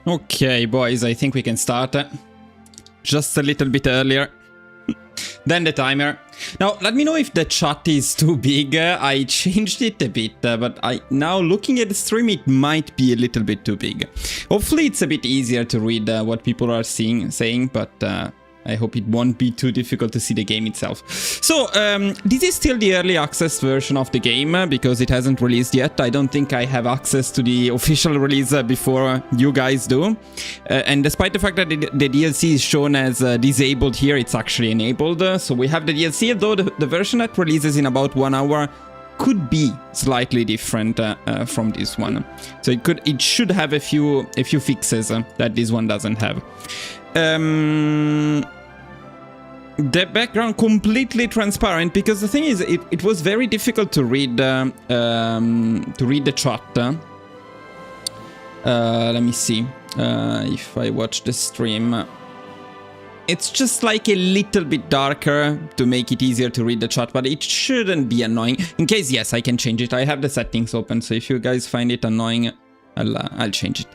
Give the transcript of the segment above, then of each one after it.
Okay, boys, I think we can start just a little bit earlier than the timer. Now, let me know if the chat is too big. I changed it a bit, but now looking at the stream, it might be a little bit too big. Hopefully, it's a bit easier to read what people are saying, but I hope it won't be too difficult to see the game itself. So, this is still the early access version of the game because it hasn't released yet. I don't think I have access to the official release before you guys do. And despite the fact that the DLC is shown as disabled here, it's actually enabled. So we have the DLC, though the version that releases in about 1 hour could be slightly different from this one. So it should have a few fixes that this one doesn't have. The background completely transparent because the thing is it was very difficult to read the chat. Let me see if I watch the stream. It's just like a little bit darker to make it easier to read the chat, but it shouldn't be annoying. In case, yes, I can change it. I have the settings open, so if you guys find it annoying, I'll change it.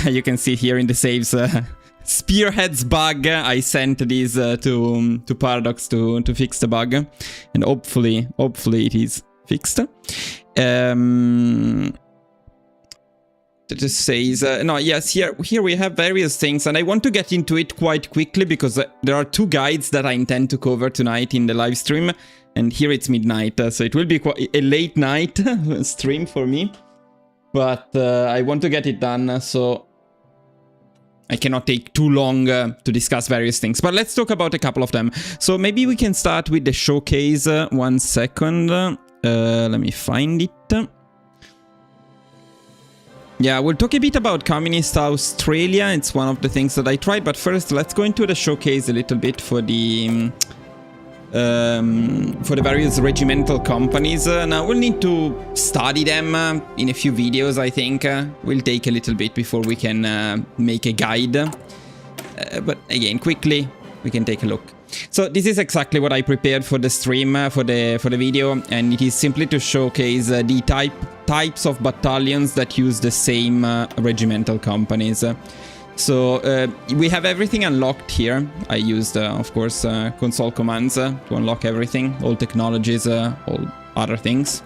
You can see here in the saves, Spearhead's bug. I sent this to Paradox to fix the bug, and hopefully it is fixed. It just says no. Yes, here we have various things, and I want to get into it quite quickly because there are 2 guides that I intend to cover tonight in the live stream, and here it's midnight, so it will be quite a late night stream for me. But I want to get it done, so I cannot take too long to discuss various things. But let's talk about a couple of them. So maybe we can start with the showcase. 1 second. Let me find it. Yeah, we'll talk a bit about Communist Australia. It's one of the things that I tried. But first, let's go into the showcase a little bit for the various regimental companies. Now we'll need to study them in a few videos, I think. Will take a little bit before we can make a guide. But again, quickly, we can take a look. So this is exactly what I prepared for the stream, for the video, and it is simply to showcase the types of battalions that use the same regimental companies. So we have everything unlocked here. I used, of course, console commands to unlock everything, all technologies, all other things.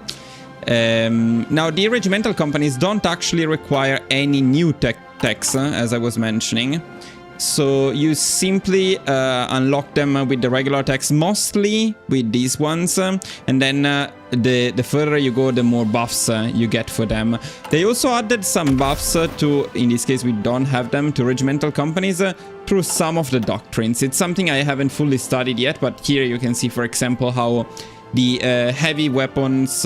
Now, the regimental companies don't actually require any new techs, as I was mentioning. So you simply unlock them with the regular techs, mostly with these ones, and then the further you go, the more buffs you get for them. They also added some buffs to, in this case we don't have them, to regimental companies through some of the doctrines. It's something I haven't fully studied yet, but here you can see, for example, how the heavy weapons...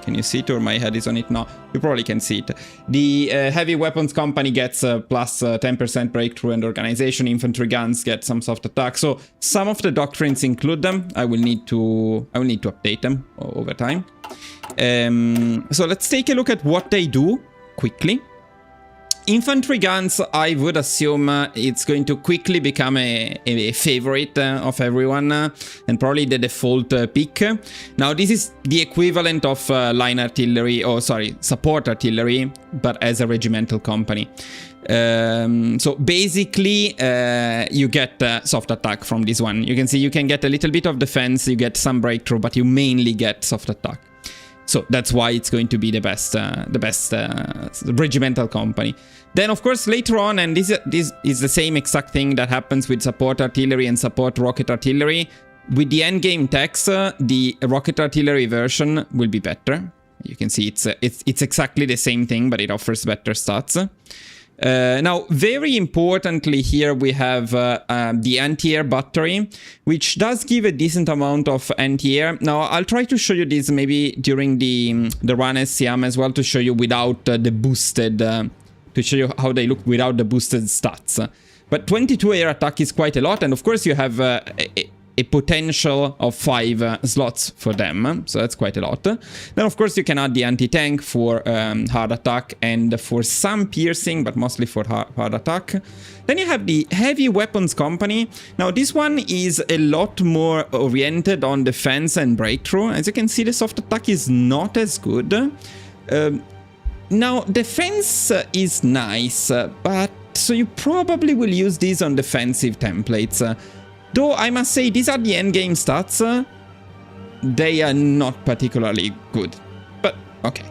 can you see it, or my head is on it? No, you probably can see it. The heavy weapons company gets plus 10% breakthrough and organization. Infantry guns get some soft attack. So some of the doctrines include them. I will need to update them over time. So let's take a look at what they do quickly. Infantry guns, I would assume it's going to quickly become a favorite of everyone and probably the default pick. Now, this is the equivalent of line artillery, or sorry, support artillery, but as a regimental company. So basically, you get soft attack from this one. You can see you can get a little bit of defense, you get some breakthrough, but you mainly get soft attack. So that's why it's going to be the best regimental company. Then, of course, later on, and this is the same exact thing that happens with support artillery and support rocket artillery. With the endgame techs, the rocket artillery version will be better. You can see it's exactly the same thing, but it offers better stats. Now, very importantly here we have the anti-air battery, which does give a decent amount of anti-air. Now, I'll try to show you this maybe during the run as SIAM as well, to show you without the boosted, to show you how they look without the boosted stats. But 22 air attack is quite a lot, and of course you have a potential of 5 slots for them, so that's quite a lot. Then of course you can add the anti-tank for hard attack and for some piercing, but mostly for hard attack. Then you have the heavy weapons company. Now this one is a lot more oriented on defense and breakthrough. As you can see, the soft attack is not as good. Now, defense is nice, but so you probably will use these on defensive templates. Though I must say, these are the endgame stats. They are not particularly good, but okay.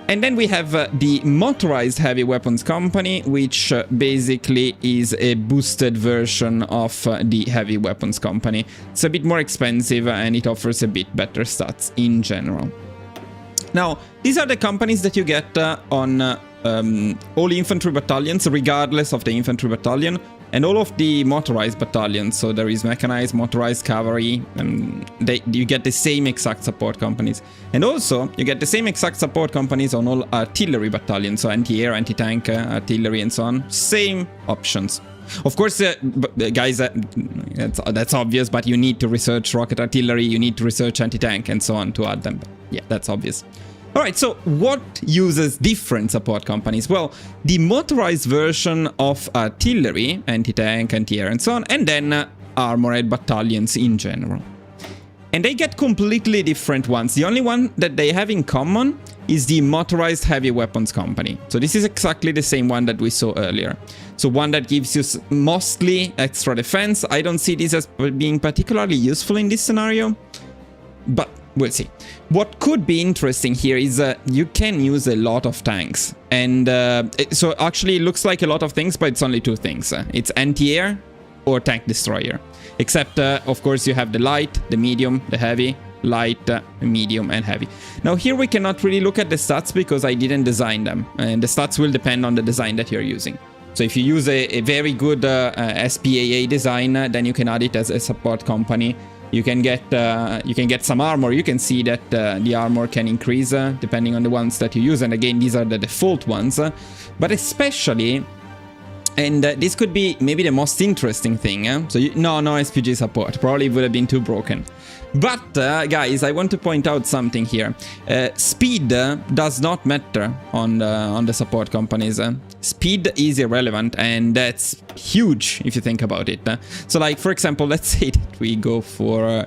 And then we have the Motorized Heavy Weapons Company, which basically is a boosted version of the Heavy Weapons Company. It's a bit more expensive and it offers a bit better stats in general. Now, these are the companies that you get on all infantry battalions, regardless of the infantry battalion, and all of the motorized battalions. So there is mechanized, motorized, cavalry, and you get the same exact support companies. And also, you get the same exact support companies on all artillery battalions, so anti-air, anti-tank, artillery, and so on. Same options. Of course, guys, that's obvious, but you need to research rocket artillery, you need to research anti-tank, and so on to add them. But yeah, that's obvious. Alright, so what uses different support companies? Well, the motorized version of artillery, anti-tank, anti-air, and so on, and then armored battalions in general. And they get completely different ones. The only one that they have in common is the Motorized Heavy Weapons Company. So this is exactly the same one that we saw earlier. So one that gives you mostly extra defense. I don't see this as being particularly useful in this scenario, but we'll see. What could be interesting here is you can use a lot of tanks. And so actually it looks like a lot of things, but it's only two things. It's anti-air or tank destroyer. Except, of course, you have the light, the medium, the heavy, light, medium, and heavy. Now here we cannot really look at the stats because I didn't design them. And the stats will depend on the design that you're using. So if you use a very good SPAA design, then you can add it as a support company. You can get some armor. You can see that the armor can increase depending on the ones that you use. And again, these are the default ones. But especially, and this could be maybe the most interesting thing. So no SPG support. Probably would have been too broken. But guys, I want to point out something here. Speed does not matter on the support companies. Speed is irrelevant, and that's huge if you think about it. So like, for example, let's say that we go for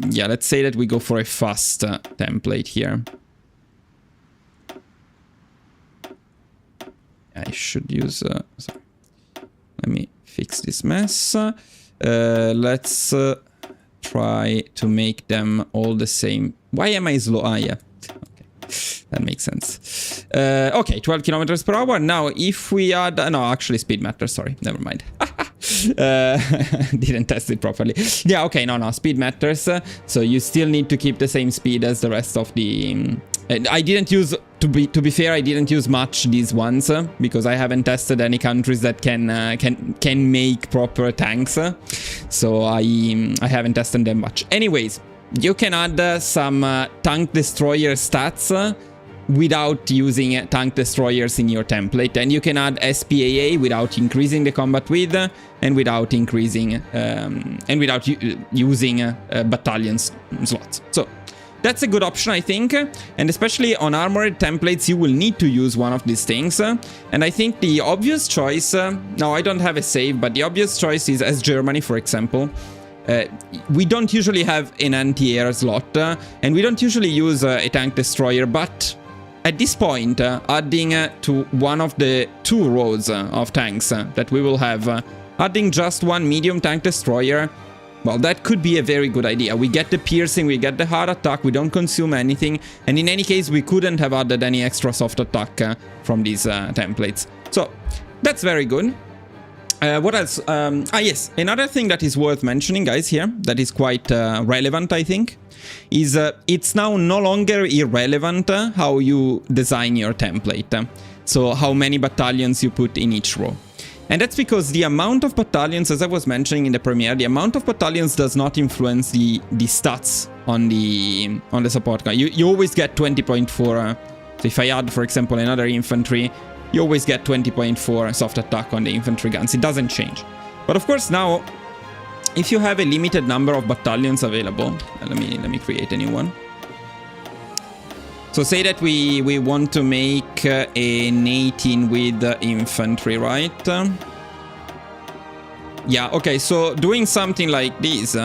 let's say that we go for a fast template here. I should use sorry. Let me fix this mess. Let's try to make them all the same. Why am I slow? Ah, yeah. Okay. That makes sense. Okay, 12 kilometers per hour. Now, if we add... no, actually, speed matters. Sorry, never mind. Didn't test it properly. Yeah, okay, no, speed matters. So you still need to keep the same speed as the rest of the... I didn't use... To be fair, I didn't use much these ones because I haven't tested any countries that can make proper tanks. So I haven't tested them much. Anyways, you can add some tank destroyer stats without using tank destroyers in your template, and you can add SPAA without increasing the combat width and without increasing and without using battalions slots. So that's a good option, I think, and especially on armored templates, you will need to use one of these things. And I think the obvious choice, now I don't have a save, but the obvious choice is as Germany, for example. We don't usually have an anti-air slot, and we don't usually use a tank destroyer, but at this point, adding to one of the two rows of tanks that we will have, adding just one medium tank destroyer, well, that could be a very good idea. We get the piercing, we get the hard attack, we don't consume anything, and in any case, we couldn't have added any extra soft attack from these templates. So, that's very good. What else? Yes, another thing that is worth mentioning, guys, here, that is quite relevant, I think, is it's now no longer irrelevant how you design your template. So, how many battalions you put in each row. And that's because the amount of battalions, as I was mentioning in the premiere, the amount of battalions does not influence the stats on the support guy. You always get 20.4. So if I add, for example, another infantry, you always get 20.4 soft attack on the infantry guns. It doesn't change. But of course now, if you have a limited number of battalions available, let me create a new one. So say that we want to make an 18 with infantry, right? Yeah, okay, so doing something like this,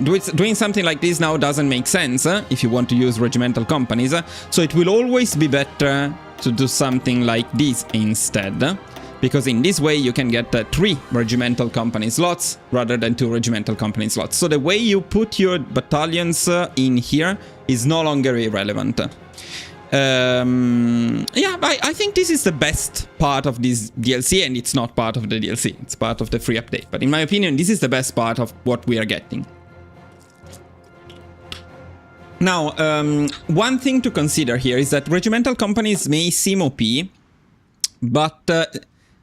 doing something like this now doesn't make sense if you want to use regimental companies. So it will always be better to do something like this instead, because in this way you can get 3 regimental company slots rather than 2 regimental company slots. So the way you put your battalions in here is no longer irrelevant. Yeah, I think this is the best part of this DLC, and it's not part of the DLC, it's part of the free update. But in my opinion, this is the best part of what we are getting. Now, one thing to consider here is that regimental companies may seem OP, but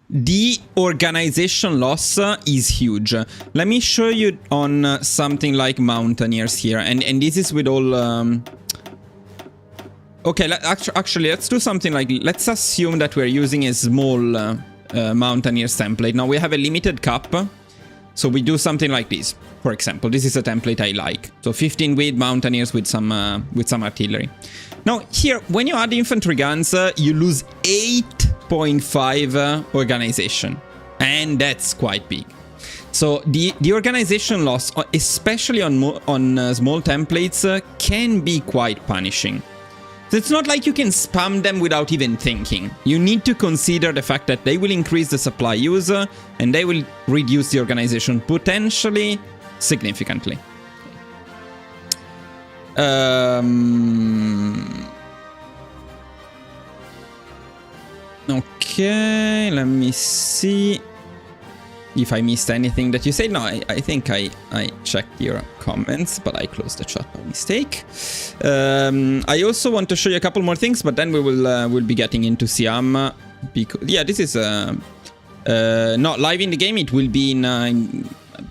the organization loss is huge. Let me show you on something like Mountaineers here, and this is with all... Okay, actually, let's do something like... Let's assume that we're using a small Mountaineers template. Now, we have a limited cap, so we do something like this. For example, this is a template I like. So 15 with Mountaineers with some artillery. Now, here, when you add infantry guns, you lose 8.5 organization. And that's quite big. So the organization loss, especially on small templates, can be quite punishing. So it's not like you can spam them without even thinking. You need to consider the fact that they will increase the supply use and they will reduce the organization potentially significantly. Okay, let me see if I missed anything that you said. No, I think I checked your comments, but I closed the chat by mistake. I also want to show you a couple more things, but then we will we'll be getting into SIAM. Because, yeah, this is not live in the game. It will be in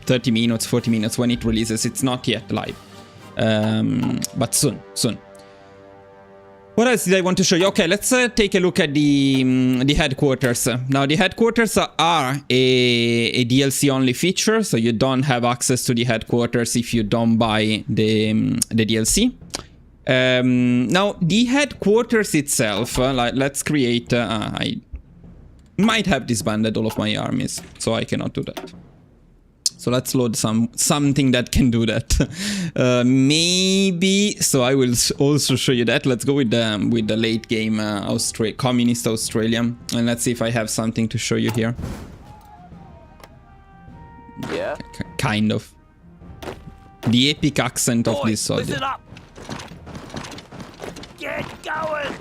30 minutes, 40 minutes when it releases. It's not yet live, but soon. What else did I want to show you? Okay, let's take a look at the headquarters. Now, the headquarters are a DLC-only feature, so you don't have access to the headquarters if you don't buy the DLC. Now, the headquarters itself, let's create... I might have disbanded all of my armies, so I cannot do that. So let's load something that can do that. Maybe. So I will also show you that. Let's go with the late game communist Australia, and let's see if I have something to show you here. Yeah. Kind of. The epic accent of this soldier. Listen up. Get going.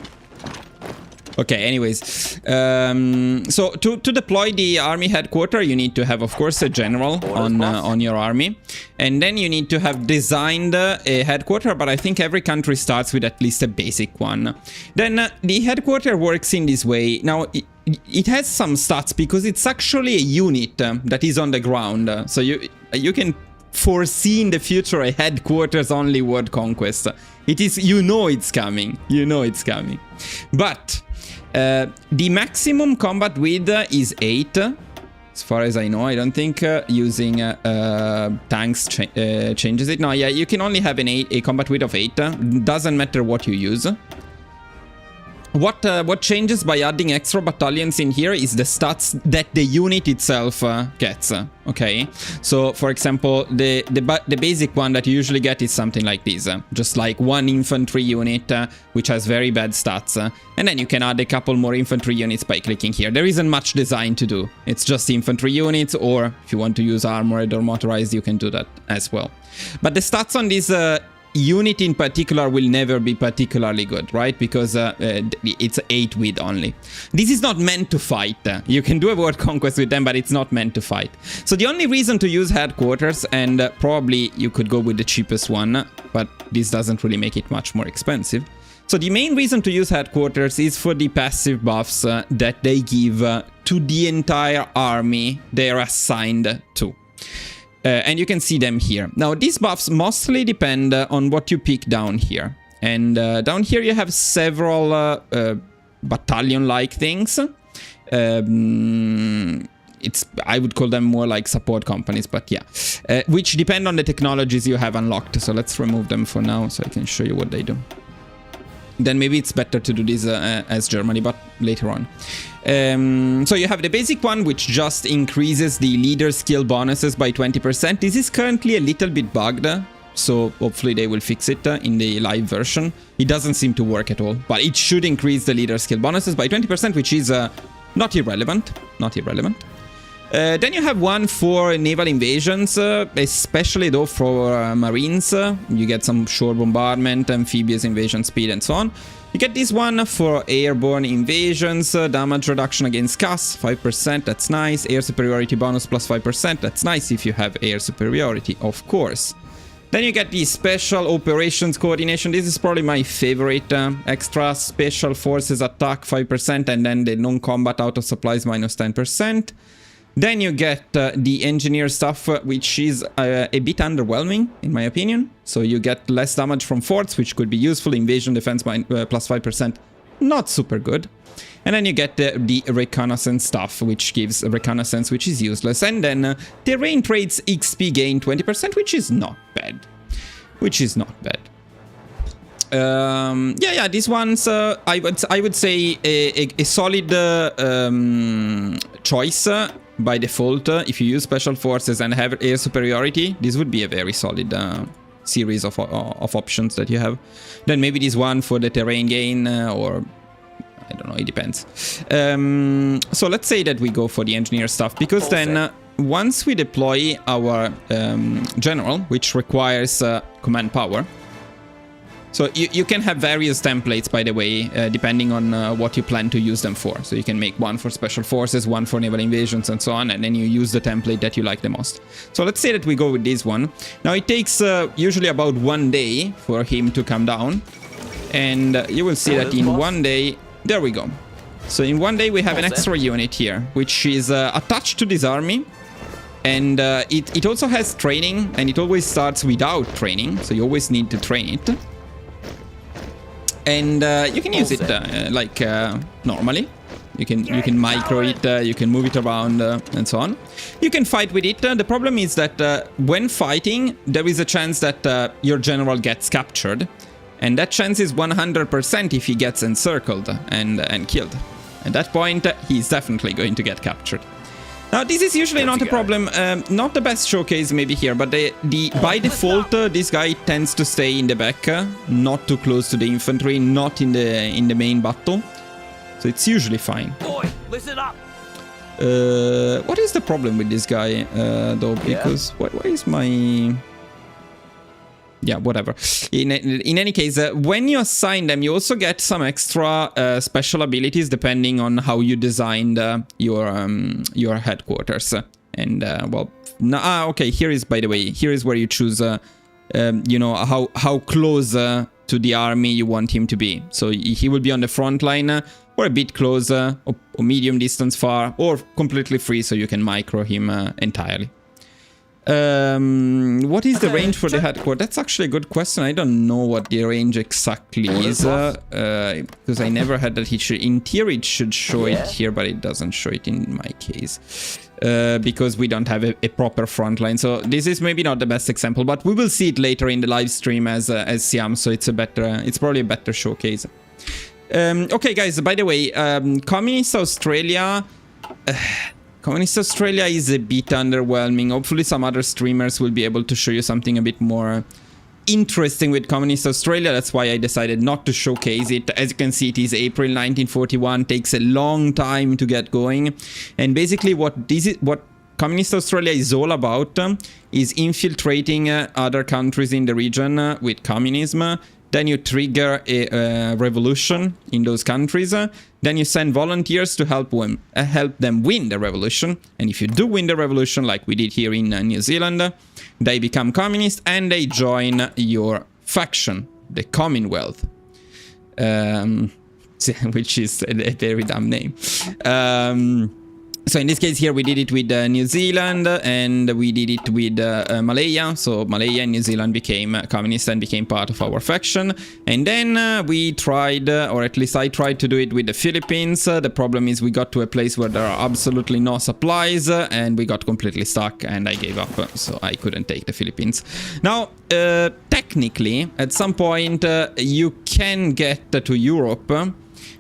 Okay, anyways, so to deploy the army headquarters, you need to have, of course, a general on your army. And then you need to have designed a headquarters, but I think every country starts with at least a basic one. Then the headquarters works in this way. Now, it has some stats because it's actually a unit that is on the ground. So you can foresee in the future a headquarters only world conquest. It is, it's coming. But... the maximum combat width is 8, as far as I know. I don't think using tanks changes it. No, yeah, you can only have a combat width of 8. Doesn't matter what you use. What changes by adding extra battalions in here is the stats that the unit itself gets. Okay, so for example, the basic one that you usually get is something like this, just like one infantry unit which has very bad stats, and then you can add a couple more infantry units by clicking here. There isn't much design to do. It's just infantry units, or if you want to use armored or motorized, you can do that as well. But the stats on this unit in particular will never be particularly good, right? Because it's 8 width only. This is not meant to fight. You can do a world conquest with them, but it's not meant to fight. So the only reason to use headquarters, and probably you could go with the cheapest one, but this doesn't really make it much more expensive. So the main reason to use headquarters is for the passive buffs that they give to the entire army they are assigned to. And you can see them here. Now, these buffs mostly depend on what you pick down here. And down here you have several battalion-like things. I would call them more like support companies, but yeah. Which depend on the technologies you have unlocked. So let's remove them for now so I can show you what they do. Then maybe it's better to do this as Germany, but later on. So you have the basic one, which just increases the leader skill bonuses by 20%. This is currently a little bit bugged. so hopefully they will fix it in the live version. It doesn't seem to work at all, but it should increase the leader skill bonuses by 20%, which is not irrelevant. Not irrelevant. Then you have one for naval invasions, especially though for marines. You get some shore bombardment, amphibious invasion speed, and so on. You get this one for airborne invasions, damage reduction against CAS, 5%, that's nice. Air superiority bonus plus 5%, that's nice if you have air superiority, of course. Then you get the special operations coordination. This is probably my favorite. Extra special forces attack 5%, and then the non-combat out of supplies minus 10%. Then you get the engineer stuff, which is a bit underwhelming, in my opinion. So you get less damage from forts, which could be useful. Invasion defense plus 5%, not super good. And then you get the reconnaissance stuff, which gives reconnaissance, which is useless. And then terrain trades XP gain 20%, which is not bad. Which is not bad. Yeah, these ones, I would say a solid choice. By default, if you use special forces and have air superiority, this would be a very solid series of options that you have. Then maybe this one for the terrain gain, or I don't know, it depends. So let's say that we go for the engineer stuff, because then once we deploy our general, which requires command power. So you can have various templates, by the way, depending on what you plan to use them for. So you can make one for special forces, one for naval invasions, and so on, and then you use the template that you like the most. So let's say that we go with this one. Now it takes usually about 1 day for him to come down, and you will see that in 1 day, there we go. So in 1 day we have an extra unit here, which is attached to this army. And it also has training, and it always starts without training, so you always need to train it. And you can use it like normally. You can micro it, you can move it around, and so on. You can fight with it. The problem is that when fighting, there is a chance that your general gets captured, and that chance is 100% if he gets encircled and killed. At that point, he's definitely going to get captured. Now, this is usually not a problem. Not the best showcase maybe here, but by default, this guy tends to stay in the back, not too close to the infantry, not in the main battle. So it's usually fine. Boy, listen up. What is the problem with this guy, though? Because why is my... Yeah, whatever. In any case, when you assign them, you also get some extra special abilities depending on how you designed your headquarters. And well, okay. Here is, by the way, here is where you choose, you know, how close to the army you want him to be. So he will be on the front line, or a bit closer, or medium distance far, or completely free, so you can micro him entirely. What is the range for the headquarters? That's actually a good question. I don't know what the range exactly is, because I never had that. In theory it should show it here, but it doesn't show it in my case, because we don't have a proper front line. So this is maybe not the best example, but we will see it later in the live stream as SIAM. So it's probably a better showcase. Okay, guys. By the way, Communist Australia. Communist Australia is a bit underwhelming. Hopefully some other streamers will be able to show you something a bit more interesting with Communist Australia. That's why I decided not to showcase it. As you can see, it is April 1941. Takes a long time to get going. And basically what Communist Australia is all about is infiltrating other countries in the region with communism. Then you trigger a revolution in those countries. Then you send volunteers to help them win the revolution. And if you do win the revolution, like we did here in New Zealand, they become communist and they join your faction, the Commonwealth, which is a very dumb name. So in this case here, we did it with New Zealand, and we did it with Malaya. So Malaya and New Zealand became communist and became part of our faction. And then we tried, or at least I tried to do it with the Philippines. The problem is we got to a place where there are absolutely no supplies, and we got completely stuck, and I gave up. So I couldn't take the Philippines. Now, technically, at some point, you can get to Europe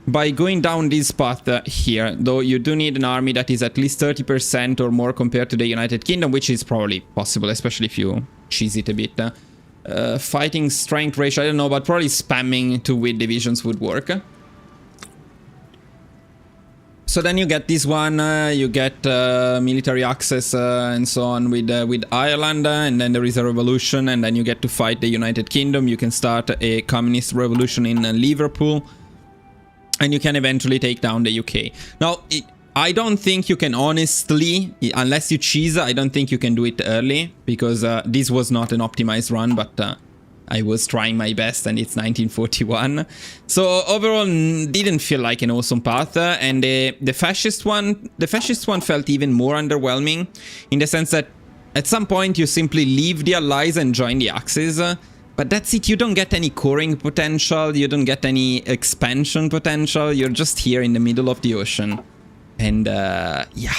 by going down this path here, though you do need an army that is at least 30% or more compared to the United Kingdom, which is probably possible, especially if you cheese it a bit. Fighting strength ratio, I don't know, but probably spamming 2 with divisions would work. So then you get this one, you get military access and so on with Ireland, and then there is a revolution, and then you get to fight the United Kingdom. You can start a communist revolution in Liverpool, and you can eventually take down the UK. Now, I don't think you can honestly, unless you cheese, I don't think you can do it early, because this was not an optimized run, but I was trying my best, and it's 1941. So overall, didn't feel like an awesome path. And the fascist one felt even more underwhelming, in the sense that at some point you simply leave the Allies and join the Axis. But that's it. You don't get any coring potential. You don't get any expansion potential. You're just here in the middle of the ocean, and yeah,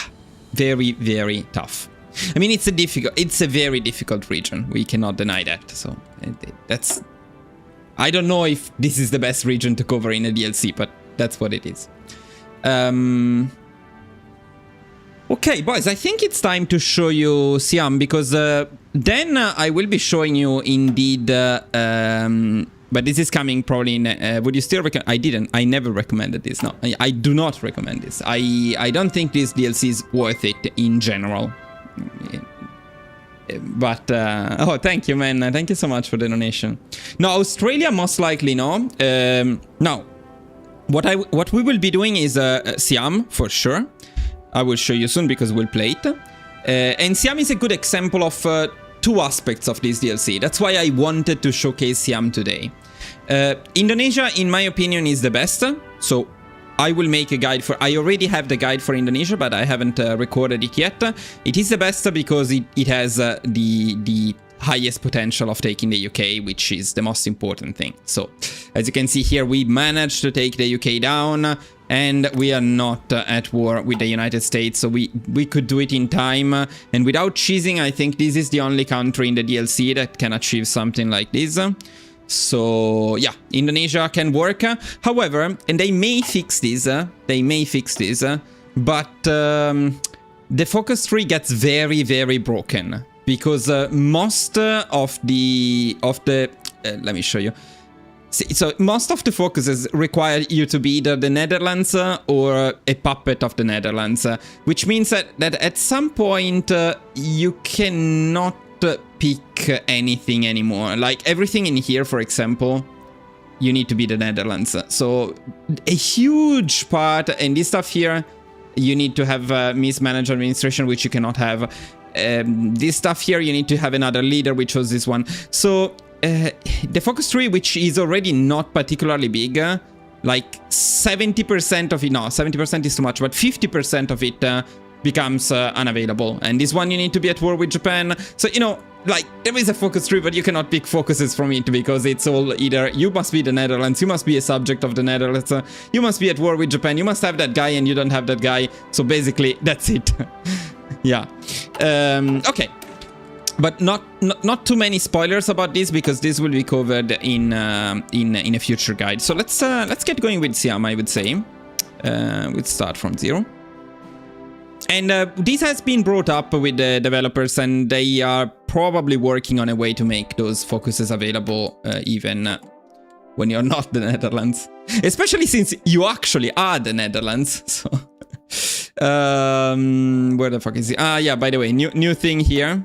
very, very tough. I mean, it's a very difficult region. We cannot deny that. So that's, I don't know if this is the best region to cover in a DLC, but that's what it is. Okay, boys, I think it's time to show you SIAM, because then I will be showing you indeed, but this is coming probably in, would you still recommend? I never recommended this. No, I do not recommend this. I don't think this DLC is worth it in general. But oh, thank you, man. Thank you so much for the donation. No, Australia most likely no. Now, what we will be doing is SIAM for sure. I will show you soon because we'll play it. And SIAM is a good example of 2 aspects of this DLC. That's why I wanted to showcase SIAM today. Indonesia, in my opinion, is the best. So I will make a guide for... I already have the guide for Indonesia, but I haven't recorded it yet. It is the best because it has the highest potential of taking the UK, which is the most important thing. So, as you can see here, we managed to take the UK down, and we are not at war with the United States, so we could do it in time. And without cheesing, I think this is the only country in the DLC that can achieve something like this. So yeah, Indonesia can work. However, and they may fix this, but the focus tree gets very, very broken, because most of the let me show you. So most of the focuses require you to be either the Netherlands or a puppet of the Netherlands, which means that at some point you cannot pick anything anymore. Like everything in here, for example, you need to be the Netherlands. So a huge part, and this stuff here, you need to have mismanaged administration, which you cannot have. This stuff here, you need to have another leader, which was this one. So the focus tree, which is already not particularly big, like 70% of it, no, 70% is too much, but 50% of it becomes unavailable. And this one, you need to be at war with Japan. So, you know, like, there is a focus tree, but you cannot pick focuses from it, because it's all either you must be the Netherlands, you must be a subject of the Netherlands, you must be at war with Japan, you must have that guy, and you don't have that guy. So basically, that's it. Yeah. Okay. But not too many spoilers about this, because this will be covered in a future guide. So let's get going with SIAM, I would say. We'll start from 0. And this has been brought up with the developers, and they are probably working on a way to make those focuses available even when you're not the Netherlands. Especially since you actually are the Netherlands. So, where the fuck is it? Ah, yeah, by the way, new thing here.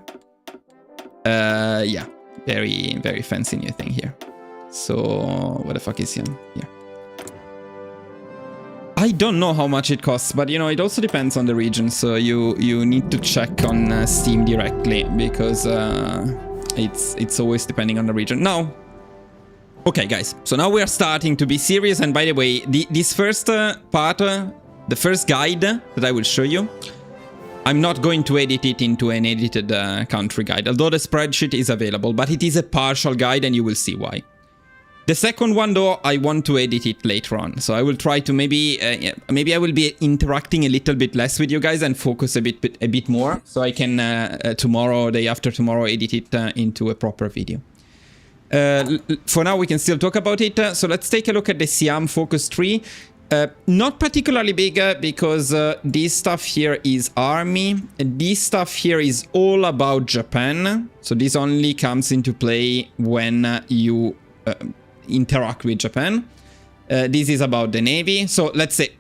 Yeah, very, very fancy new thing here. So, where the fuck is SIAM? Here. I don't know how much it costs, but you know, it also depends on the region, so you need to check on Steam directly, because it's always depending on the region. Now, okay guys, so now we are starting to be serious, and by the way, this first part, the first guide that I will show you, I'm not going to edit it into an edited country guide, although the spreadsheet is available, but it is a partial guide, and you will see why. The second one, though, I want to edit it later on. So I will try to maybe I will be interacting a little bit less with you guys and focus a bit more. So I can tomorrow, day after tomorrow, edit it into a proper video. For now, we can still talk about it. So let's take a look at the SIAM focus tree. Not particularly big because this stuff here is army. This stuff here is all about Japan. So this only comes into play when you interact with Japan. This is about the navy. So let's say,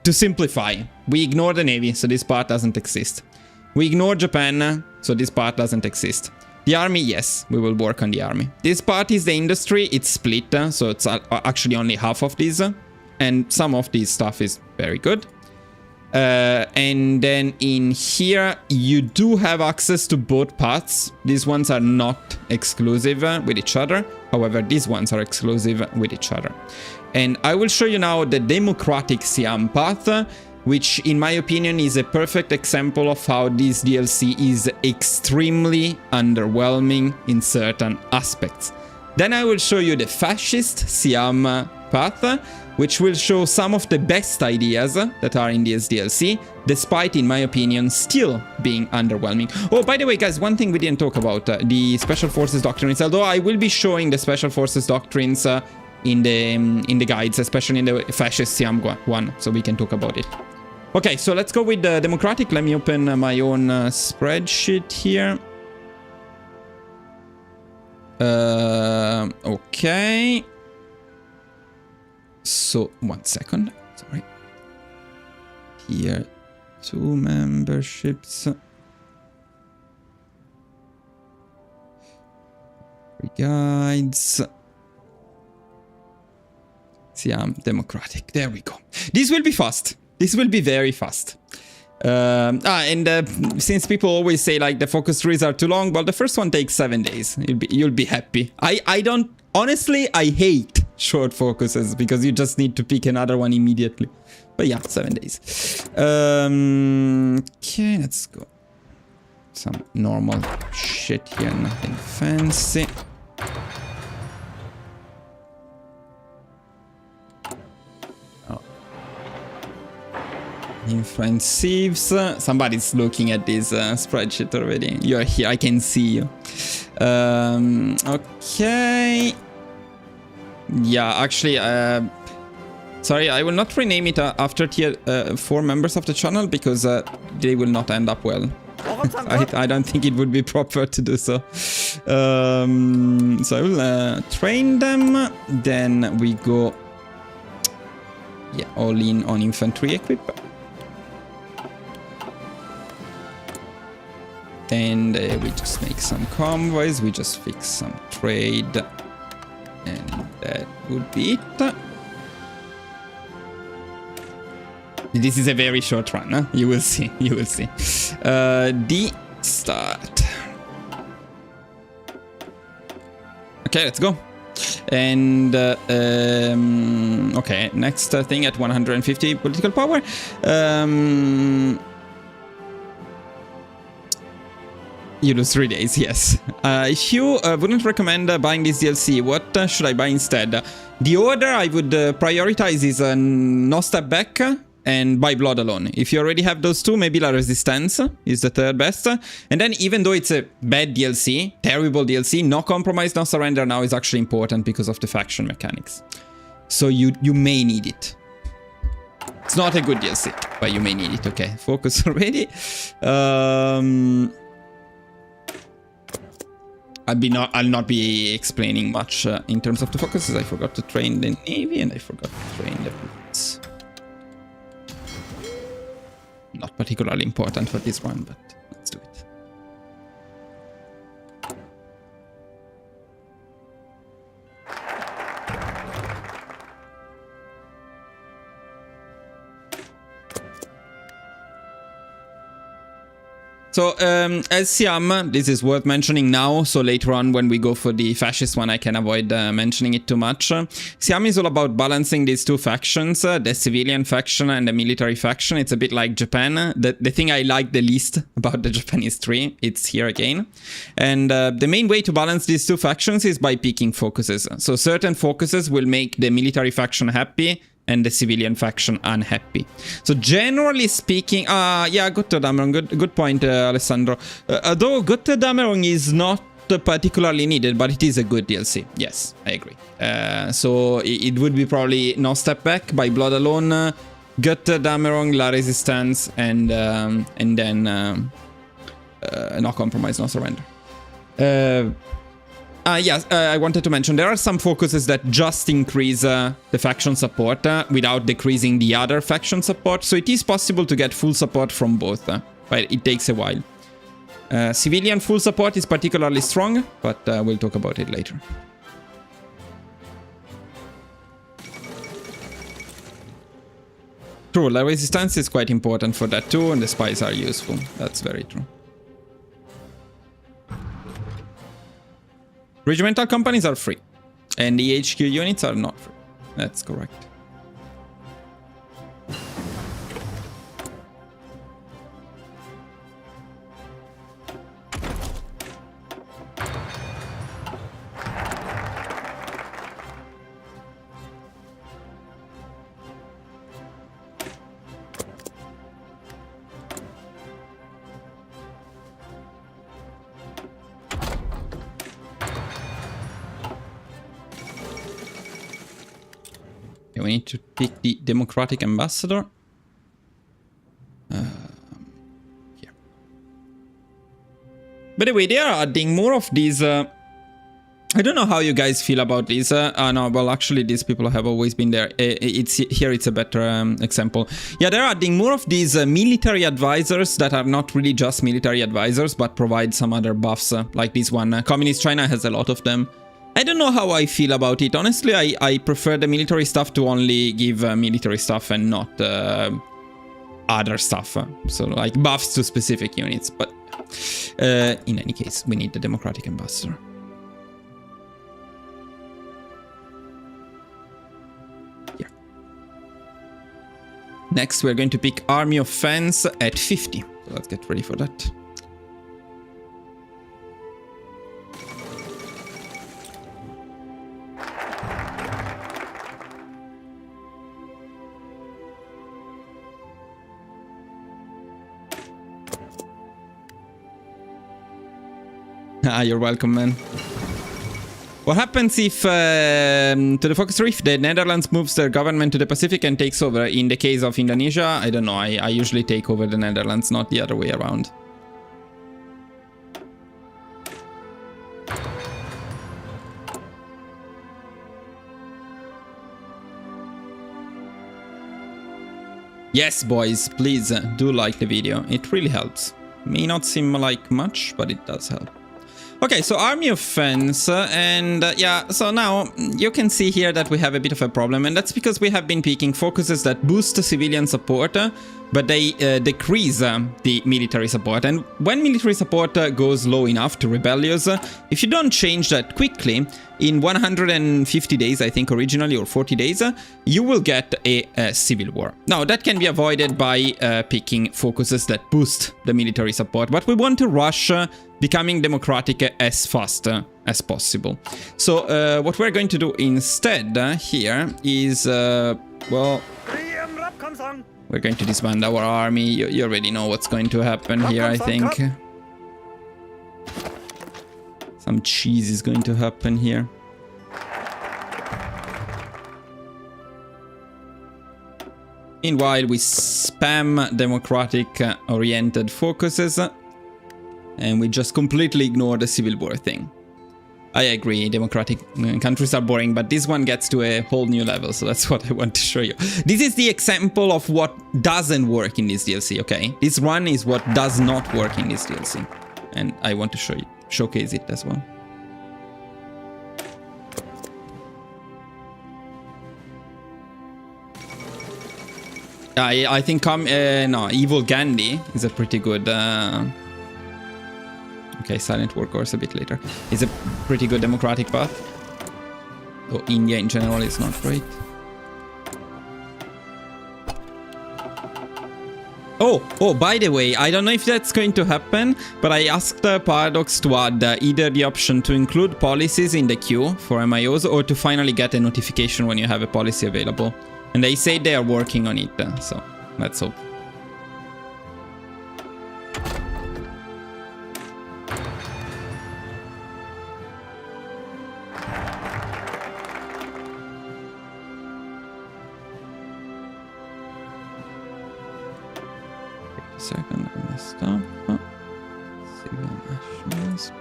to simplify, we ignore the navy, so this part doesn't exist. We ignore Japan, so this part doesn't exist. The army, yes, we will work on the army. This part is the industry. It's split, so it's actually only half of this. And some of this stuff is very good. And then in here, you do have access to both paths. These ones are not exclusive with each other. However, these ones are exclusive with each other. And I will show you now the democratic SIAM path, which in my opinion is a perfect example of how this DLC is extremely underwhelming in certain aspects. Then I will show you the fascist SIAM path, which will show some of the best ideas that are in this DLC, despite, in my opinion, still being underwhelming. Oh, by the way, guys, one thing we didn't talk about, the Special Forces doctrines, although I will be showing the Special Forces doctrines in the guides, especially in the fascist SIAM one, so we can talk about it. Okay, so let's go with the democratic. Let me open my own spreadsheet here. Okay. So, 1 second. Sorry. Here, 2 memberships. 3 guides. SIAM democratic. There we go. This will be fast. This will be very fast. Since people always say like the focus trees are too long, well, the first one takes 7 days. You'll be happy. I don't, honestly, I hate short focuses because you just need to pick another one immediately. But yeah, 7 days. Okay, let's go. Some normal shit here, nothing fancy. Influensives. Somebody's looking at this spreadsheet already. You're here. I can see you. Okay. Yeah, actually, sorry, I will not rename it after tier 4 members of the channel because they will not end up well. I don't think it would be proper to do so. So I will train them. Then we go, yeah, all in on infantry equip. And we just make some convoys, we just fix some trade, and that would be it. This is a very short run, huh? You will see, you will see. D start. Okay, let's go. And okay, next thing at 150 political power. You lose 3 days, yes. If you wouldn't recommend buying this DLC, what should I buy instead? The order I would prioritize is No Step Back and Buy Blood Alone. If you already have those two, maybe La Resistance is the third best. And then even though it's a bad DLC, terrible DLC, No Compromise, No Surrender now is actually important because of the faction mechanics. So you may need it. It's not a good DLC, but you may need it. Okay, focus already. I'll not be explaining much in terms of the focuses. I forgot to train the Navy and I forgot to train the fleets. Not particularly important for this one, but let's do it. So, as SIAM, this is worth mentioning now, so later on when we go for the fascist one, I can avoid mentioning it too much. SIAM is all about balancing these two factions, the civilian faction and the military faction. It's a bit like Japan. The thing I like the least about the Japanese tree, it's here again. And the main way to balance these two factions is by picking focuses. So certain focuses will make the military faction happy, and the civilian faction unhappy. So generally speaking, yeah, Götterdämmerung, good point, Alessandro. Although Götterdämmerung is not particularly needed, but it is a good DLC. Yes, I agree. So it would be probably No Step Back by Blood Alone, Götter Damerong, La Resistance, and then No Compromise, No Surrender. Yes, I wanted to mention there are some focuses that just increase the faction support without decreasing the other faction support. So it is possible to get full support from both, but it takes a while. Civilian full support is particularly strong, but we'll talk about it later. True, La Resistance is quite important for that too, and the spies are useful. That's very true. Regimental companies are free, and the HQ units are not free. That's correct. We need to pick the Democratic Ambassador. Here. By the way, they are adding more of these. I don't know how you guys feel about these. No, well, actually, these people have always been there. It's a better example. Yeah, they're adding more of these military advisors that are not really just military advisors, but provide some other buffs, like this one. Communist China has a lot of them. I don't know how I feel about it. Honestly, I prefer the military stuff to only give military stuff and not other stuff. So like buffs to specific units. But in any case, we need the Democratic Ambassador. Here. Next, we're going to pick Army of Fans at 50. So let's get ready for that. You're welcome, man. What happens if, to the focus if the Netherlands moves their government to the Pacific and takes over? In the case of Indonesia, I don't know. I usually take over the Netherlands, not the other way around. Yes, boys, please do like the video. It really helps. May not seem like much, but it does help. Okay, so Army of Fans, and yeah, so now you can see here that we have a bit of a problem, and that's because we have been picking focuses that boost civilian support, but they decrease the military support. And when military support goes low enough to rebellious, if you don't change that quickly, in 150 days, I think originally, or 40 days, you will get a civil war. Now, that can be avoided by picking focuses that boost the military support, but we want to rush becoming democratic as fast as possible. So what we're going to do instead here is, well, we're going to disband our army. You already know what's going to happen here, I think. Some cheese is going to happen here. Meanwhile, we spam democratic-oriented focuses, and we just completely ignore the civil war thing. I agree, democratic countries are boring, but this one gets to a whole new level, so that's what I want to show you. This is the example of what doesn't work in this DLC, okay? This one is what does not work in this DLC, and I want to showcase it as well. I think no, Evil Gandhi is a pretty good... Okay, Silent Workhorse a bit later. It's a pretty good democratic path. Though India in general is not great. Oh, by the way, I don't know if that's going to happen, but I asked Paradox to add either the option to include policies in the queue for MIOs or to finally get a notification when you have a policy available. And they say they are working on it, so let's hope. second, I messed up. Civil nationals.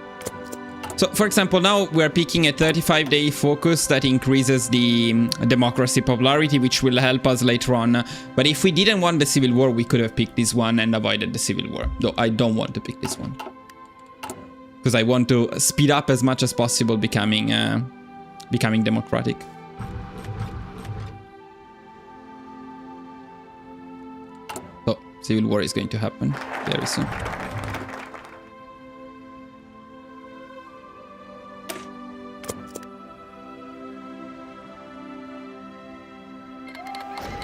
So, for example, now we're picking a 35-day focus that increases the democracy popularity, which will help us later on. But if we didn't want the civil war, we could have picked this one and avoided the civil war. Though I don't want to pick this one, because I want to speed up as much as possible becoming democratic. So, civil war is going to happen very soon.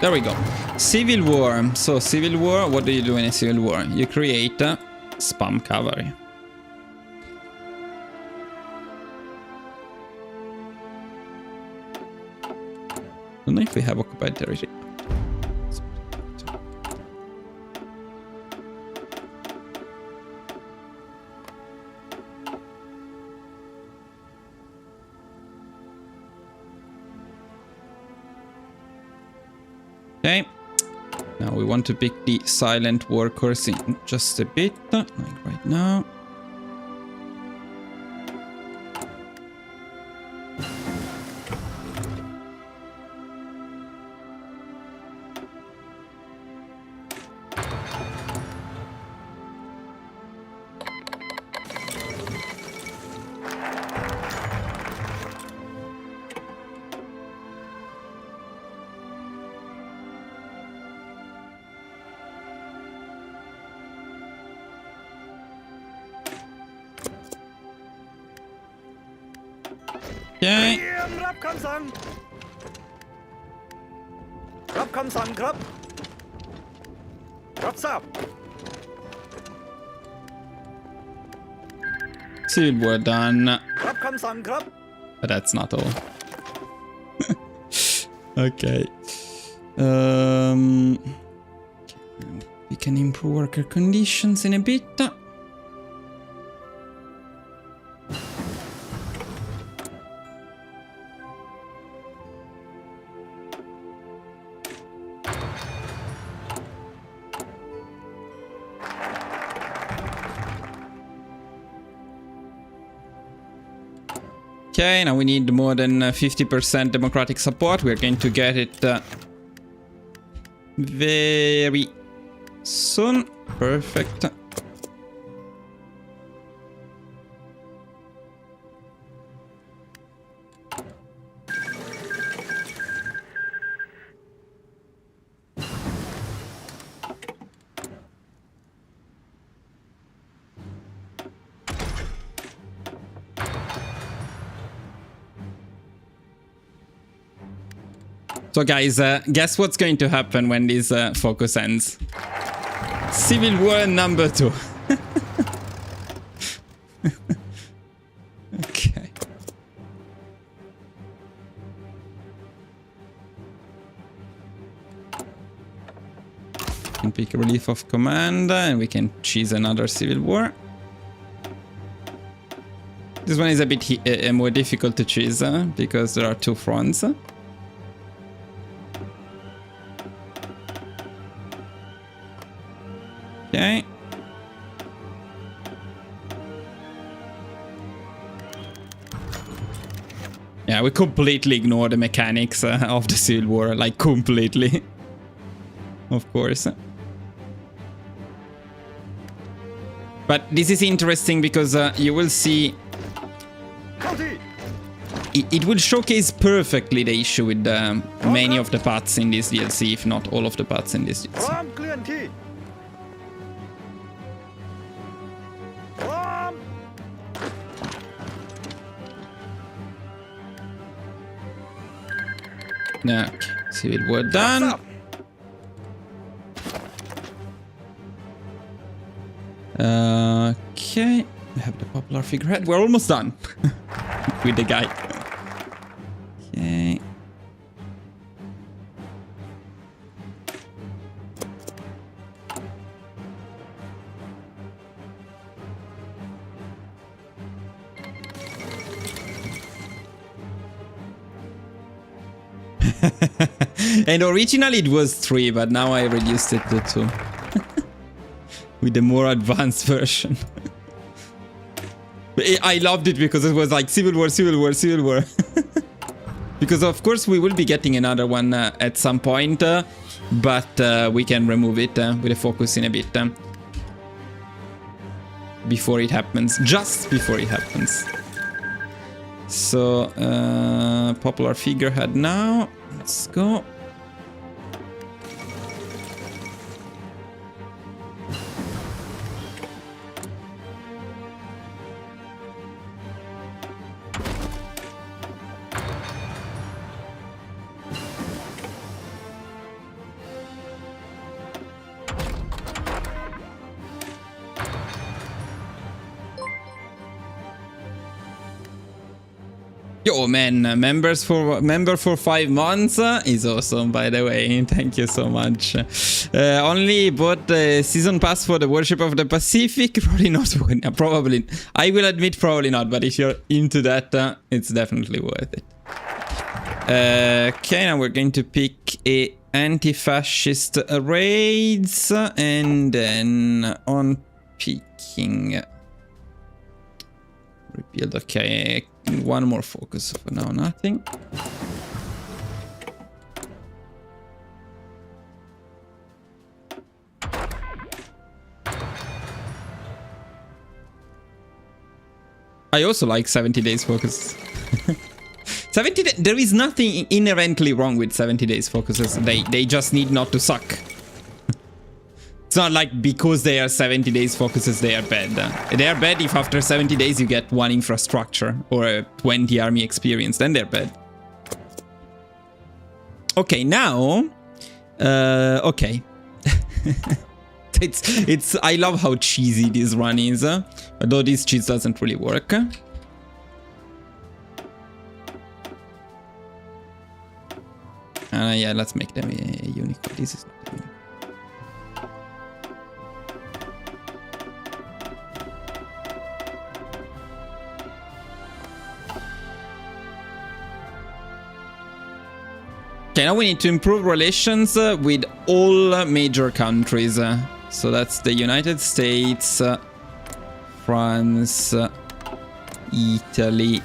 There we go. Civil war. So, civil war, what do you do in a civil war? You create spam cavalry. I don't know if we have occupied territory. Okay, now we want to pick the silent workers in just a bit, like right now. Okay. รับคำสั่งครับ รับทราบ Civil war done. รับคำสั่งครับ But that's not all. Okay. We can improve worker conditions in a bit. Okay, now we need more than 50% democratic support. We're going to get it very soon. Perfect. So guys, guess what's going to happen when this focus ends? Civil War number 2. Okay. We can pick a relief of command and we can choose another civil war. This one is a bit more difficult to choose because there are 2 fronts. Okay. Yeah, we completely ignore the mechanics of the Civil War, like completely. Of course. But this is interesting because you will see it will showcase perfectly the issue with many of the paths in this DLC, if not all of the paths in this DLC. พร้อมเคลื่อนที่ พร้อม Okay, Civil War done. Okay, we have the popular figurehead. We're almost done with the guy. Okay. And originally it was 3, but now I reduced it to 2. with the more advanced version. I loved it because it was like Civil War, Civil War, Civil War. Because of course we will be getting another one at some point, but we can remove it with a focus in a bit. Before it happens, just before it happens. So, popular figurehead now. Let's go. Yo man, member for 5 months is awesome, by the way. Thank you so much. Only bought the season pass for the Worship of the Pacific. Probably not. Probably. I will admit probably not, but if you're into that, it's definitely worth it. Okay, now we're going to pick a anti-fascist raids, and then on picking rebuild. Okay, one more focus for now, nothing. I also like 70 days focus. 70 days, there is nothing inherently wrong with 70 days focuses. They just need not to suck. It's not like because they are 70 days focuses, they are bad. They are bad if after 70 days you get 1 infrastructure or a 20 army experience, then they're bad. Okay, now... okay. It's I love how cheesy this run is, although this cheese doesn't really work. Yeah, let's make them a unicorn. This is not a unicorn. Okay, now we need to improve relations with all major countries. So that's the United States, France, Italy,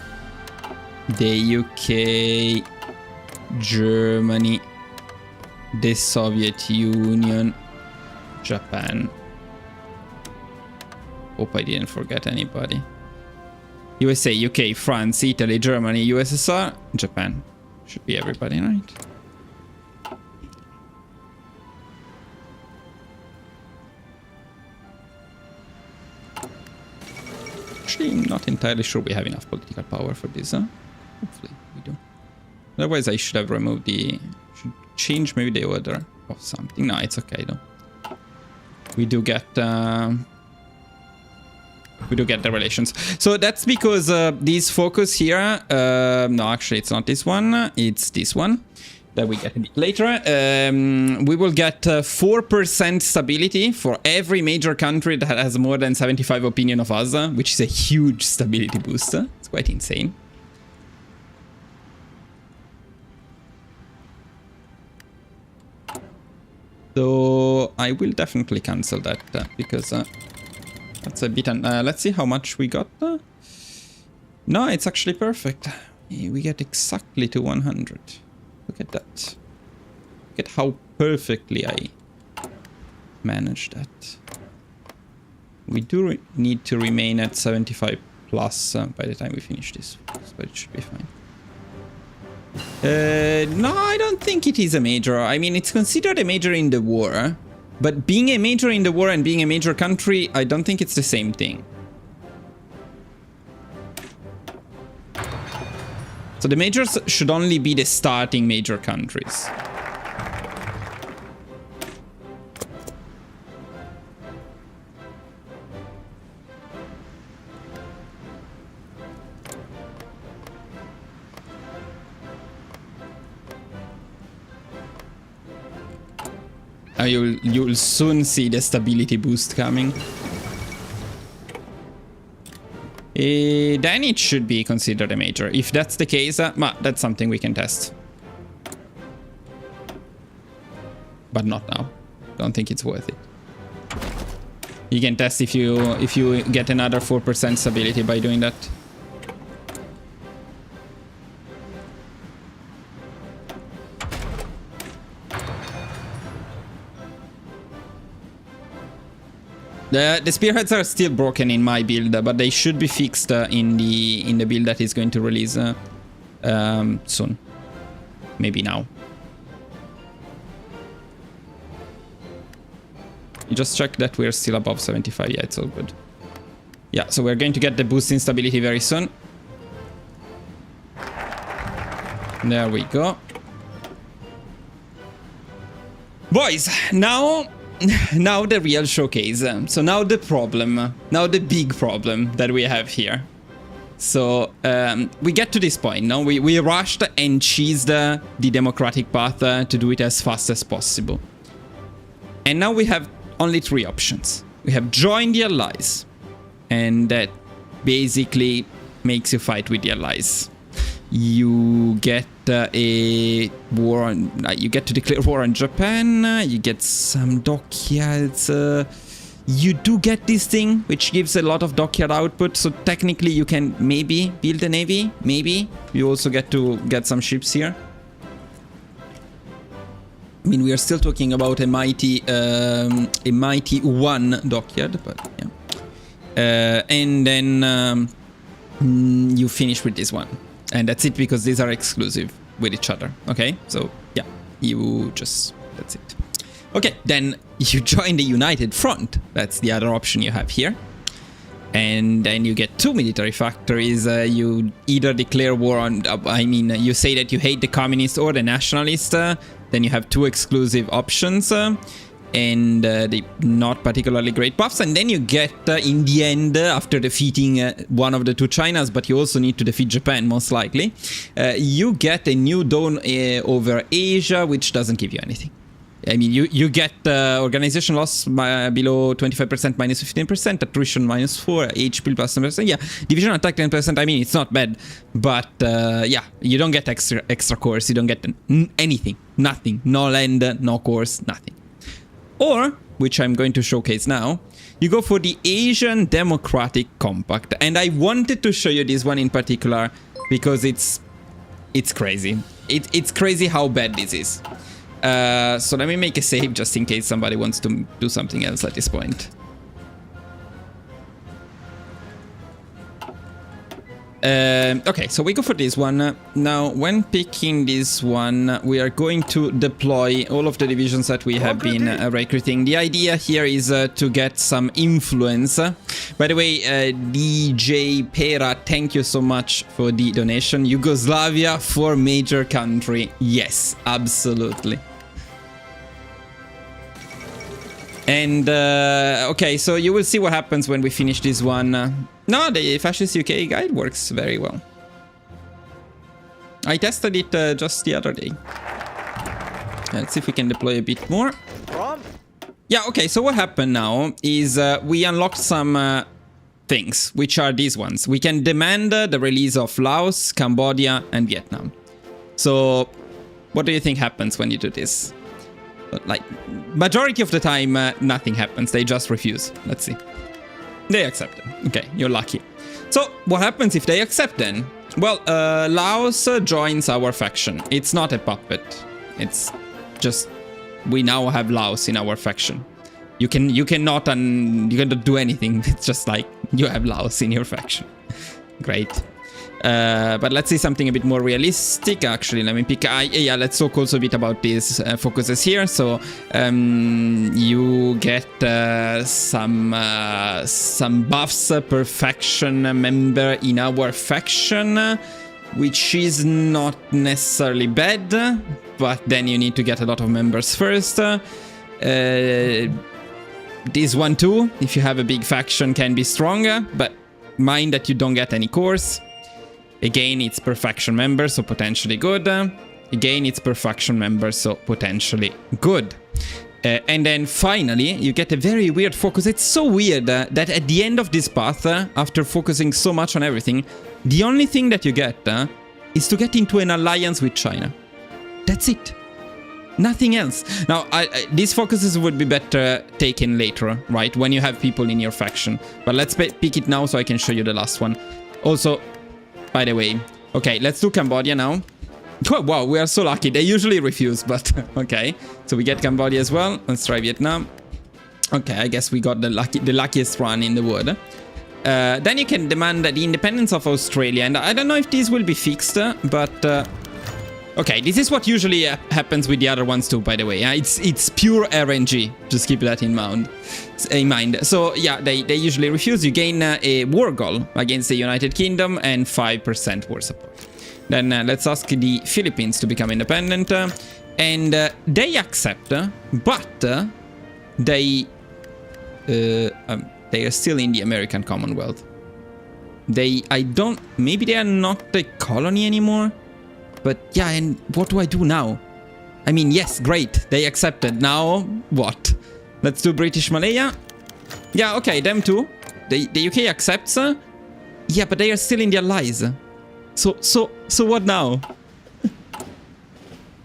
the UK, Germany, the Soviet Union, Japan. Hope I didn't forget anybody. USA, UK, France, Italy, Germany, USSR, Japan. Should be everybody, right? Actually, I'm not entirely sure we have enough political power for this, huh? Hopefully we do. Otherwise I should have removed the... should change maybe the order of something. No, it's okay though. We do get the relations. So that's because this focus here... no, actually it's not this one. It's this one that we get a bit later. We will get 4% stability for every major country that has more than 75 opinion of us, which is a huge stability boost. It's quite insane. So I will definitely cancel that because that's a bit... let's see how much we got. No, it's actually perfect. We get exactly to 100. Look at that. Look at how perfectly I managed that. We do need to remain at 75 plus by the time we finish this, but it should be fine. No, I don't think it is a major. I mean, it's considered a major in the war, but being a major in the war and being a major country, I don't think it's the same thing. So the majors should only be the starting major countries. You'll soon see the stability boost coming. Then it should be considered a major. If that's the case, that's something we can test. But not now. Don't think it's worth it. You can test if you get another 4% stability by doing that. The spearheads are still broken in my build, but they should be fixed in the build that is going to release soon. Maybe now. You just check that we're still above 75. Yeah, it's all good. Yeah, so we're going to get the boost in stability very soon. There we go. Boys, now the real showcase. So now the problem, now the big problem that we have here. So we get to this point, no? We rushed and cheesed the democratic path to do it as fast as possible. And now we have only 3 options. We have join the allies, and that basically makes you fight with the allies. You get a war on, you get to declare war on Japan, you get some dockyards, you do get this thing which gives a lot of dockyard output, so technically you can maybe build a navy, maybe. You also get to get some ships here. I mean, we are still talking about a mighty 1 dockyard, but yeah. And then you finish with this one. And that's it, because these are exclusive with each other, okay? So, yeah, you just... that's it. Okay, then you join the United Front. That's the other option you have here. And then you get 2 military factories. You either declare war on... I mean, you say that you hate the communist or the nationalist. Then you have 2 exclusive options. And they not particularly great buffs. And then you get, in the end, after defeating one of the 2 Chinas, but you also need to defeat Japan, most likely, you get a new dawn over Asia, which doesn't give you anything. I mean, you get organization loss below 25%, minus 15%, attrition minus 4, HP plus 10%. Yeah, division attack 10%. I mean, it's not bad, but yeah, you don't get extra cores. You don't get anything, nothing, no land, no cores, nothing. Or, which I'm going to showcase now, you go for the Asian Democratic Compact. And I wanted to show you this one in particular because it's crazy. It's crazy how bad this is. So let me make a save just in case somebody wants to do something else at this point. Okay, so we go for this one. Now, when picking this one, we are going to deploy all of the divisions that we have been recruiting. The idea here is to get some influence. By the way, DJ Pera, thank you so much for the donation. Yugoslavia for major country. Yes, absolutely. And, okay, so you will see what happens when we finish this one. No, the Fascist UK guide works very well. I tested it just the other day. Let's see if we can deploy a bit more. Yeah, okay, so what happened now is we unlocked some things, which are these ones. We can demand the release of Laos, Cambodia, and Vietnam. So, what do you think happens when you do this? Like, majority of the time, nothing happens. They just refuse. Let's see. They accept them. Okay, you're lucky. So, what happens if they accept then? Well, Laos joins our faction. It's not a puppet. It's just... we now have Laos in our faction. You cannot do anything. It's just like, you have Laos in your faction. Great. But let's see something a bit more realistic. Actually, let me pick... yeah, let's talk also a bit about these focuses here. So, you get some buffs per faction member in our faction, which is not necessarily bad, but then you need to get a lot of members first. This one too, if you have a big faction, can be stronger, but mind that you don't get any cores. Again, it's per faction member, so potentially good. Again, it's per faction member, so potentially good. And then finally, you get a very weird focus. It's so weird that at the end of this path, after focusing so much on everything, the only thing that you get is to get into an alliance with China. That's it. Nothing else. Now, these focuses would be better taken later, right? When you have people in your faction. But let's pick it now so I can show you the last one. Also, by the way, okay, let's do Cambodia now. Oh, wow, we are so lucky. They usually refuse, but okay. So we get Cambodia as well. Let's try Vietnam. Okay, I guess we got the luckiest one in the world. Then you can demand the independence of Australia. And I don't know if this will be fixed, but... okay, this is what usually happens with the other ones too, by the way. It's pure RNG. Just keep that in mind. So yeah, they usually refuse. You gain a war goal against the United Kingdom and 5% war support. Then let's ask the Philippines to become independent. And they accept, but they are still in the American Commonwealth. Maybe they are not a colony anymore. But yeah, and what do I do now? I mean, yes, great, they accepted. Now, what? Let's do British Malaya. Yeah, okay, them too. The UK accepts. Yeah, but they are still in the allies. So what now?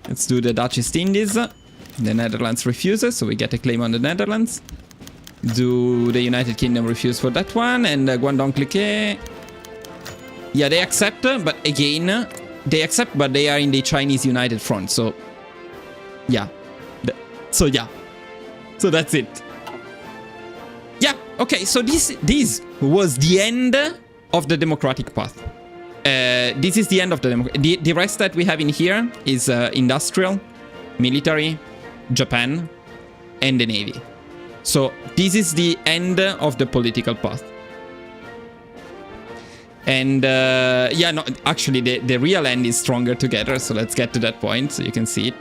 Let's do the Dutch East Indies. The Netherlands refuses, so we get a claim on the Netherlands. Do the United Kingdom refuse for that one? And Guangdong Cliquet. Yeah, they accept, but again... they accept, but they are in the Chinese United Front, so... yeah. So that's it. Yeah, okay, so this was the end of the democratic path. This is the end of the rest that we have in here is industrial, military, Japan, and the navy. So this is the end of the political path. And yeah, no, actually the real end is stronger together, so let's get to that point so you can see it.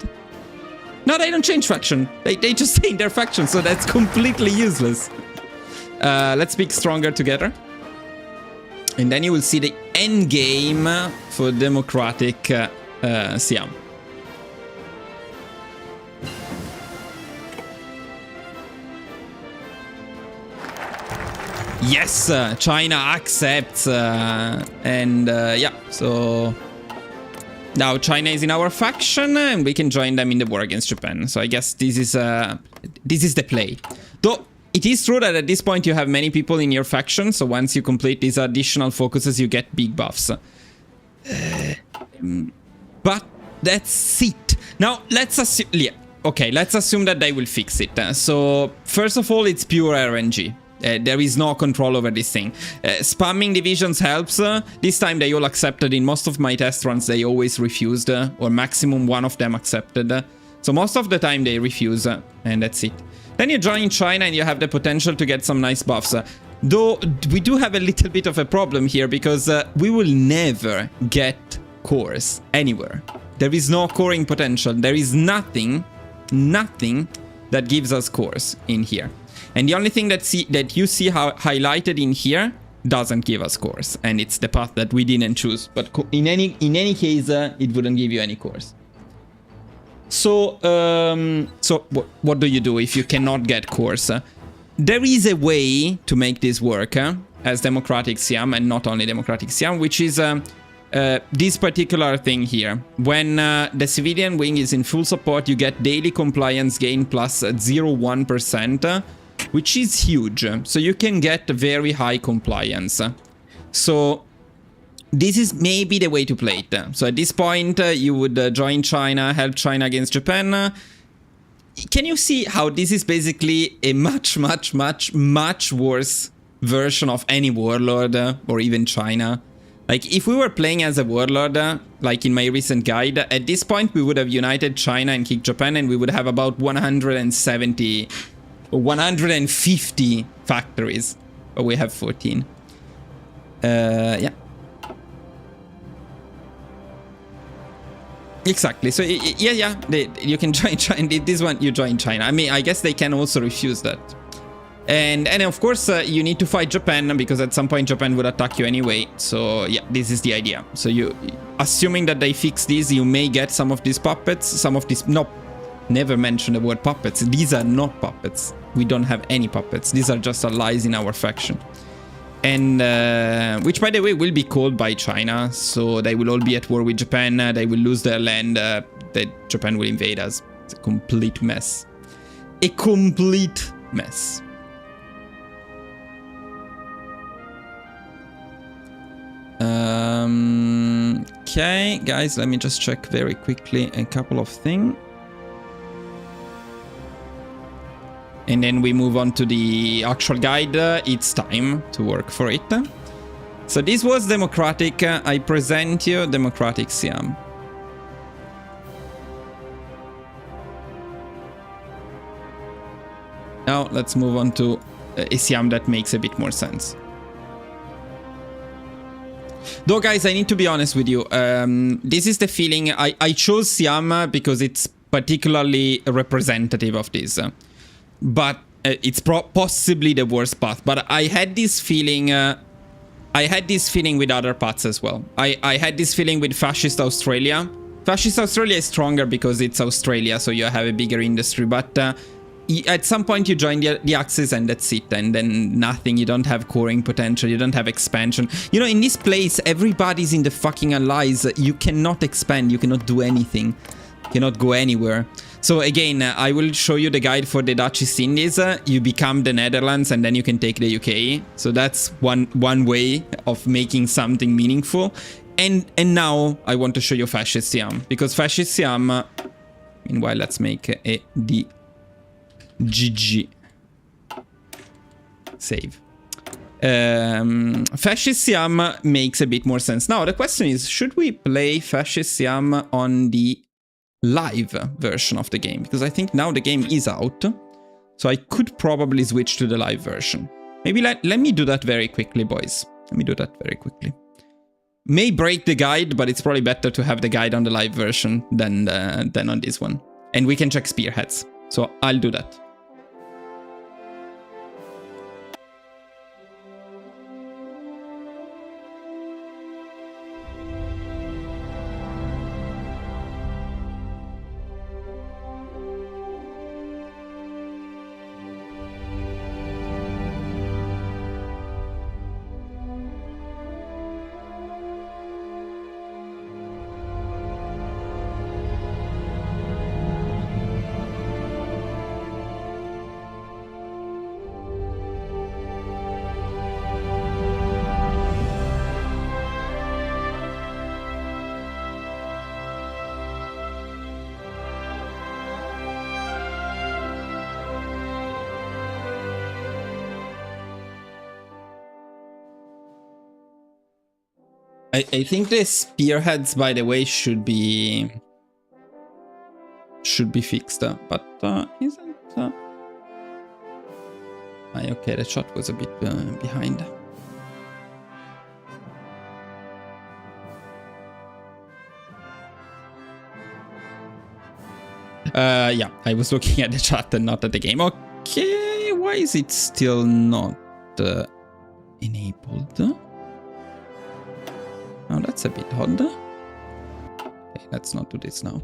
No, they don't change faction. They just stay in their faction, so that's completely useless. Let's pick stronger together. And then you will see the end game for democratic SIAM. Yes, China accepts, and yeah, so now China is in our faction, and we can join them in the war against Japan. So I guess this is the play. Though it is true that at this point you have many people in your faction, so once you complete these additional focuses, you get big buffs. But that's it. Now let's assume, yeah, okay, let's assume that they will fix it. So first of all, it's pure RNG. There is no control over this thing. Spamming divisions helps. This time they all accepted. In most of my test runs, they always refused, or maximum one of them accepted. So most of the time they refuse, and that's it. Then you join China and you have the potential to get some nice buffs. Though we do have a little bit of a problem here, because we will never get cores anywhere. There is no coring potential. There is nothing that gives us cores in here. And the only thing that you see highlighted in here doesn't give us cores, and it's the path that we didn't choose. But in any case, it wouldn't give you any cores. So what do you do if you cannot get cores? There is a way to make this work as democratic SIAM, and not only democratic SIAM, which is this particular thing here. When the civilian wing is in full support, you get daily compliance gain plus 0.1%. Which is huge, so you can get very high compliance. So this is maybe the way to play it. So at this point, you would join China, help China against Japan. Can you see how this is basically a much worse version of any warlord, or even China? Like, if we were playing as a warlord, like in my recent guide, at this point we would have united China and kicked Japan, and we would have about 170... 150 factories, but we have 14. Yeah. Exactly. So yeah, you can join China. This one you join China. I mean, I guess they can also refuse that. And of course you need to fight Japan, because at some point Japan would attack you anyway. So yeah, this is the idea. So you, assuming that they fix this, you may get some of these puppets, some of these. No, never mention the word puppets. These are not puppets. We don't have any puppets. These are just allies in our faction. And which, by the way, will be called by China. So they will all be at war with Japan. They will lose their land. Japan will invade us. It's a complete mess. A complete mess. Okay, guys, let me just check very quickly a couple of things. And then we move on to the actual guide. It's time to work for it. So this was democratic. I present you democratic SIAM. Now let's move on to a SIAM that makes a bit more sense. Though, guys, I need to be honest with you. This is the feeling. I chose SIAM because it's particularly representative of this. But it's possibly the worst path. But I had this feeling. I had this feeling with other paths as well. I had this feeling with Fascist Australia. Fascist Australia is stronger because it's Australia, so you have a bigger industry. But at some point you join the Axis and that's it. And then nothing. You don't have coring potential. You don't have expansion. You know, in this place, everybody's in the fucking allies. You cannot expand. You cannot do anything. You cannot go anywhere. So again, I will show you the guide for the Dutch East Indies. You become the Netherlands and then you can take the UK. So that's one way of making something meaningful. And now I want to show you Fascist SIAM. Because Fascist SIAM... Meanwhile, let's make a GG. Save. Fascist SIAM makes a bit more sense. Now, the question is, should we play Fascist SIAM on the live version of the game? Because I think now the game is out. So I could probably switch to the live version. Maybe let me do that very quickly, boys. Let me do that very quickly. May break the guide, but it's probably better to have the guide on the live version than on this one. And we can check spearheads. So I'll do that. I think the spearheads, by the way, should be fixed, but isn't... okay, the shot was a bit behind. Yeah, I was looking at the chat and not at the game. Okay, why is it still not enabled? Oh, that's a bit odd. Okay, let's not do this now.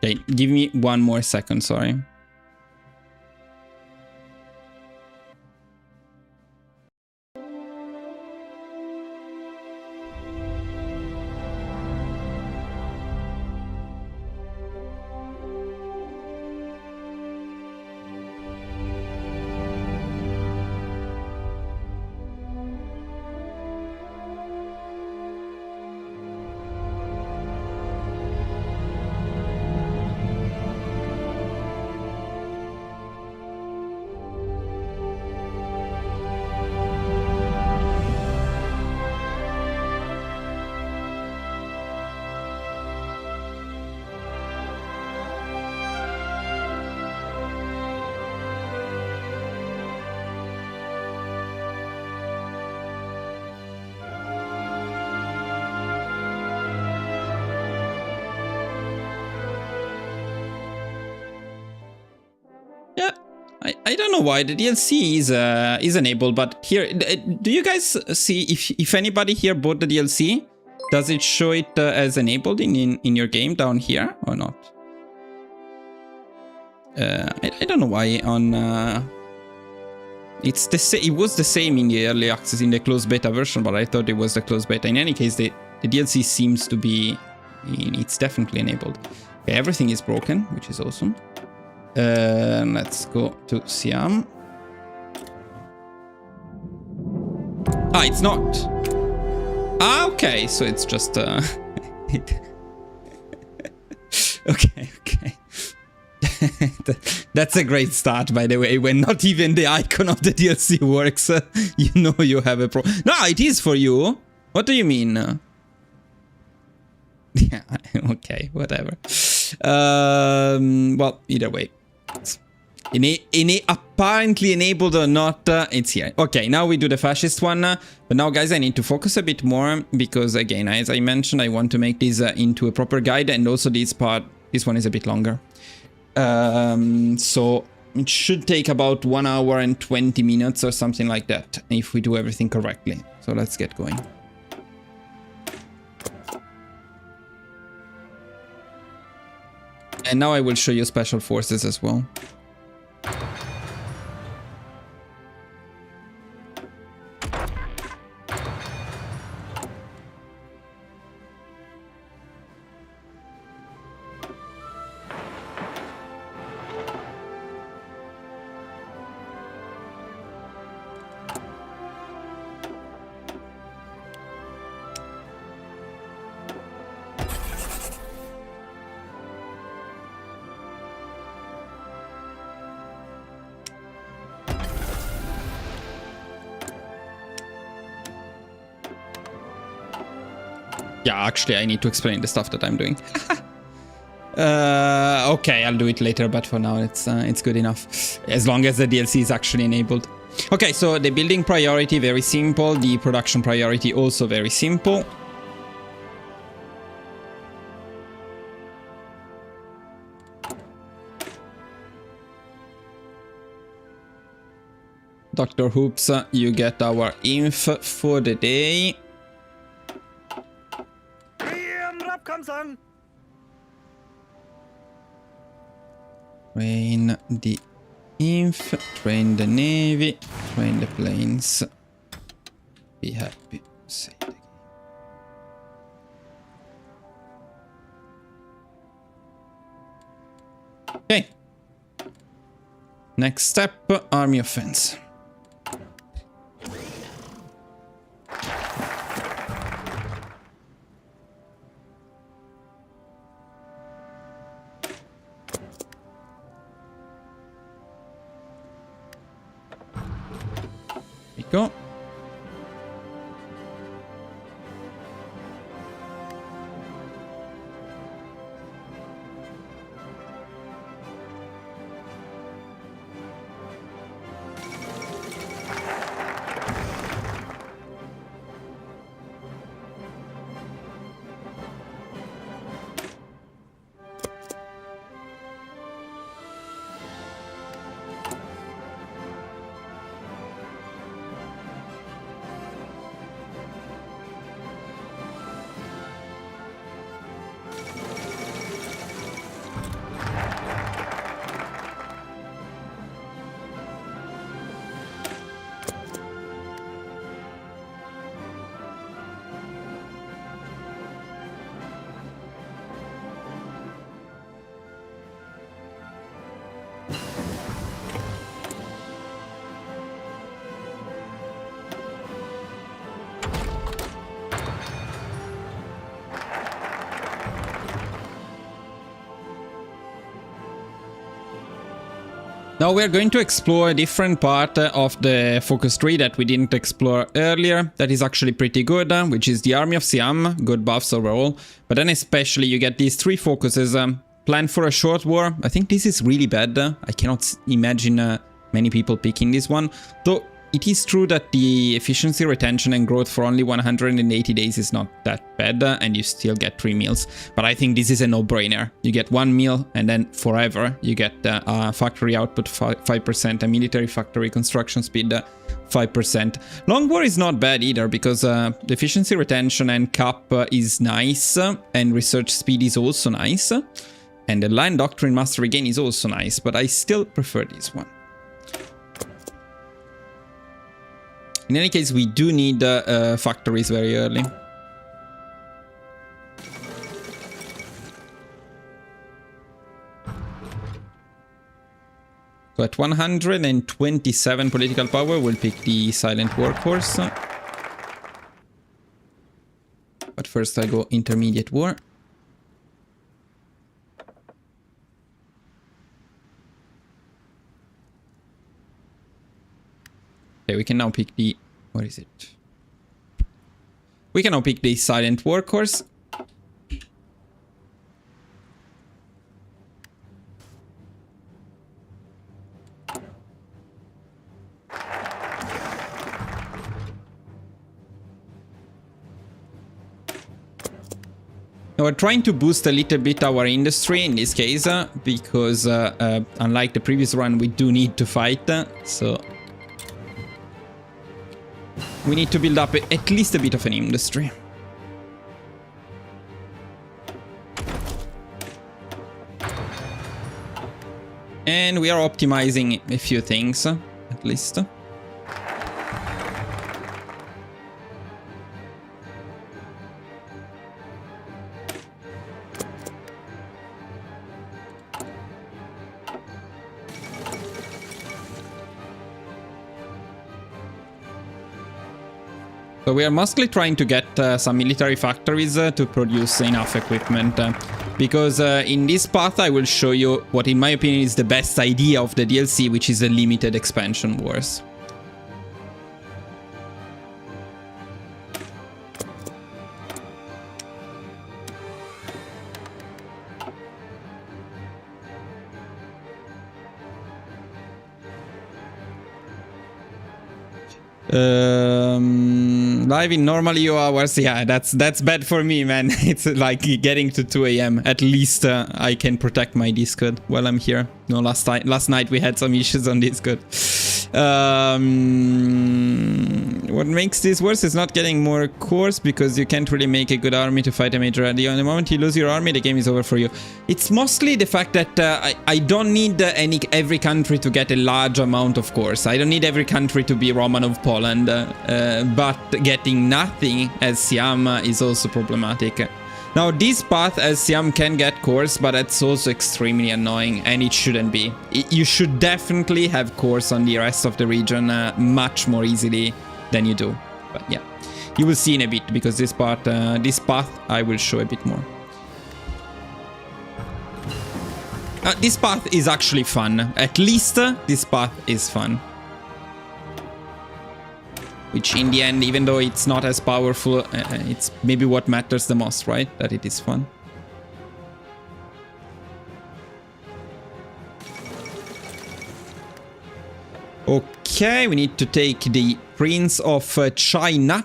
Okay, give me one more second, sorry. Yeah, I don't know why the DLC is enabled, but here, do you guys see if anybody here bought the DLC? Does it show it as enabled in your game down here or not? I don't know why on It's it was the same in the early access, in the closed beta version, but I thought it was the closed beta. In any case, the DLC seems to be... It's definitely enabled. Okay, everything is broken, which is awesome. Let's go to SIAM. Ah, it's not. Ah, okay, so it's just... Okay. That's a great start, by the way, when not even the icon of the DLC works. You know you have a problem. No, it is for you. What do you mean? Yeah, okay, whatever. Well, either way. Apparently enabled or not, it's here. Okay, now we do the fascist one. But now, guys, I need to focus a bit more because, again, as I mentioned, I want to make this into a proper guide. And also this one is a bit longer. So it should take about 1 hour and 20 minutes or something like that if we do everything correctly. So let's get going. And now I will show you special forces as well. Yeah, actually, I need to explain the stuff that I'm doing. Okay, I'll do it later, but for now, it's good enough. As long as the DLC is actually enabled. Okay, so the building priority, very simple. The production priority, also very simple. Dr. Hoops, you get our inf for the day. Train the inf, train the navy, train the planes. Be happy. Save the game. Okay. Next step, army offense. Go. Now we're going to explore a different part of the focus tree that we didn't explore earlier. That is actually pretty good, which is the Army of Siam. Good buffs overall. But then especially you get these 3 focuses. Plan for a short war. I think this is really bad. I cannot imagine many people picking this one. Though it is true that the efficiency, retention and growth for only 180 days is not that bad, and you still get 3 meals. But I think this is a no-brainer. You get 1 meal and then forever you get factory output 5% and military factory construction speed 5%. Long war is not bad either because the efficiency, retention and cap is nice, and research speed is also nice. And the line doctrine mastery gain is also nice, but I still prefer this one. In any case, we do need factories very early. So at 127 political power, we'll pick the silent workforce. But first I go intermediate war. Okay, we can now pick the... What is it? We can now pick the silent workforce. Now we're trying to boost a little bit our industry in this case, because unlike the previous run, we do need to fight, so we need to build up at least a bit of an industry. And we are optimizing a few things, at least. So we are mostly trying to get some military factories to produce enough equipment. Because in this path I will show you what in my opinion is the best idea of the DLC, which is a limited expansion wars. Live in normal EU hours, yeah, that's bad for me, man. It's like getting to 2 AM. At least I can protect my Discord while I'm here. No, last night we had some issues on Discord. What makes this worse is not getting more cores, because you can't really make a good army to fight a major ally. The moment you lose your army, the game is over for you. It's mostly the fact that I don't need every country to get a large amount of cores. I don't need every country to be Roman of Poland, but getting nothing as SIAM is also problematic. Now, this path as SIAM can get cores, but it's also extremely annoying, and it shouldn't be. You should definitely have cores on the rest of the region much more easily than you do. But yeah, you will see in a bit, because this path I will show a bit more. This path is actually fun. At least this path is fun. Which in the end, even though it's not as powerful, it's maybe what matters the most, right? That it is fun. Okay, we need to take the Prince of China,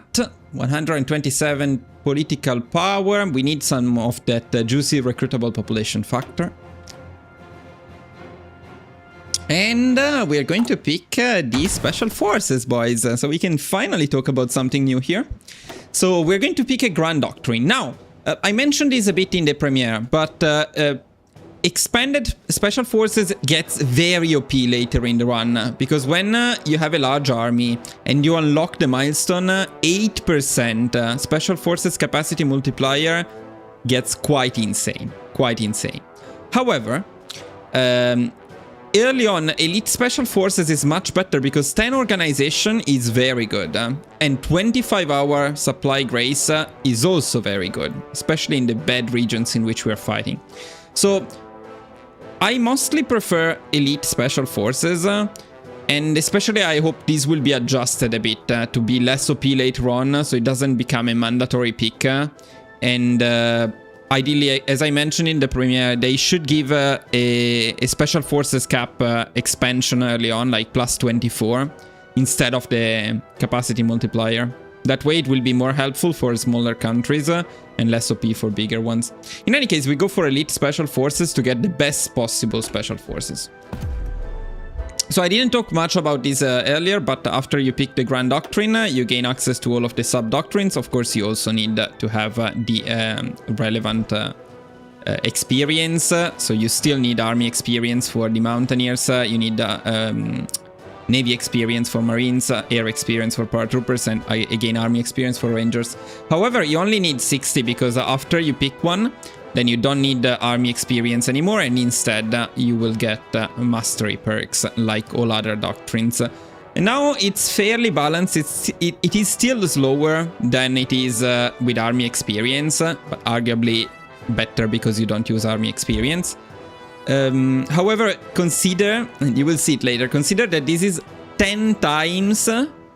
127 political power. We need some of that juicy recruitable population factor. And we're going to pick the special forces, boys, so we can finally talk about something new here. So we're going to pick a Grand Doctrine. Now, I mentioned this a bit in the premiere, but expanded special forces gets very OP later in the run, because when you have a large army and you unlock the milestone, 8% special forces capacity multiplier gets quite insane, However, early on, Elite Special Forces is much better because 10 organization is very good. And 25-hour supply grace is also very good, especially in the bad regions in which we are fighting. So, I mostly prefer Elite Special Forces. And especially I hope this will be adjusted a bit to be less OP later on, so it doesn't become a mandatory pick. And ideally, as I mentioned in the premiere, they should give a special forces cap expansion early on, like plus 24, instead of the capacity multiplier. That way it will be more helpful for smaller countries and less OP for bigger ones. In any case, we go for elite special forces to get the best possible special forces. So I didn't talk much about this earlier, but after you pick the Grand Doctrine, you gain access to all of the sub-doctrines. Of course, you also need to have the relevant experience. So you still need army experience for the Mountaineers. You need Navy experience for Marines, air experience for paratroopers, and again Army experience for Rangers. However, you only need 60 because after you pick one, then you don't need Army experience anymore, and instead you will get mastery perks like all other doctrines. And now it's fairly balanced. It is still slower than it is with Army experience, but arguably better because you don't use Army experience. However, consider, and you will see it later, consider that this is 10 times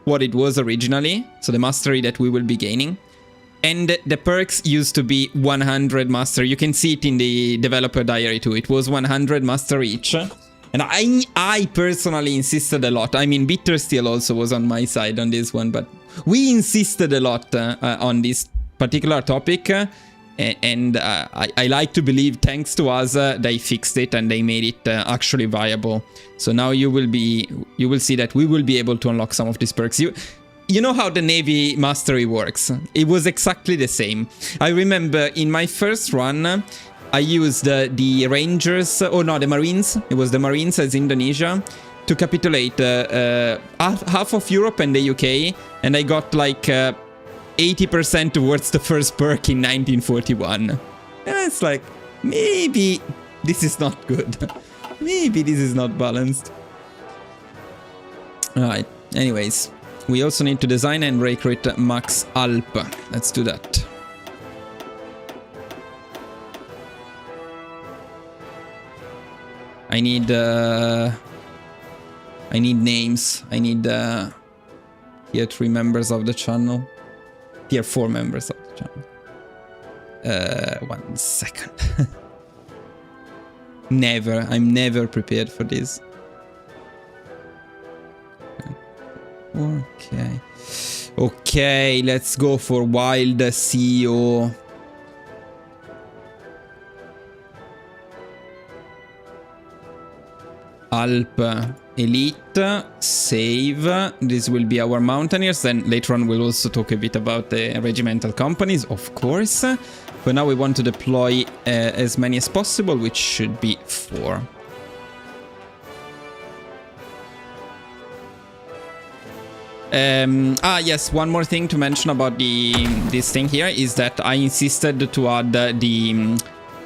what it was originally, so the mastery that we will be gaining. And the perks used to be 100 master. You can see it in the developer diary too. It was 100 master each. And I personally insisted a lot. I mean, Bitter Steel also was on my side on this one, but we insisted a lot on this particular topic. And I like to believe, thanks to us, they fixed it and they made it actually viable. So now you will see that we will be able to unlock some of these perks. You know how the Navy mastery works. It was exactly the same. I remember in my first run, I used the Rangers, oh no, the Marines. It was the Marines as Indonesia to capitulate half of Europe and the UK, and I got like 80% towards the first perk in 1941. And it's like, maybe this is not good. Maybe this is not balanced. Alright, anyways. We also need to design and recruit Max Alp. Let's do that. I need names. I need tier 3 members of the channel. Tier 4 members of the channel. 1 second. I'm never prepared for this. Okay. Okay, let's go for Wild CEO. Alp Elite, save. This will be our mountaineers. Then later on we'll also talk a bit about the regimental companies, of course. But now we want to deploy as many as possible, which should be 4. Yes, one more thing to mention about this thing here is that I insisted to add the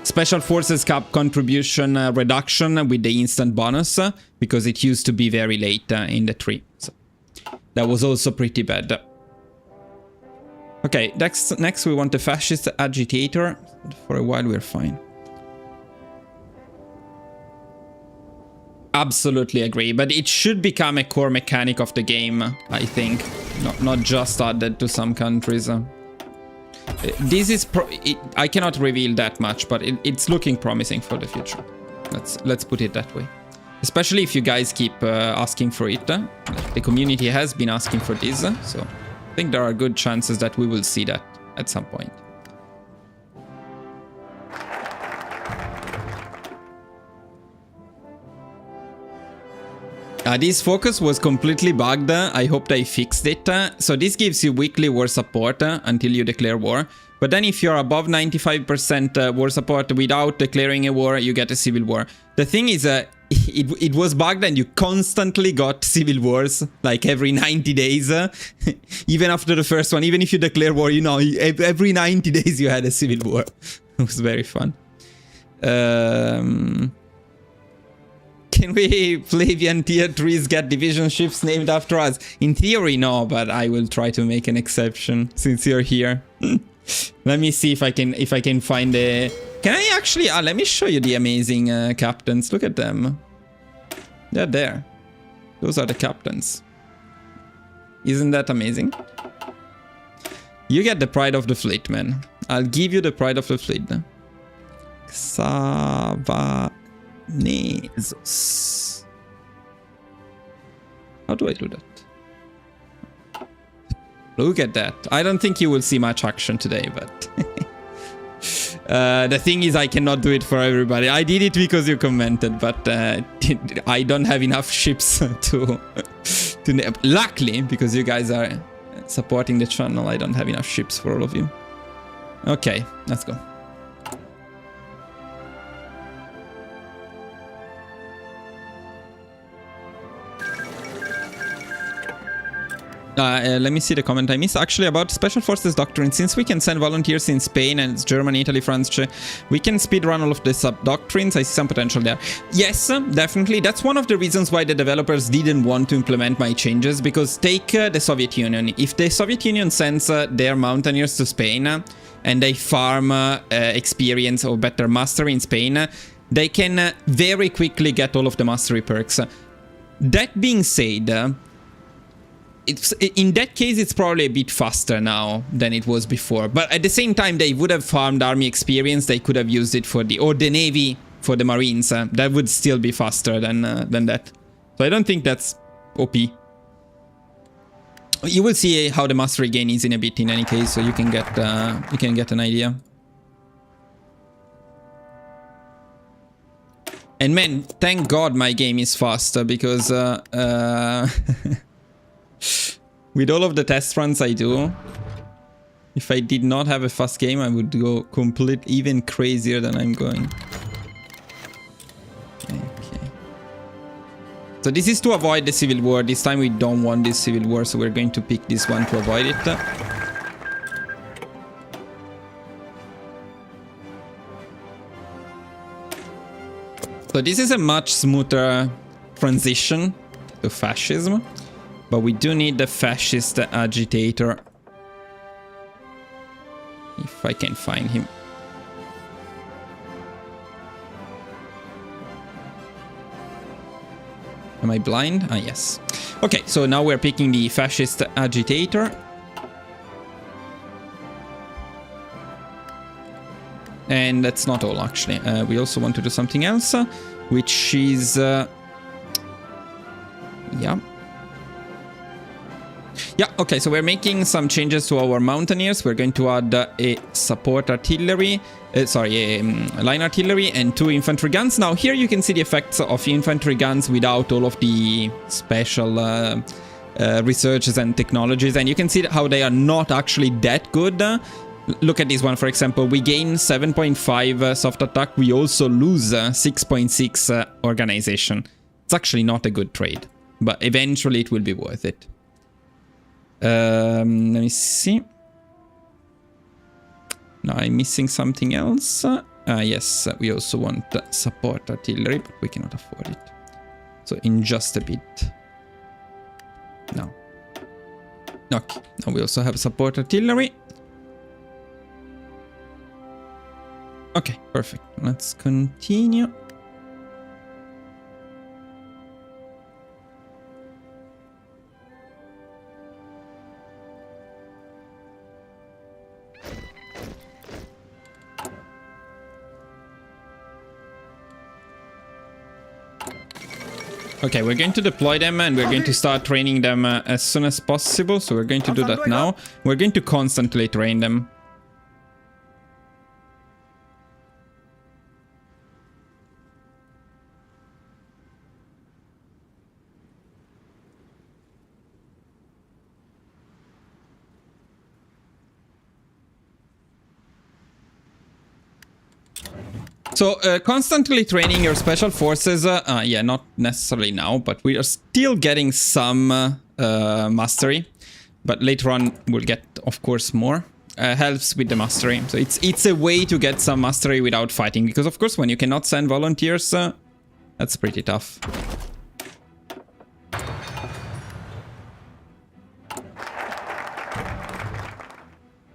Special Forces Cap contribution reduction with the instant bonus because it used to be very late in the tree. So that was also pretty bad. Okay, next we want a fascist agitator. For a while we're fine. Absolutely agree, but it should become a core mechanic of the game, I think. Not just added to some countries. This is I cannot reveal that much, but it's looking promising for the future. Let's put it that way. Especially if you guys keep asking for it. The community has been asking for this, so I think there are good chances that we will see that at some point. This focus was completely bugged. I hope they fixed it. So this gives you weekly war support until you declare war. But then if you're above 95% war support without declaring a war, you get a civil war. The thing is, it was bugged and you constantly got civil wars, like every 90 days. Even after the first one, even if you declare war, you know, every 90 days you had a civil war. It was very fun. Can we Flavian tier 3s get division ships named after us? In theory, no, but I will try to make an exception since you're here. Let me see if I can find a... Can I actually... let me show you the amazing captains. Look at them. They're there. Those are the captains. Isn't that amazing? You get the pride of the fleet, man. I'll give you the pride of the fleet. Nezos. How do I do that? Look at that. I don't think you will see much action today, but... the thing is, I cannot do it for everybody. I did it because you commented, but I don't have enough ships to... Luckily, because you guys are supporting the channel, I don't have enough ships for all of you. Okay, let's go. Let me see the comment I missed. Actually, about Special Forces Doctrine, since we can send volunteers in Spain and it's Germany, Italy, France, we can speedrun all of the sub-doctrines. I see some potential there. Yes, definitely. That's one of the reasons why the developers didn't want to implement my changes, because take the Soviet Union. If the Soviet Union sends their mountaineers to Spain and they farm experience or better mastery in Spain, they can very quickly get all of the mastery perks. That being said, in that case, it's probably a bit faster now than it was before. But at the same time, they would have farmed army experience. They could have used it for or the navy for the marines. That would still be faster than that. So I don't think that's OP. You will see how the mastery gain is in a bit in any case, so you can get an idea. And man, thank God my game is faster, because with all of the test runs I do, if I did not have a fast game, I would go even crazier than I'm going. Okay. So this is to avoid the civil war. This time we don't want this civil war, so we're going to pick this one to avoid it. So this is a much smoother transition to fascism. But we do need the fascist agitator. If I can find him. Am I blind? Ah, yes. Okay, so now we're picking the fascist agitator. And that's not all, actually. We also want to do something else, which is... yeah. Yeah, okay, so we're making some changes to our mountaineers. We're going to add a support artillery, line artillery and 2 infantry guns. Now here you can see the effects of infantry guns without all of the special researches and technologies. And you can see how they are not actually that good. Look at this one, for example. We gain 7.5 soft attack. We also lose 6.6 organization. It's actually not a good trade, but eventually it will be worth it. Let me see. Now I'm missing something else. Yes, we also want support artillery, but we cannot afford it. So in just a bit. No. Okay, now we also have support artillery. Okay, perfect. Let's continue. Okay, we're going to deploy them and we're going to start training them as soon as possible. So we're going to do that now. We're going to constantly train them. So, constantly training your special forces, yeah, not necessarily now, but we are still getting some mastery. But later on, we'll get, of course, more. Helps with the mastery. So it's a way to get some mastery without fighting. Because, of course, when you cannot send volunteers, that's pretty tough.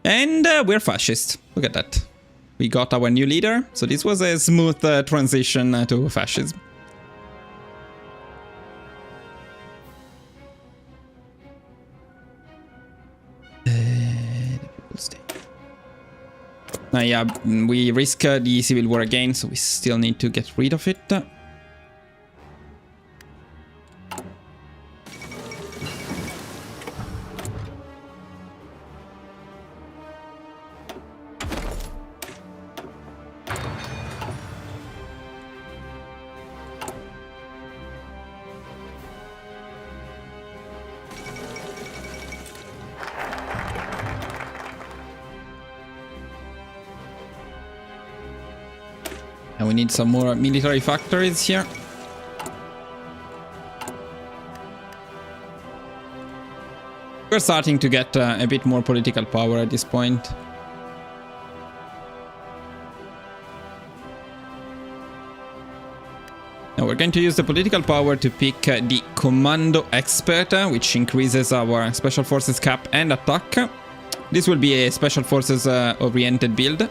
And we're fascist. Look at that. We got our new leader, so this was a smooth transition to fascism. The people stay. Yeah, we risk the civil war again, so we still need to get rid of it. And we need some more military factories here. We're starting to get a bit more political power at this point. Now we're going to use the political power to pick the Commando Expert, which increases our Special Forces cap and attack. This will be a Special Forces oriented build.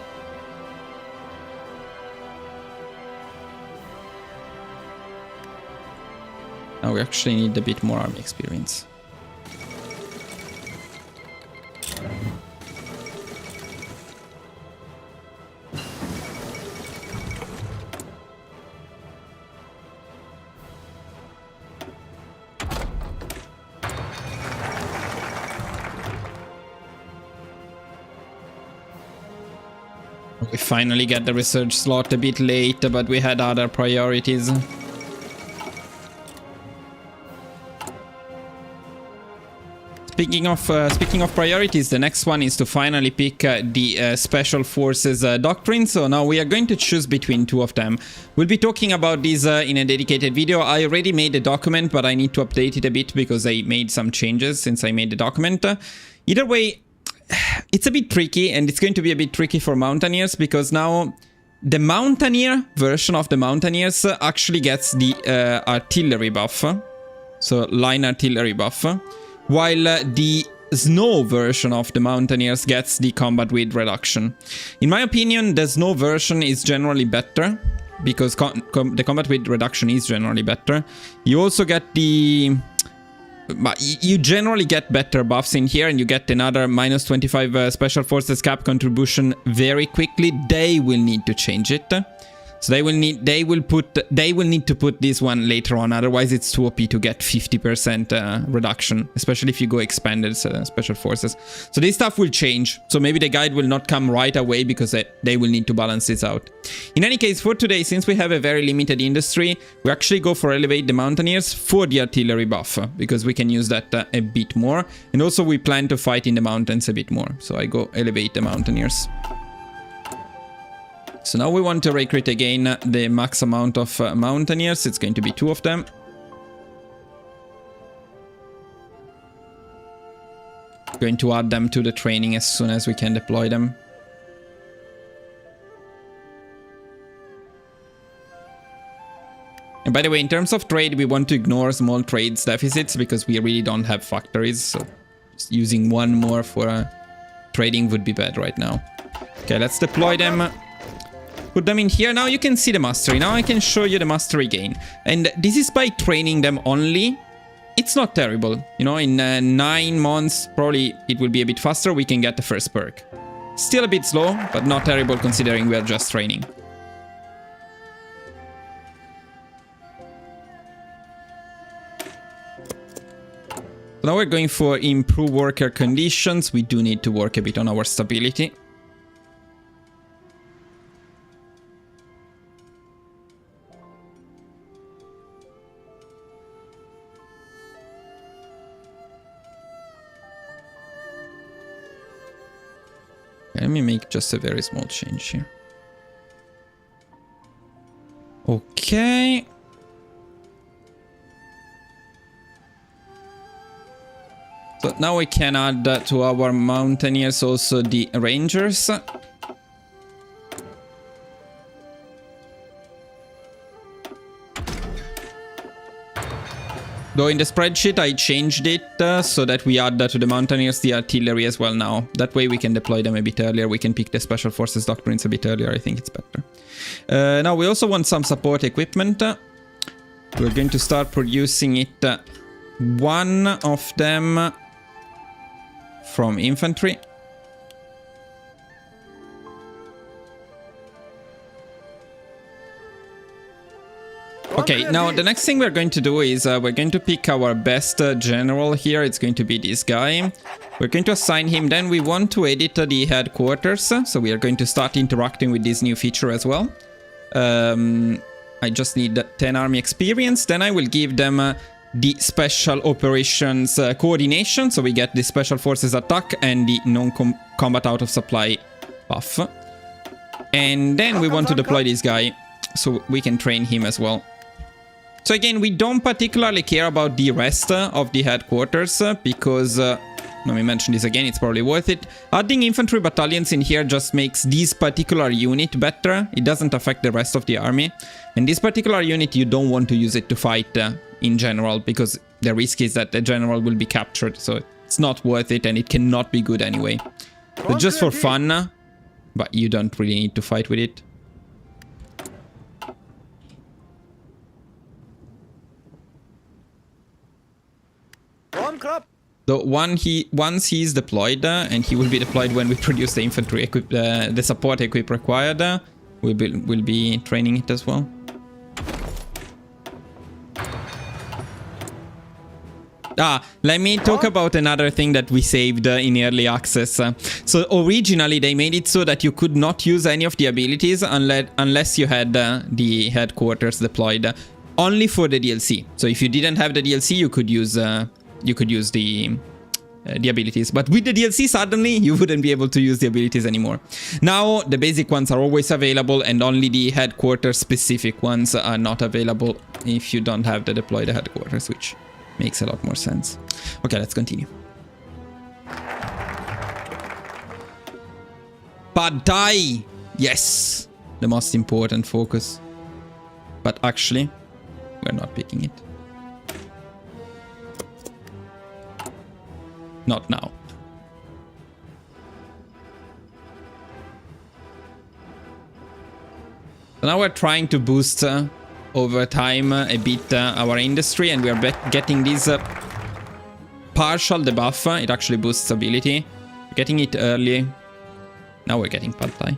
Now we actually need a bit more army experience. We finally get the research slot a bit late, but we had other priorities. Speaking of priorities, the next one is to finally pick the Special Forces doctrine. So now we are going to choose between two of them. We'll be talking about this in a dedicated video. I already made a document, but I need to update it a bit because I made some changes since I made the document. Either way, it's a bit tricky, and it's going to be a bit tricky for Mountaineers because now the Mountaineer version of the Mountaineers actually gets the artillery buff. So line artillery buff. While the Snow version of the Mountaineers gets the combat weight reduction. In my opinion, the Snow version is generally better, because the combat weight reduction is generally better. You also get the... you generally get better buffs in here, and you get another minus 25 Special Forces cap contribution very quickly. They will need to change it. So they will need to put this one later on, otherwise it's too OP to get 50% reduction, especially if you go expanded Special Forces. So this stuff will change, so maybe the guide will not come right away because they will need to balance this out. In any case, for today, since we have a very limited industry, we actually go for Elevate the Mountaineers for the artillery buff, because we can use that a bit more, and also we plan to fight in the mountains a bit more, so I go Elevate the Mountaineers. So now we want to recruit again the max amount of Mountaineers. It's going to be 2 of them. Going to add them to the training as soon as we can deploy them. And by the way, in terms of trade, we want to ignore small trades deficits because we really don't have factories. So just using one more for trading would be bad right now. Okay, let's deploy them. Put them in here. Now you can see the mastery. Now I can show you the mastery gain. And this is by training them only. It's not terrible. You know, in 9 months, probably it will be a bit faster. We can get the first perk. Still a bit slow, but not terrible considering we are just training. So now we're going for improve worker conditions. We do need to work a bit on our stability. Let me make just a very small change here. Okay. So now we can add to our Mountaineers also the Rangers. Though in the spreadsheet I changed it so that we add to the Mountaineers the artillery as well now. That way we can deploy them a bit earlier. We can pick the Special Forces doctrines a bit earlier. I think it's better. Now we also want some support equipment. We're going to start producing it. 1 of them from infantry. Okay, now the next thing we're going to do is we're going to pick our best general here. It's going to be this guy. We're going to assign him. Then we want to edit the headquarters. So we are going to start interacting with this new feature as well. I just need 10 army experience. Then I will give them the special operations coordination. So we get the Special Forces attack and the non-combat out of supply buff. And then we want to deploy this guy so we can train him as well. So again, we don't particularly care about the rest of the headquarters because Let me mention this again, it's probably worth it. Adding infantry battalions in here just makes this particular unit better. It doesn't affect the rest of the army. And this particular unit, you don't want to use it to fight in general, because the risk is that the general will be captured. So it's not worth it, and it cannot be good anyway. But just for fun, but you don't really need to fight with it. So once he's deployed, and he will be deployed when we produce the infantry equip, the support equip required, we'll be training it as well. Let me talk about another thing that we saved in early access. So originally they made it so that you could not use any of the abilities unless you had the headquarters deployed, only for the DLC. So if you didn't have the DLC, you could use the abilities, but with the DLC suddenly you wouldn't be able to use the abilities anymore. Now the basic ones are always available, and only the headquarters specific ones are not available if you don't have the deployed headquarters, which makes a lot more sense. Okay, let's continue. Pad Thai! Yes! The most important focus. But actually, we're not picking it. Not now. So now we're trying to boost over time a bit our industry, and we are getting this partial debuff. It actually boosts ability. We're getting it early. Now we're getting Pad Thai.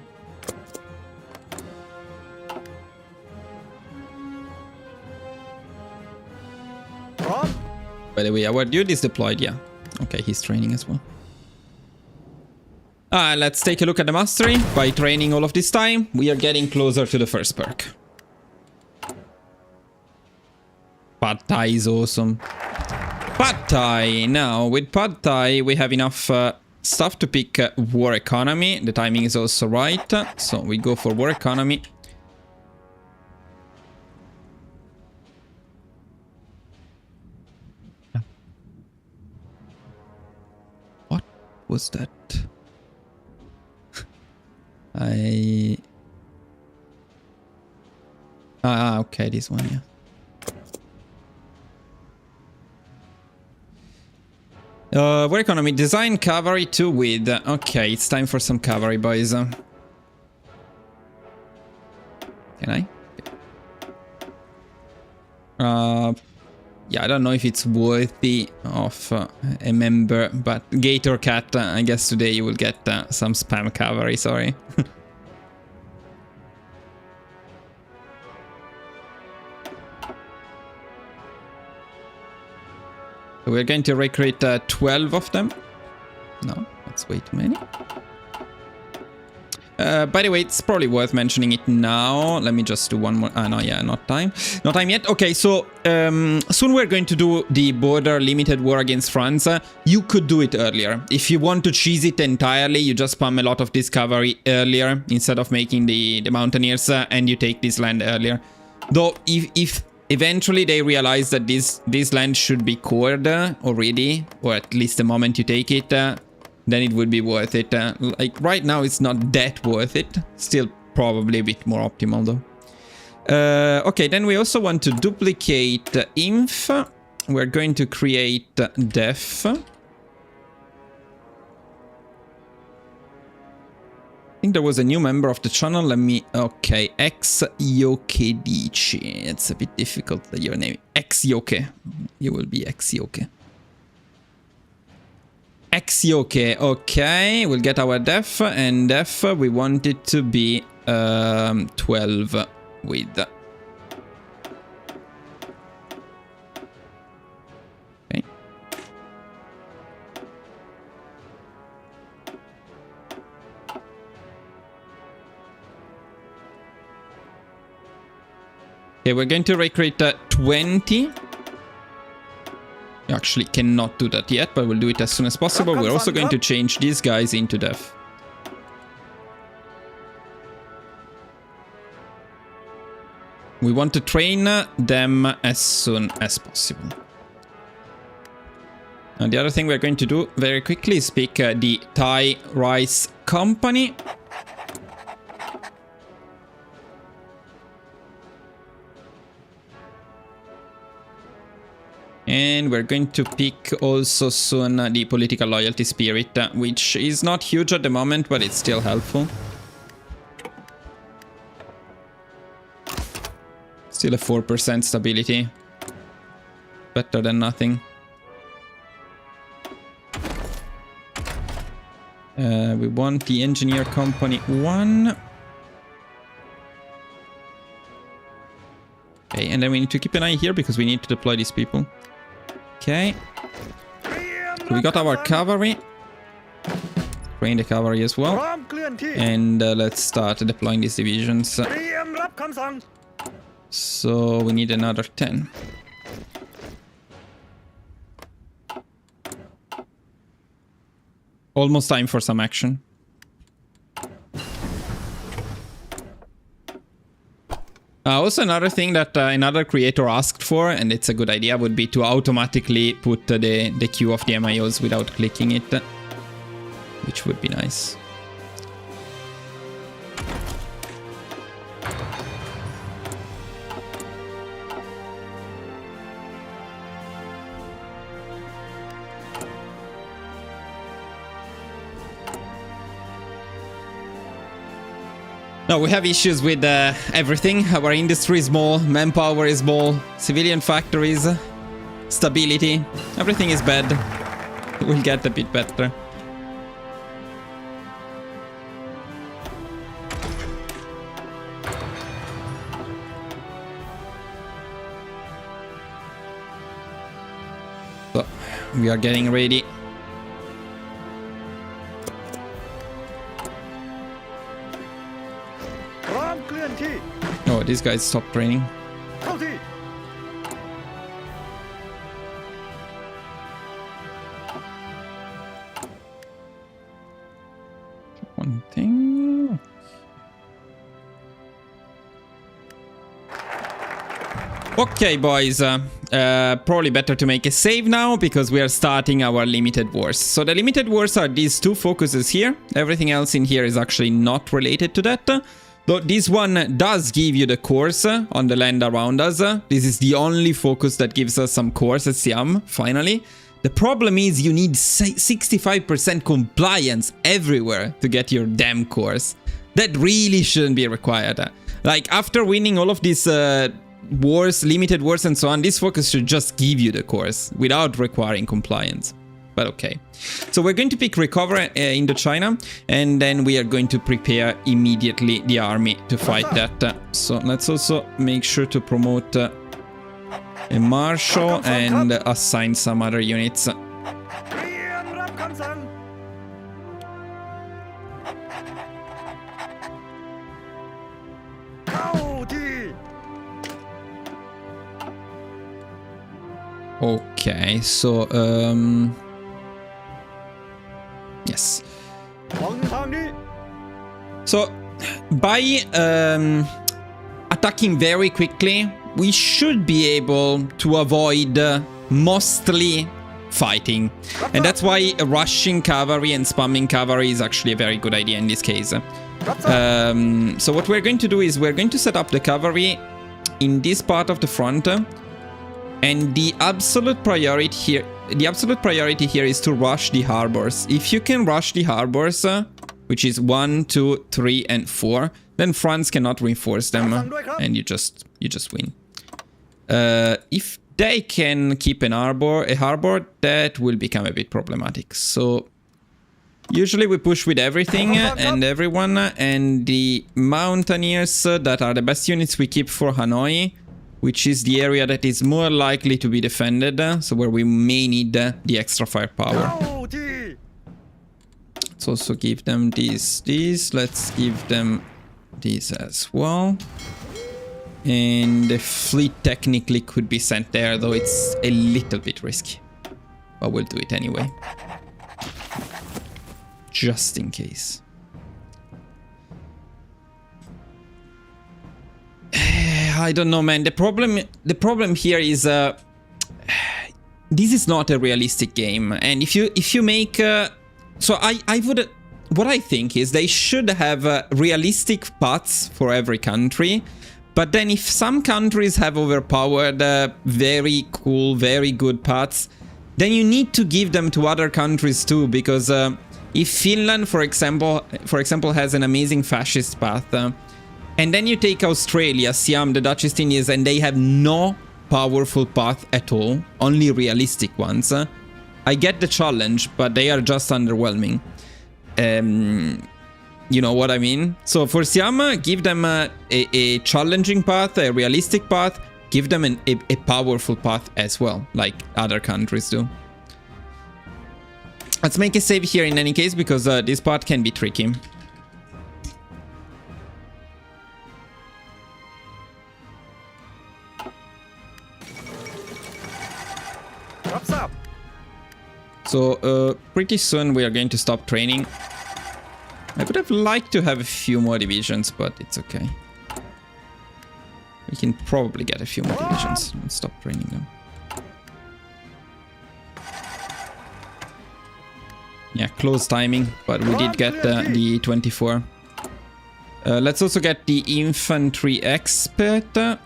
By the way, our dude is deployed, yeah. Okay, he's training as well. Let's take a look at the mastery. By training all of this time, we are getting closer to the first perk. Pad Thai is awesome. Pad Thai. Now, with Pad Thai, we have enough stuff to pick war economy. The timing is also right. So we go for war economy. What was that? Okay, this one, yeah. War economy, design cavalry to with. Okay, it's time for some cavalry, boys. Can I? Okay. Yeah, I don't know if it's worthy of a member, but Gator Cat, I guess today you will get some spam cavalry, sorry. We're going to recruit 12 of them. No, that's way too many. By the way, it's probably worth mentioning it now. Let me just do one more. No, yeah, not time. Not time yet. Okay, so soon we're going to do the border limited war against France. You could do it earlier. If you want to cheese it entirely, you just spam a lot of this cavalry earlier instead of making the mountaineers, and you take this land earlier. Though, if eventually they realize that this land should be cored already, or at least the moment you take it, then it would be worth it. Like right now it's not that worth it. Still probably a bit more optimal though. Okay, then we also want to duplicate inf. We're going to create def. I think there was a new member of the channel. Let me... Okay, X-Yoke Dici. It's a bit difficult, your name. X-Yoke. You will be X-Yoke. X-Yoke. Okay, we'll get our def. And def, we want it to be 12 with... Okay. Okay, we're going to recruit 20. You actually cannot do that yet, but we'll do it as soon as possible. We're also going to change these guys into def. We want to train them as soon as possible. And the other thing we're going to do very quickly is pick the Thai rice company. And we're going to pick also soon the political loyalty spirit, which is not huge at the moment, but it's still helpful. Still a 4% stability. Better than nothing. We want the engineer company 1. Okay, and then we need to keep an eye here because we need to deploy these people. Okay. So we got our cavalry. Train the cavalry as well. And let's start deploying these divisions. So we need another 10. Almost time for some action. Also, another thing that another creator asked for, and it's a good idea, would be to automatically put the queue of the MIOs without clicking it, which would be nice. No, we have issues with everything. Our industry is small, manpower is small, civilian factories, stability, everything is bad. We'll get a bit better. So, we are getting ready. Oh, these guys stopped training. One thing. Okay, boys. Probably better to make a save now because we are starting our limited wars. So the limited wars are these two focuses here. Everything else in here is actually not related to that. Though this one does give you the cores on the land around us. This is the only focus that gives us some cores at SIAM, finally. The problem is you need 65% compliance everywhere to get your damn cores. That really shouldn't be required. Like, after winning all of these wars, limited wars and so on, this focus should just give you the cores without requiring compliance. But okay. So we're going to pick recover Indochina, and then we are going to prepare immediately the army to fight that. So let's also make sure to promote a marshal and assign some other units. Okay, so yes. So by attacking very quickly, we should be able to avoid mostly fighting. And that's why rushing cavalry and spamming cavalry is actually a very good idea in this case. So what we're going to do is we're going to set up the cavalry in this part of the front. And the absolute priority here is to rush the harbors. If you can rush the harbors, which is 1, 2, 3, and 4, then France cannot reinforce them, and you just win. If they can keep a harbor, that will become a bit problematic. So usually we push with everything and everyone, and the mountaineers that are the best units we keep for Hanoi, which is the area that is more likely to be defended, so where we may need the extra firepower. Let's also give them these. Let's give them these as well. And the fleet technically could be sent there, though it's a little bit risky. But we'll do it anyway. Just in case. I don't know, man. The problem here is this is not a realistic game. And if you make so I would, what I think is they should have realistic paths for every country. But then if some countries have overpowered very cool, very good paths, then you need to give them to other countries too, because if Finland, for example, has an amazing fascist path, and then you take Australia, Siam, the Dutch East Indies, and they have no powerful path at all, only realistic ones. I get the challenge, but they are just underwhelming. You know what I mean? So for Siam, give them a challenging path, a realistic path, give them a powerful path as well, like other countries do. Let's make a save here in any case, because this part can be tricky. So pretty soon we are going to stop training. I would have liked to have a few more divisions, but it's okay. We can probably get a few more divisions and stop training them. Yeah, close timing, but we did get the 24. Let's also get the infantry expert.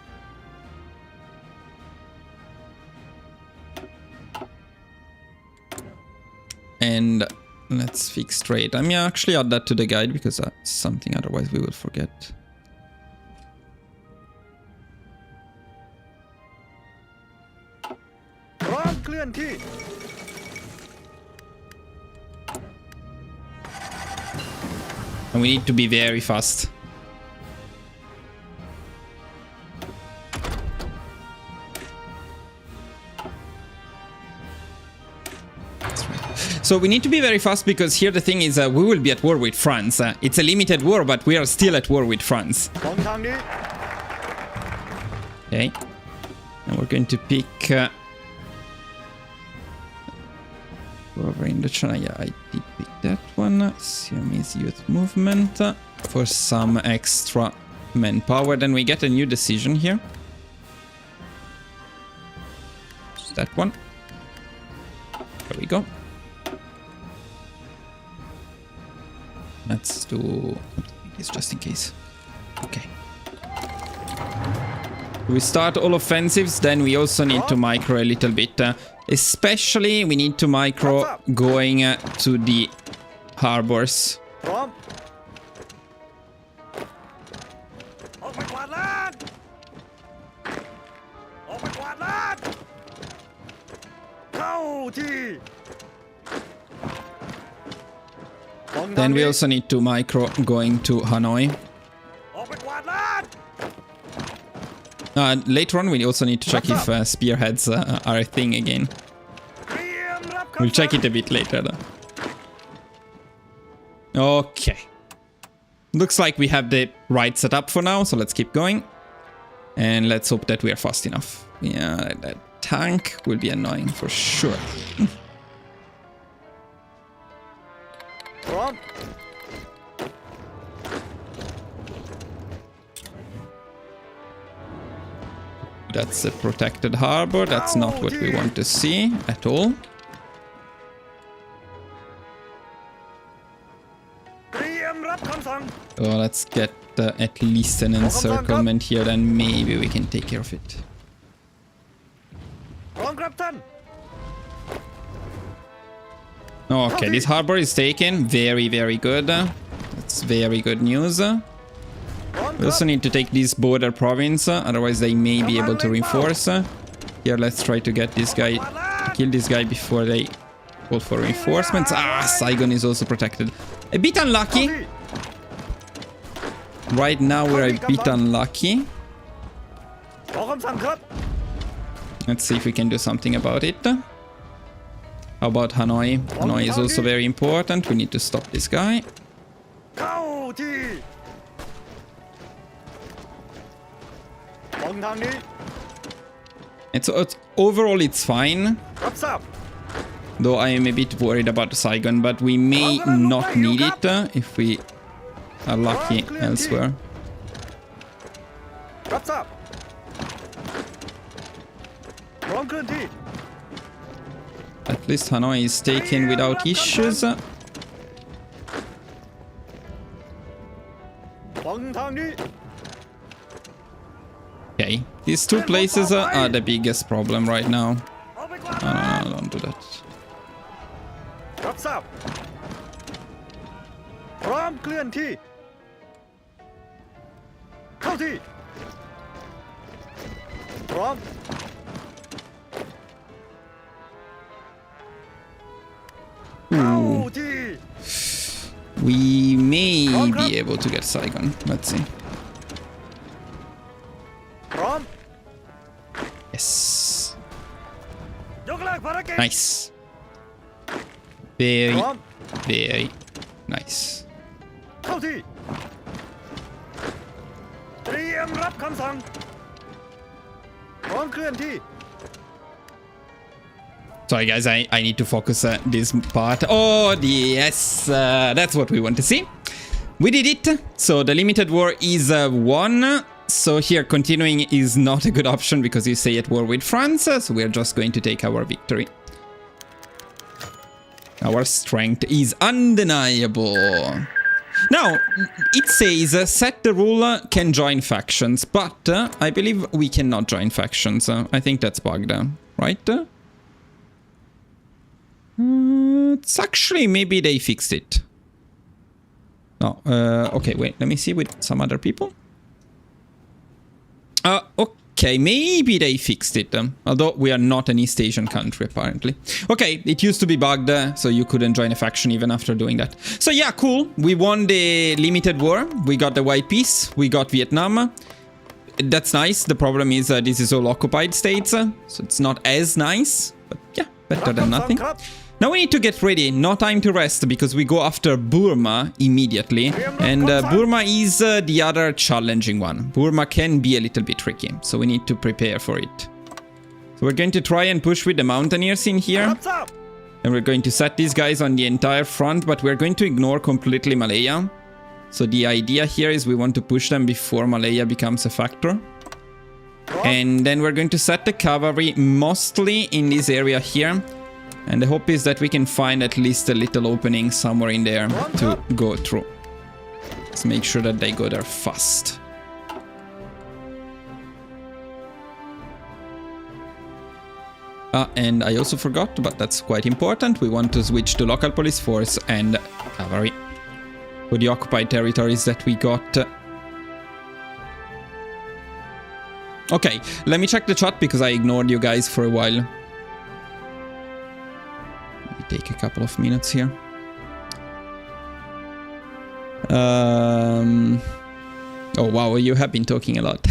And let's fix trade. I mean, actually add that to the guide, because that's something otherwise we will forget. And we need to be very fast. So we need to be very fast, because here the thing is we will be at war with France. It's a limited war, but we are still at war with France. Okay. And we're going to pick... over in the China. Yeah, I did pick that one. Siamese Youth Movement for some extra manpower. Then we get a new decision here. That one. There we go. Let's do this just in case. Okay. We start all offensives, then we also need to micro a little bit. Especially we need to micro going to the harbors. Then we also need to micro going to Hanoi. Later on we also need to check if spearheads are a thing again. We'll check it a bit later though. Okay. Looks like we have the right setup for now, so let's keep going. And let's hope that we are fast enough. Yeah, that tank will be annoying for sure. That's a protected harbor. That's not what we want to see at all. Oh, let's get at least an encirclement here, then maybe we can take care of it. Okay, this harbor is taken. Very, very good. That's very good news. We also need to take this border province, otherwise they may be able to reinforce. Here, let's try to get this guy, kill this guy before they call for reinforcements. Ah, Saigon is also protected. A bit unlucky. Right now we're a bit unlucky. Let's see if we can do something about it. How about Hanoi? Hanoi is also very important. We need to stop this guy. And so overall it's fine. Though I am a bit worried about Saigon, but we may not need it if we are lucky elsewhere. At least Hanoi is taken without issues. ฝั่งทางนี้ Okay, these two places are the biggest problem right now. เอาไปกวาด No, don't do that. รับทราบพร้อมเคลื่อนที่เข้าที่พร้อม เข้าที่ We may be able to get Saigon. Let's see. พร้อม Yes. ยกเลิกภารกิจ Nice. Very, พร้อม very nice. เข้าที่เตรียมรับคำสั่งพร้อมเคลื่อนที่ Sorry guys, I need to focus this part. Oh, yes, that's what we want to see. We did it. So the limited war is won. So here continuing is not a good option because you stay at war with France. So we're just going to take our victory. Our strength is undeniable. Now, it says set the rule can join factions, but I believe we cannot join factions. I think that's bugged, right? It's actually, maybe they fixed it. No, okay, wait, let me see with some other people. Okay, maybe they fixed it, although we are not an East Asian country, apparently. Okay, it used to be bugged, so you couldn't join a faction even after doing that. So yeah, cool. We won the limited war. We got the white peace. We got Vietnam. That's nice. The problem is this is all occupied states, so it's not as nice. But yeah, better than nothing. Now we need to get ready. No time to rest because we go after Burma immediately. And Burma is the other challenging one. Burma can be a little bit tricky, so we need to prepare for it. So we're going to try and push with the mountaineers in here. รับทราบ And we're going to set these guys on the entire front, but we're going to ignore completely Malaya. So the idea here is we want to push them before Malaya becomes a factor. And then we're going to set the cavalry mostly in this area here. And the hope is that we can find at least a little opening somewhere in there to go through. Let's make sure that they go there fast. And I also forgot, but that's quite important. We want to switch to local police force and cavalry for the occupied territories that we got. Okay, let me check the chat because I ignored you guys for a while. Take a couple of minutes here. Oh wow, you have been talking a lot.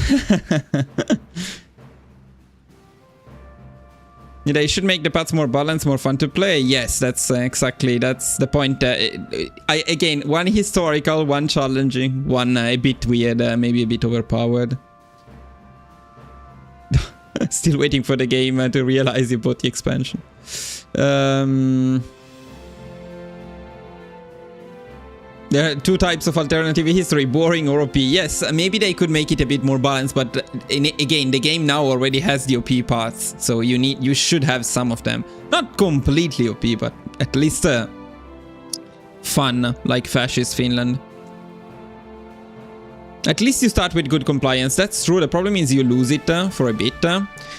They should make the paths more balanced, more fun to play. Yes, that's that's the point. Again, one historical, one challenging, one a bit weird, maybe a bit overpowered. Still waiting for the game to realize you bought the expansion. There are two types of alternative history, boring or OP. Yes, maybe they could make it a bit more balanced, but again, the game now already has the OP parts, so you should have some of them. Not completely OP, but at least fun, like fascist Finland. At least you start with good compliance. That's true. The problem is you lose it for a bit.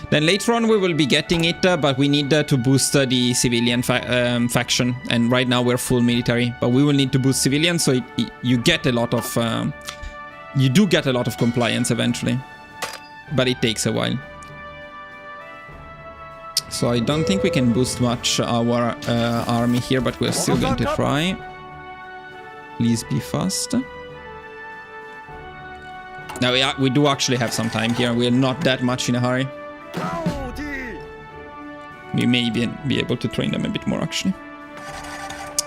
Then later on we will be getting it, but we need to boost the civilian faction. And right now we're full military, but we will need to boost civilians, so you get a lot of... you do get a lot of compliance eventually. But it takes a while. So I don't think we can boost much our army here, but we're still going to try. Please be fast. Now we do actually have some time here. We're not that much in a hurry. เข้าที่ We may be able to train them a bit more actually.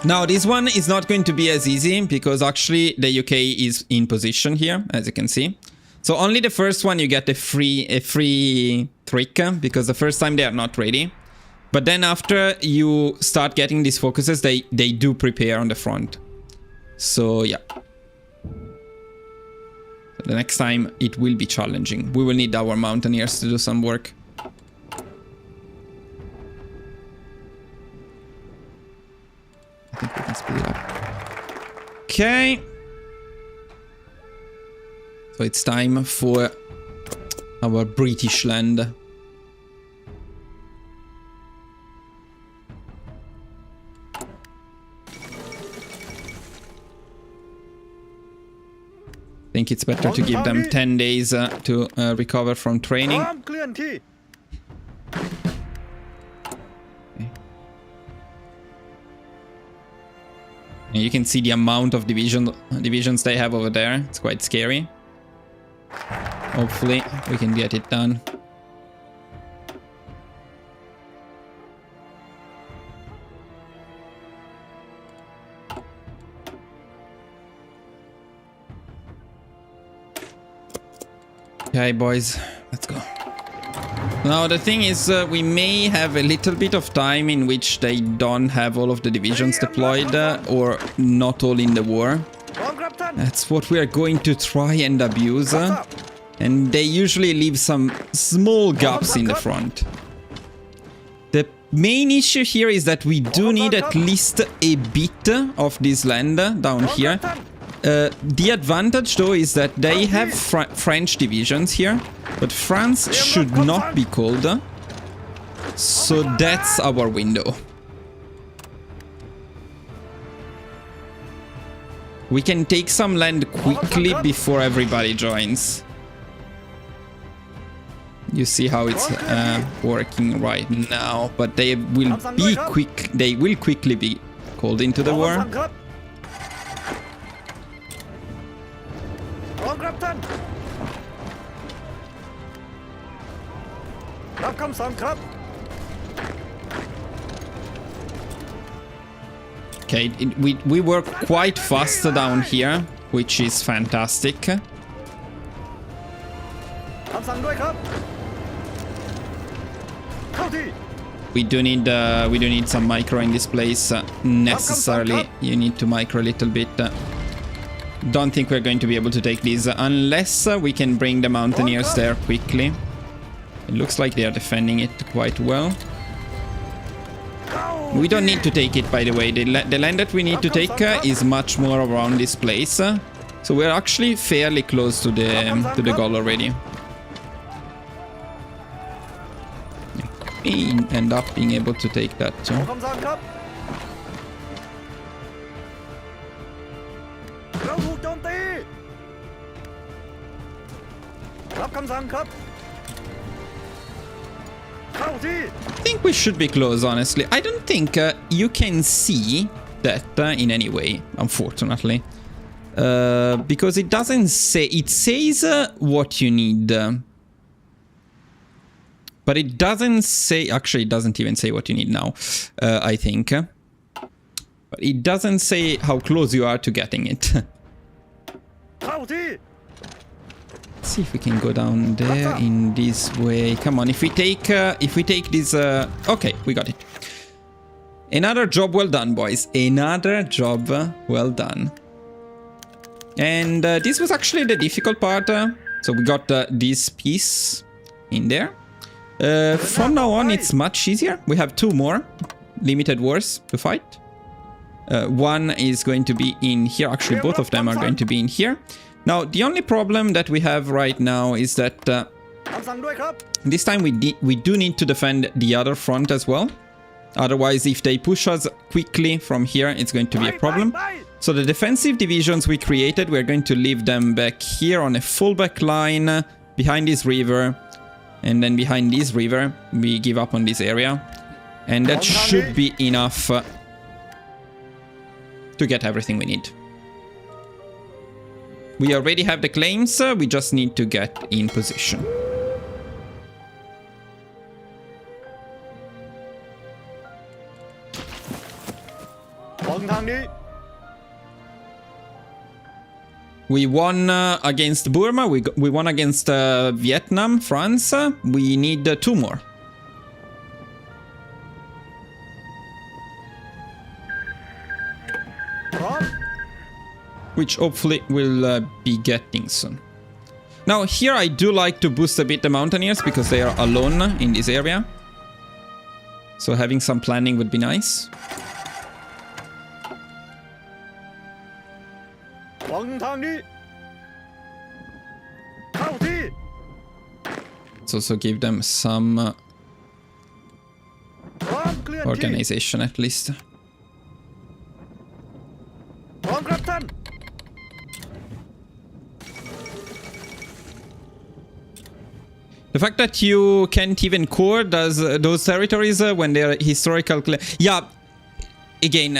Now this one is not going to be as easy because actually the UK is in position here, as you can see. So only the first one you get a free trick because the first time they are not ready. But then after you start getting these focuses, they do prepare on the front. So yeah. The next time it will be challenging. We will need our mountaineers to do some work. speed it up. Okay. So it's time for our British land. I think it's better to give them 10 days to recover from training. Okay. And you can see the amount of divisions they have over there. It's quite scary. Hopefully we can get it done. Okay, boys, let's go. Now the thing is, we may have a little bit of time in which they don't have all of the divisions deployed or not all in the war. That's what we are going to try and abuse. And they usually leave some small gaps in the front. The main issue here is that we do need at least a bit of this land down here. The advantage though is that they have French divisions here, but France should not be called. So that's our window. We can take some land quickly before everybody joins. You see how it's working right now, but they will be quick. They will quickly be called into the war. Okay, we work quite fast down here, which is fantastic. We do need some micro in this place necessarily. You need to micro a little bit. Don't think we're going to be able to take these unless we can bring the mountaineers there quickly. It looks like they are defending it quite well. We don't need to take it, by the way. The land that we need to take is much more around this place. So we're actually fairly close to the goal already. We end up being able to take that too. I think we should be close, honestly. I don't think you can see that in any way, unfortunately. Because it doesn't say... It says what you need. But it doesn't say... Actually, it doesn't even say what you need now, I think. But it doesn't say how close you are to getting it. Let's see if we can go down there in this way. Come on, if we take this... okay, we got it. Another job well done, boys. Another job well done. And this was actually the difficult part. So we got this piece in there. From now on, it's much easier. We have 2 more limited wars to fight. One is going to be in here. Actually, both of them are going to be in here. Now, the only problem that we have right now is that this time we do need to defend the other front as well. Otherwise, if they push us quickly from here, it's going to be a problem. So the defensive divisions we created, we're going to leave them back here on a full back line behind this river. And then behind this river, we give up on this area. And that should be enough to get everything we need. We already have the claims, we just need to get in position. We won against Burma, we won against Vietnam, France. We need 2 more. Which hopefully we'll be getting soon. Now here I do like to boost a bit the mountaineers because they are alone in this area. So having some planning would be nice. ฟังทางนี้เข้าที่ Let's also give them some พร้อมเคลื่อนที่ organization at least. พร้อมครับท่าน The fact that you can't even core those territories when they're historical... Yeah, again,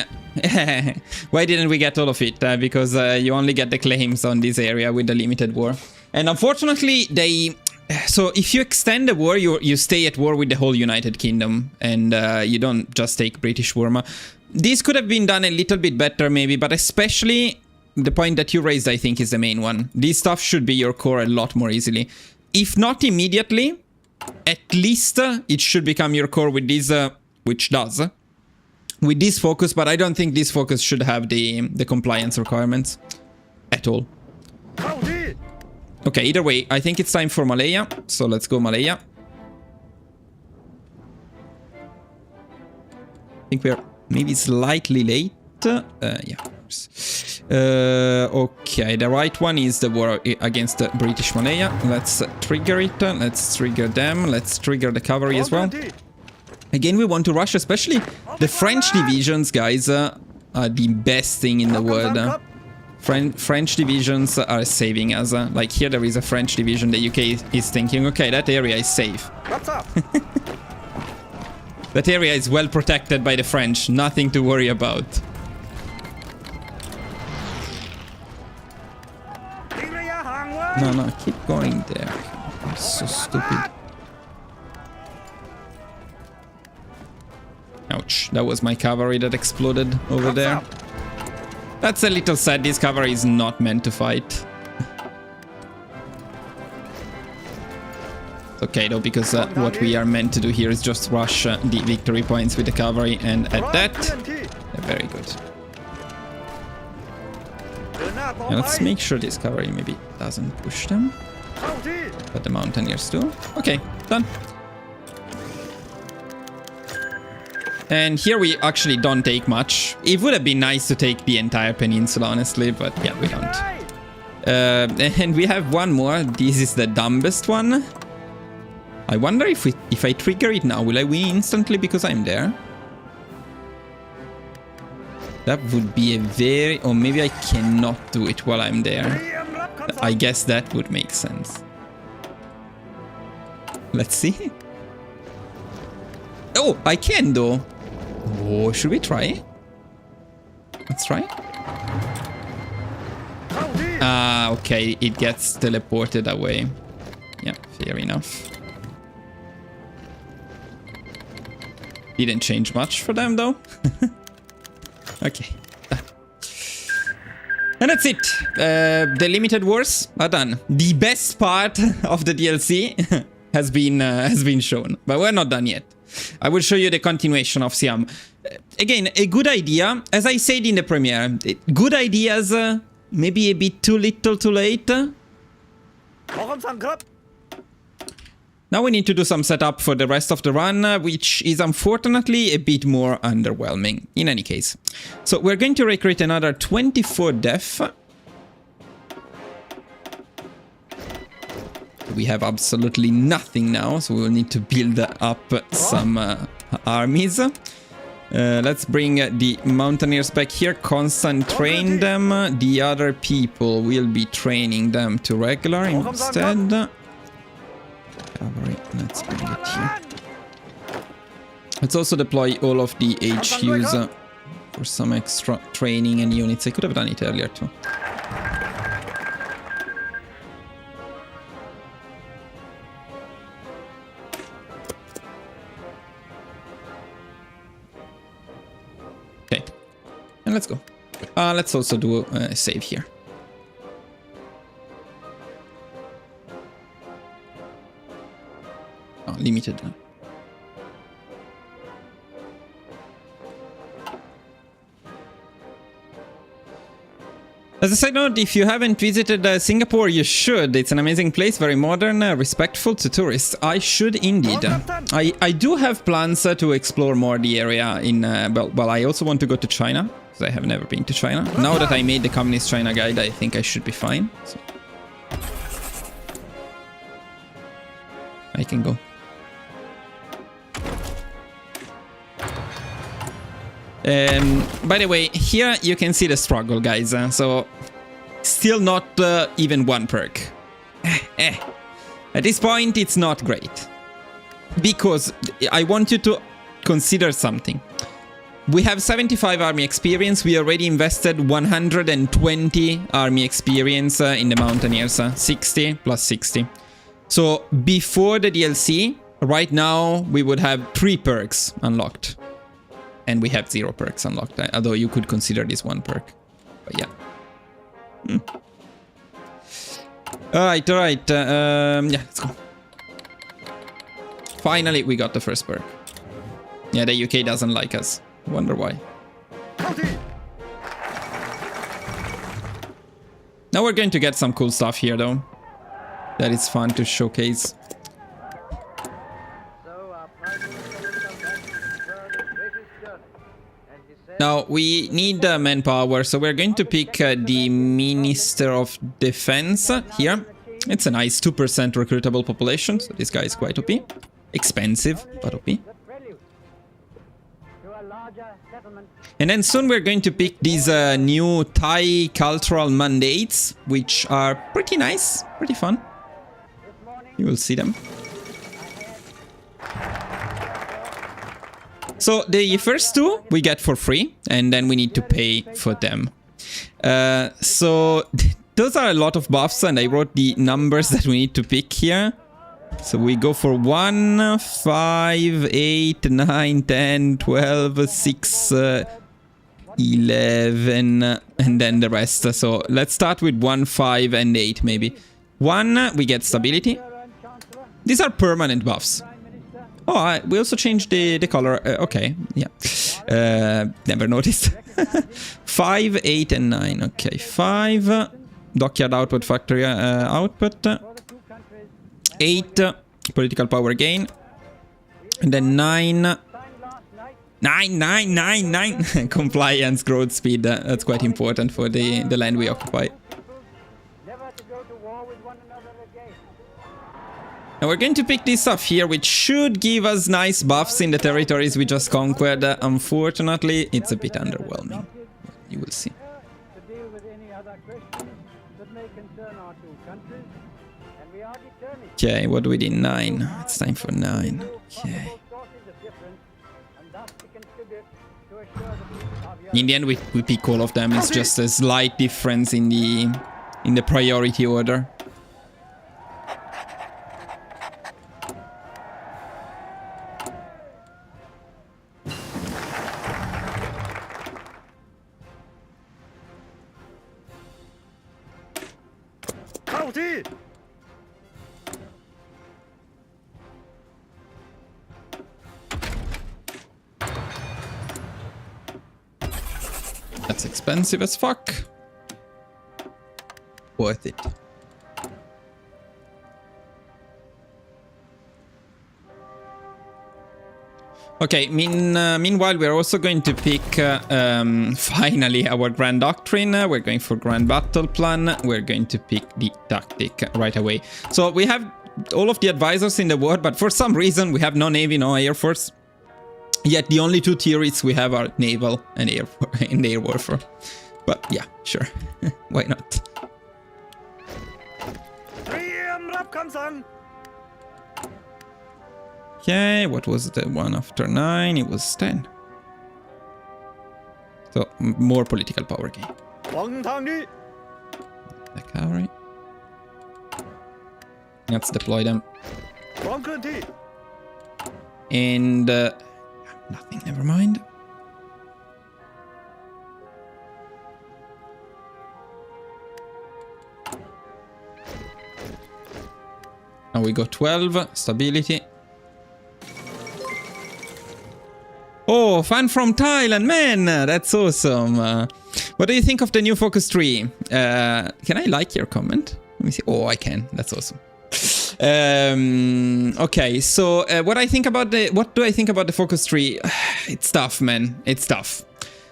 why didn't we get all of it? Because you only get the claims on this area with the limited war. And unfortunately, they... So if you extend the war, you stay at war with the whole United Kingdom. And you don't just take British Burma. This could have been done a little bit better maybe, but especially the point that you raised, I think, is the main one. This stuff should be your core a lot more easily. If not immediately, at least it should become your core with this, which does, with this focus, but I don't think this focus should have the compliance requirements at all. Okay, either way, I think it's time for Malaya, so let's go Malaya. I think we're maybe slightly late. Yeah. Okay, the right one is the war against British Malaya. Let's trigger it. Let's trigger them. Let's trigger the cavalry as well. Again, we want to rush, especially the French divisions, guys, are the best thing in the world. French divisions are saving us. Like here, there is a French division. The UK is thinking, okay, that area is safe. That area is well protected by the French. Nothing to worry about. No, keep going there. I'm so stupid. Ouch, that was my cavalry that exploded over there. That's a little sad. This cavalry is not meant to fight. Okay, though, because what we are meant to do here is just rush the victory points with the cavalry, and at that, they're very good. Now let's make sure this cavalry maybe doesn't push them. But the mountaineers do. Okay, done. And here we actually don't take much. It would have been nice to take the entire peninsula, honestly, but yeah, we don't. And we have one more. This is the dumbest one. I wonder if I trigger it now, will I win instantly because I'm there? That would be a very... Or maybe I cannot do it while I'm there. I guess that would make sense. Let's see. Oh, I can though. Oh, should we try? Let's try. Ah, okay. It gets teleported away. Yeah, fair enough. Didn't change much for them though. Okay. And that's it. The limited wars are done. The best part of the DLC has been shown, but we're not done yet. I will show you the continuation of SIAM. Again, a good idea, as I said in the premiere. Good ideas, maybe a bit too little, too late. Now we need to do some setup for the rest of the run, which is unfortunately a bit more underwhelming, in any case. So we're going to recruit another 24 def. We have absolutely nothing now, so we will need to build up some armies. Let's bring the mountaineers back here, constant train them. The other people will be training them to regular instead. Cavalry, let's bring it here. Let's also deploy all of the HQs for some extra training and units. I could have done it earlier too. Okay, and let's go. Let's also do a save here. Oh, limited. As a side note, if you haven't visited Singapore, you should. It's an amazing place, very modern, respectful to tourists. I should indeed. I do have plans to explore more the area in... well, I also want to go to China, because I have never been to China. Now that I made the Communist China guide, I think I should be fine. So. I can go. By the way, here you can see the struggle, guys. So, still not even one perk. At this point, it's not great. Because I want you to consider something. We have 75 army experience. We already invested 120 army experience in the Mountaineers. 60 plus 60. So, before the DLC, right now, we would have 3 perks unlocked. And we have 0 perks unlocked, although you could consider this one perk. But yeah. Alright. Yeah, let's go. Finally, we got the first perk. Yeah, the UK doesn't like us. Wonder why. Now we're going to get some cool stuff here, though. That is fun to showcase. Now, we need manpower, so we're going to pick the Minister of Defense here. It's a nice 2% recruitable population, so this guy is quite OP. Expensive, but OP. And then soon we're going to pick these new Thai cultural mandates, which are pretty nice, pretty fun. You will see them. So the first 2 we get for free, and then we need to pay for them. So those are a lot of buffs, and I wrote the numbers that we need to pick here. So we go for 1, 5, 8, 9, 10, 12, 6, 11, and then the rest. So let's start with 1, 5, and 8 maybe. 1, we get stability. These are permanent buffs. Oh, we also changed the color. Okay, yeah. Never noticed. 5, 8, and 9. Okay, 5. Dockyard output, factory output. 8. Political power gain. And then 9. 9. Compliance growth speed. That's quite important for the land we occupy. Now we're going to pick this up here, which should give us nice buffs in the territories we just conquered. Unfortunately, it's a bit underwhelming. You will see. Okay, what do we need? 9. It's time for 9. Okay. In the end, we pick all of them. It's just a slight difference in the priority order. That's expensive as fuck. Worth it. Okay, meanwhile, we're also going to pick, finally, our Grand Doctrine. We're going for Grand Battle Plan. We're going to pick the Tactic right away. So we have all of the advisors in the world, but for some reason, we have no Navy, no Air Force. Yet the only 2 theories we have are Naval and Air Warfare. But yeah, sure. Why not? Okay, what was the one after 9? It was 10. So, more political power gain. The cavalry. Let's deploy them. And... nothing, never mind. Now we got 12, stability. Oh, fan from Thailand, man! That's awesome. What do you think of the new focus tree? Can I like your comment? Let me see. Oh, I can. That's awesome. Okay, so what do I think about the focus tree? It's tough, man. It's tough.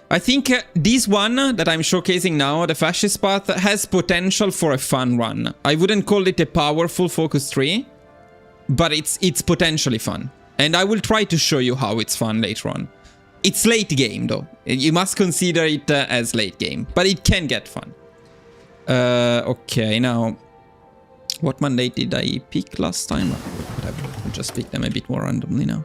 I think this one that I'm showcasing now, the fascist path, has potential for a fun run. I wouldn't call it a powerful focus tree, but it's potentially fun. And I will try to show you how it's fun later on. It's late game though. You must consider it as late game, but it can get fun. Okay, now, what mandate did I pick last time? Whatever, I'll just pick them a bit more randomly now.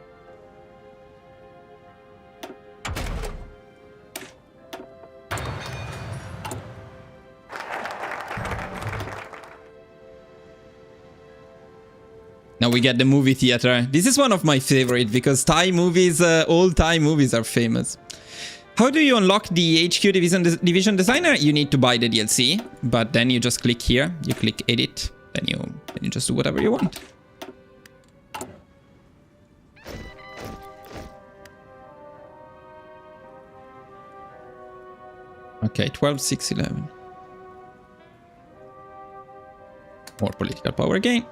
Now we get the movie theater. This is one of my favorite because Thai movies, all Thai movies are famous. How do you unlock the HQ Division Designer? You need to buy the DLC, but then you just click here, you click edit, then you just do whatever you want. Okay, 12, 6, 11. More political power gain.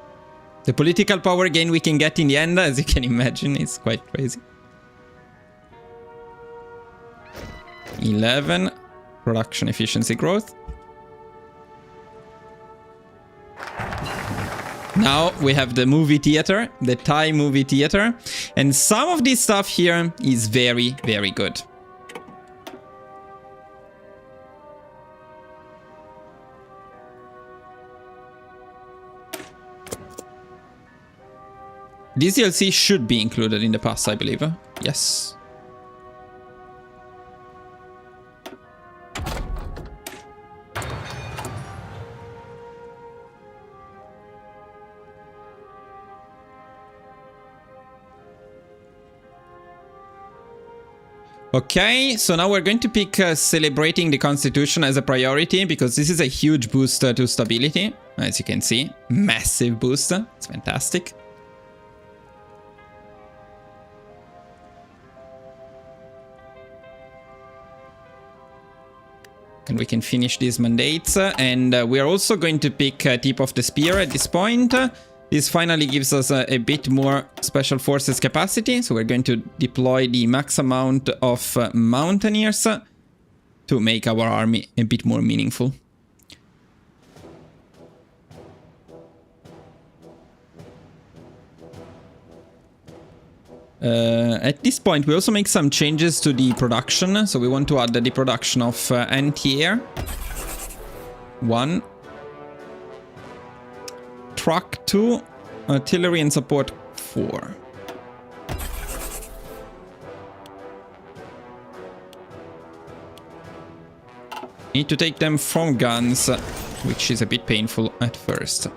The political power gain we can get in the end, as you can imagine, is quite crazy. 11. Production efficiency growth. Now we have the movie theater, the Thai movie theater. And some of this stuff here is very, very good. This DLC should be included in the pass, I believe. Yes. Okay, so now we're going to pick celebrating the Constitution as a priority because this is a huge boost to stability. As you can see, massive boost. It's fantastic. And we can finish these mandates. And we are also going to pick Tip of the Spear at this point. This finally gives us a bit more special forces capacity. So we're going to deploy the max amount of mountaineers to make our army a bit more meaningful. At this point, we also make some changes to the production. So we want to add the production of anti-air 1, truck 2, artillery and support 4. Need to take them from guns, which is a bit painful at first.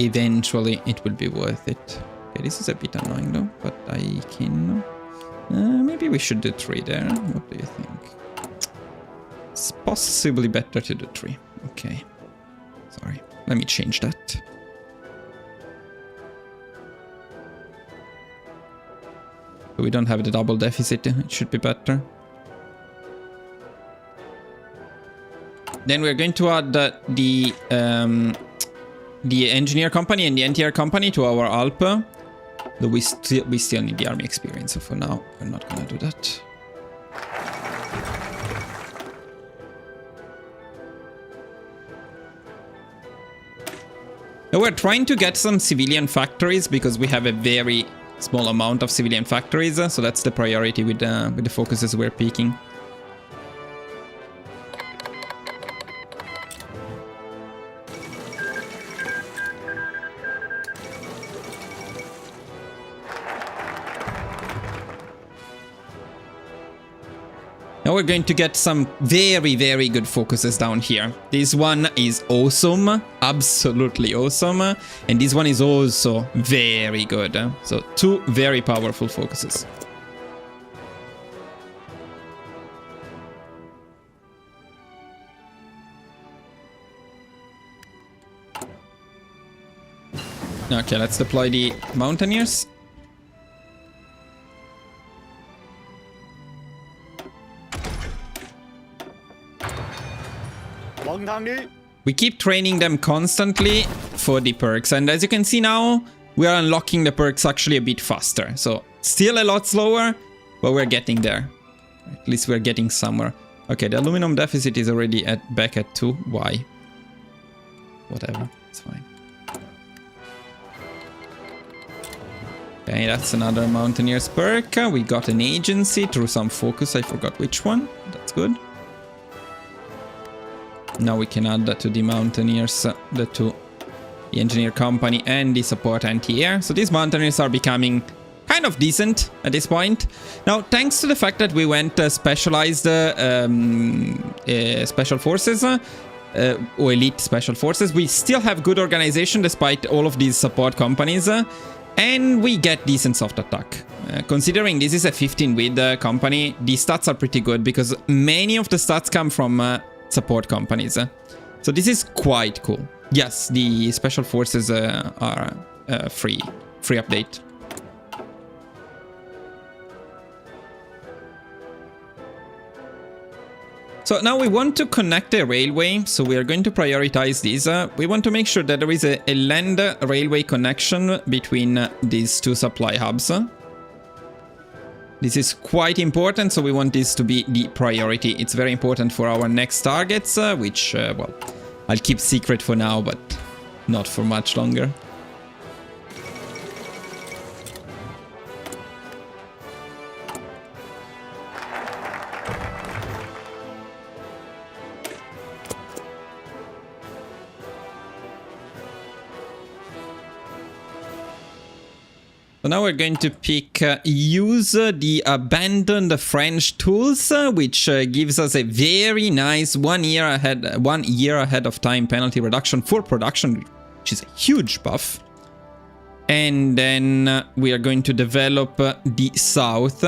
Eventually it will be worth it. Okay, this is a bit annoying though, but I can... maybe we should do 3 there. What do you think? It's possibly better to do 3. Okay. Sorry. Let me change that. So we don't have the double deficit. It should be better. Then we're going to add the engineer company and the anti-air company to our Alp. Though we still need the army experience, so for now we're not gonna do that. Now we're trying to get some civilian factories because we have a very small amount of civilian factories, so that's the priority with the focuses we're picking. Now we're going to get some very, very good focuses down here. This one is awesome, absolutely awesome. And this one is also very good. So 2 very powerful focuses. Okay, let's deploy the mountaineers. 정상리. We keep training them constantly for the perks. And as you can see now, we are unlocking the perks actually a bit faster. So still a lot slower, but we're getting there. At least we're getting somewhere. Okay, the aluminum deficit is already back at 2. Why? Whatever, it's fine. Okay, that's another Mountaineers perk. We got an agency through some focus. I forgot which one. That's good. Now we can add that to the Mountaineers, the Engineer Company and the Support Anti-Air. So these Mountaineers are becoming kind of decent at this point. Now, thanks to the fact that we went specialized special forces, or elite special forces, we still have good organization despite all of these support companies. And we get decent soft attack. Considering this is a 15 with company, the stats are pretty good because many of the stats come from support companies. So this is quite cool. Yes, the special forces are free update. So now we want to connect a railway, so we are going to prioritize these. We want to make sure that there is a land railway connection between these two supply hubs. This is quite important, so we want this to be the priority. It's very important for our next targets, which, well, I'll keep secret for now, but not for much longer. So now we're going to use the abandoned French tools, which gives us a very nice 1 year ahead of time penalty reduction for production, which is a huge buff. And then we are going to develop the south.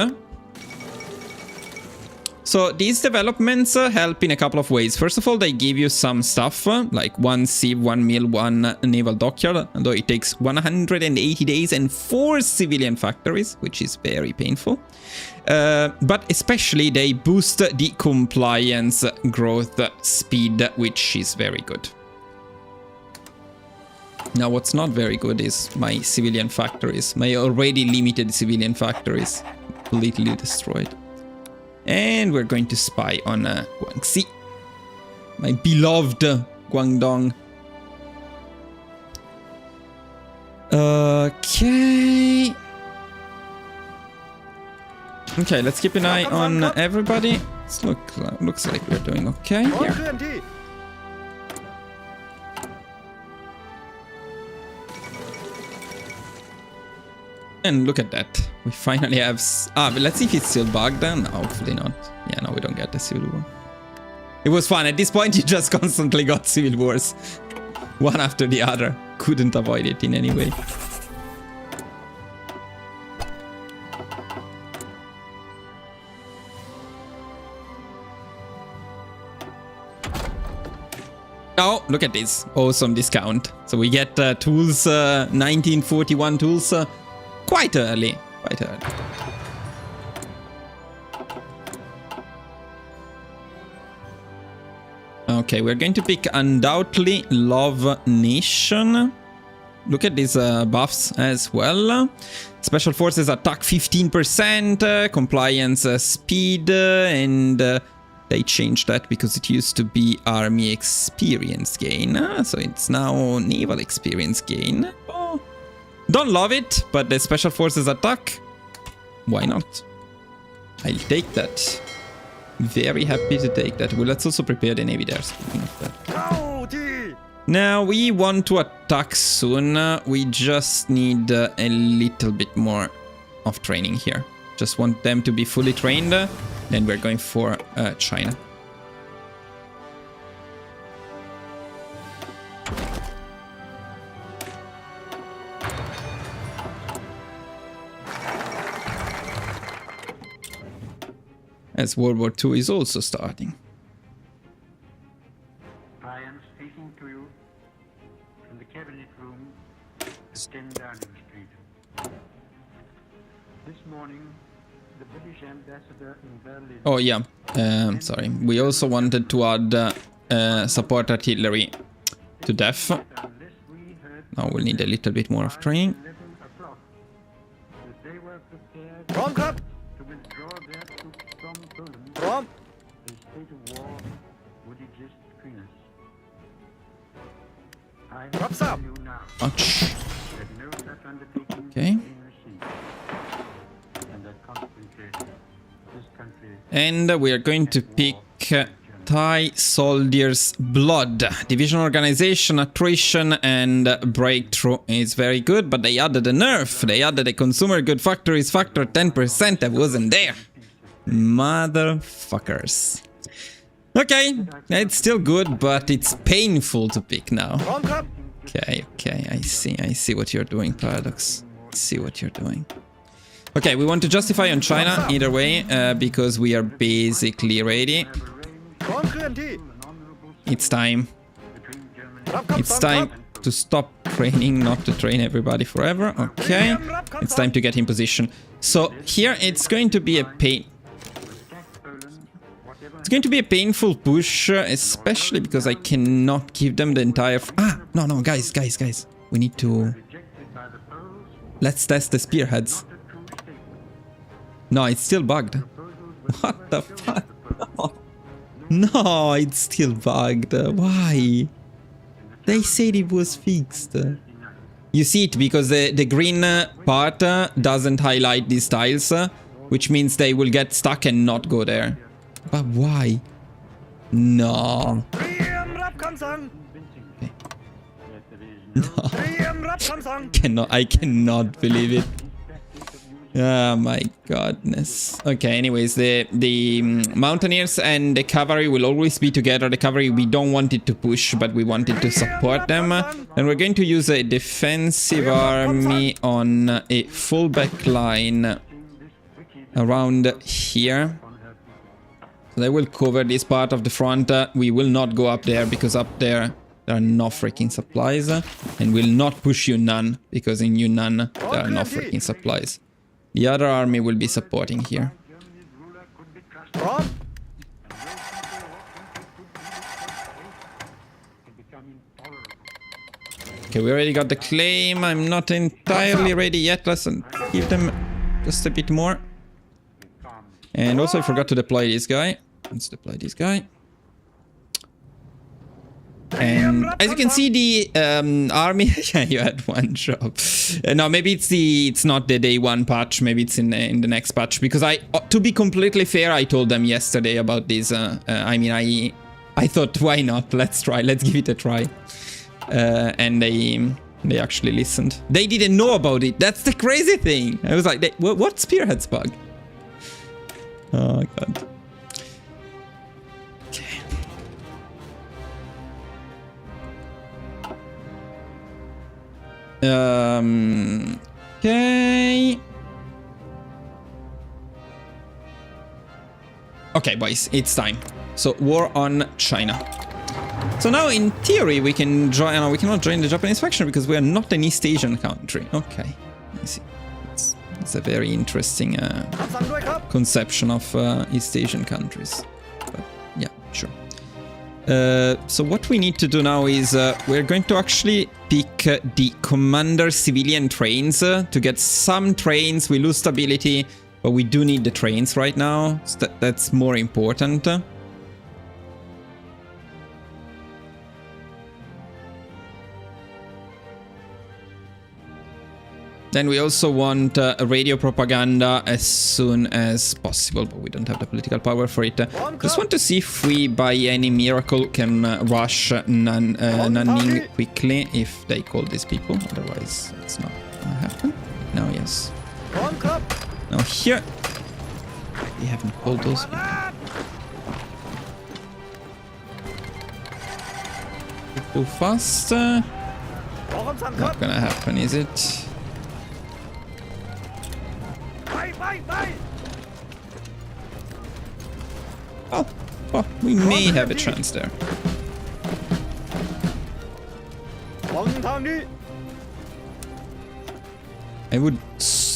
So these developments help in a couple of ways. First of all, they give you some stuff, like 1 sieve, 1 mill, 1 naval dockyard, although it takes 180 days and 4 civilian factories, which is very painful. But especially they boost the compliance growth speed, which is very good. Now what's not very good is my civilian factories, my already limited civilian factories, completely destroyed. And we're going to spy on Guangxi, my beloved Guangdong. Okay. Okay, let's keep an eye on everybody. Looks like we're doing okay here. And look at that. We finally have... but let's see if it's still bugged then. No, hopefully not. Yeah, no, we don't get the civil war. It was fun. At this point, you just constantly got civil wars. One after the other. Couldn't avoid it in any way. Oh, look at this. Awesome discount. So we get tools, 1941 tools. Quite early. Okay, we're going to pick undoubtedly Love Nation. Look at these buffs as well. Special Forces attack 15%, compliance speed, and they changed that because it used to be Army experience gain. So it's now Naval experience gain. Oh. Don't love it, but the Special Forces attack, why not? I'll take that. Very happy to take that. Well, let's also prepare the Navy there. Speaking of that. Now, we want to attack soon. We just need a little bit more of training here. Just want them to be fully trained. Then we're going for China. As World War II is also starting. I am speaking to you from the cabinet room at 10 Downing Street. This morning, the British ambassador in Berlin... Oh yeah, sorry. We also wanted to add support artillery to death. Now we'll need a little bit more of training. Prom, Club. To withdraw their troops from Poland, Prom. a state of war would exist between us. I have Props to tell up. you now Ouch. that no such undertaking Okay. has been received, and that consequently this country And we are going to pick Thai Soldiers Blood. Division organization, attrition, and breakthrough is very good, but they added a nerf. They added a consumer good factories factor 10% that wasn't there. Motherfuckers. Okay, it's still good, but it's painful to pick now. Prom, Club. Okay, I see what you're doing, Paradox. I see what you're doing. Okay, we want to justify on China either way, because we are basically ready. Prom, Krianti. It's time. Rap, come, It's Song, time Club. to stop training, not to train everybody forever. Okay, it's time to get in position. So here it's going to be a pain. It's going to be a painful push, especially because I cannot give them the entire... No, guys. We need to... Let's test the spearheads. No, it's still bugged. What the fuck? No, it's still bugged. Why? They said it was fixed. You see it because the green part doesn't highlight these tiles, which means they will get stuck and not go there. But why? No. Rap, come, Song. No. I cannot believe it. Oh my godness. Okay, anyways, the mountaineers and the cavalry will always be together. The cavalry, we don't want it to push, but we want it to support them. And we're going to use a defensive army on a full back line around here. So they will cover this part of the front. We will not go up there because up there are no freaking supplies. And will not push Yunnan because in Yunnan there are no freaking supplies. The other army will be supporting here. Prom. Okay, we already got the claim. I'm not entirely ready yet. Let's give them just a bit more. And also I forgot to deploy this guy. Let's deploy this guy. And as you can see, the army... Yeah, you had one job. No, maybe it's not the day one patch. Maybe it's in the next patch. Because to be completely fair, I told them yesterday about this. I mean, I thought, why not? Let's try. Let's give it a try. And they actually listened. They didn't know about it. That's the crazy thing. I was like, what spearheads bug? Oh, God. Okay. Okay, boys, it's time. So, war on China. So now, in theory, we can join. No, we cannot join the Japanese faction because we are not an East Asian country. Okay, I see. It's a very interesting conception of East Asian countries. But yeah, sure. So what we need to do now is we're going to actually pick the commander civilian trains to get some trains. We lose stability, but we do need the trains right now. So that's more important. Then we also want radio propaganda as soon as possible, but we don't have the political power for it. Just want to see if we, by any miracle, can rush Nanning quickly if they call these people. Otherwise, it's not gonna happen. Now, yes. Now here, we haven't called those people. Too fast. Not gonna happen, is it? Oh, well, we may have a chance there. I would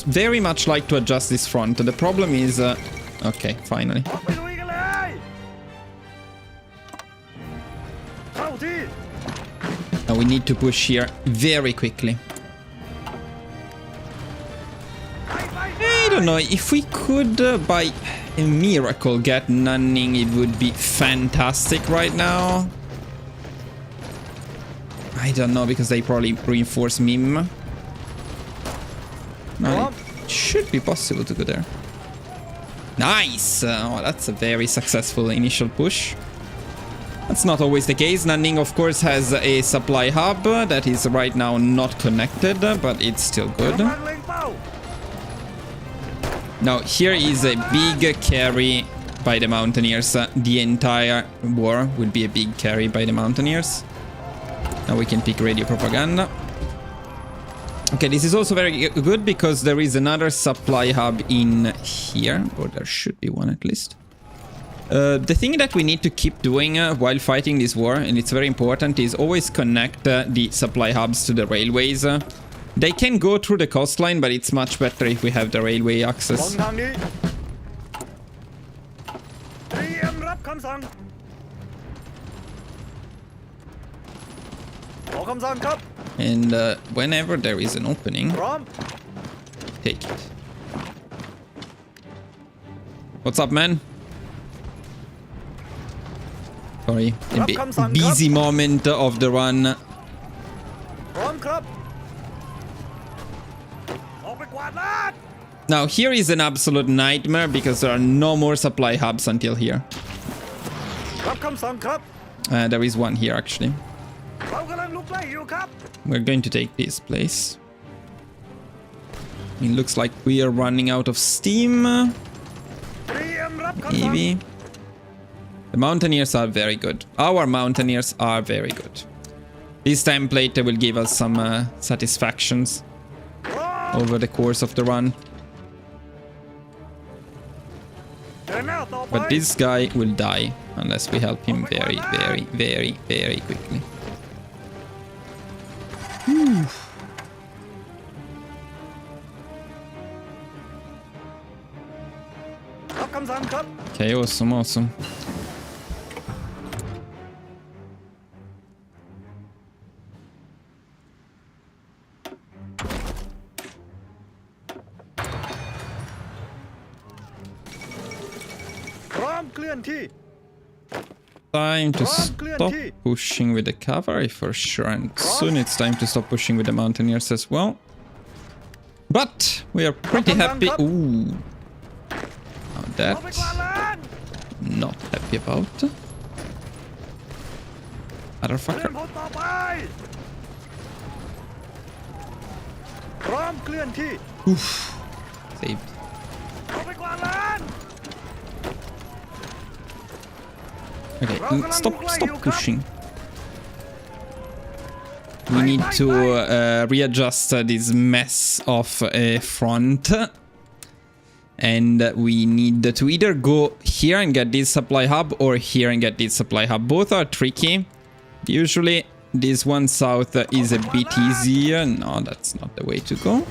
very much like to adjust this front. The problem is... okay, finally. we need to push here very quickly. I don't know, if we could, by a miracle, get Nunning, it would be fantastic right now. I don't know, because they probably reinforce Mim. No, it should be possible to go there. Nice! Oh, that's a very successful initial push. That's not always the case. Nanning, of course, has a supply hub that is right now not connected, but it's still good. Now, here is a big carry by the Mountaineers. The entire war would be a big carry by the Mountaineers. Now we can pick radio propaganda. Okay, this is also very good because there is another supply hub in here, or there should be one at least. The thing that we need to keep doing while fighting this war, and it's very important, is always connect the supply hubs to the railways. They can go through the coastline, but it's much better if we have the railway access. And whenever there is an opening, take it. What's up, man? Sorry, a busy moment of the run. Now, here is an absolute nightmare because there are no more supply hubs until here. There is one here, actually. We're going to take this place. It looks like we are running out of steam. Maybe. The Mountaineers are very good. Our Mountaineers are very good. This template will give us some satisfactions over the course of the run. But this guy will die unless we help him very, very, very, very quickly. Whew. Okay, awesome, awesome. Time to stop pushing with the cavalry for sure, and soon it's time to stop pushing with the Mountaineers as well. But we are pretty happy. Ooh, now that not happy about. Motherfucker. Oof. Saved. Okay, stop pushing. We need to readjust this mess of a front. And we need to either go here and get this supply hub or here and get this supply hub. Both are tricky. Usually this one south is a bit easier. No, that's not the way to go.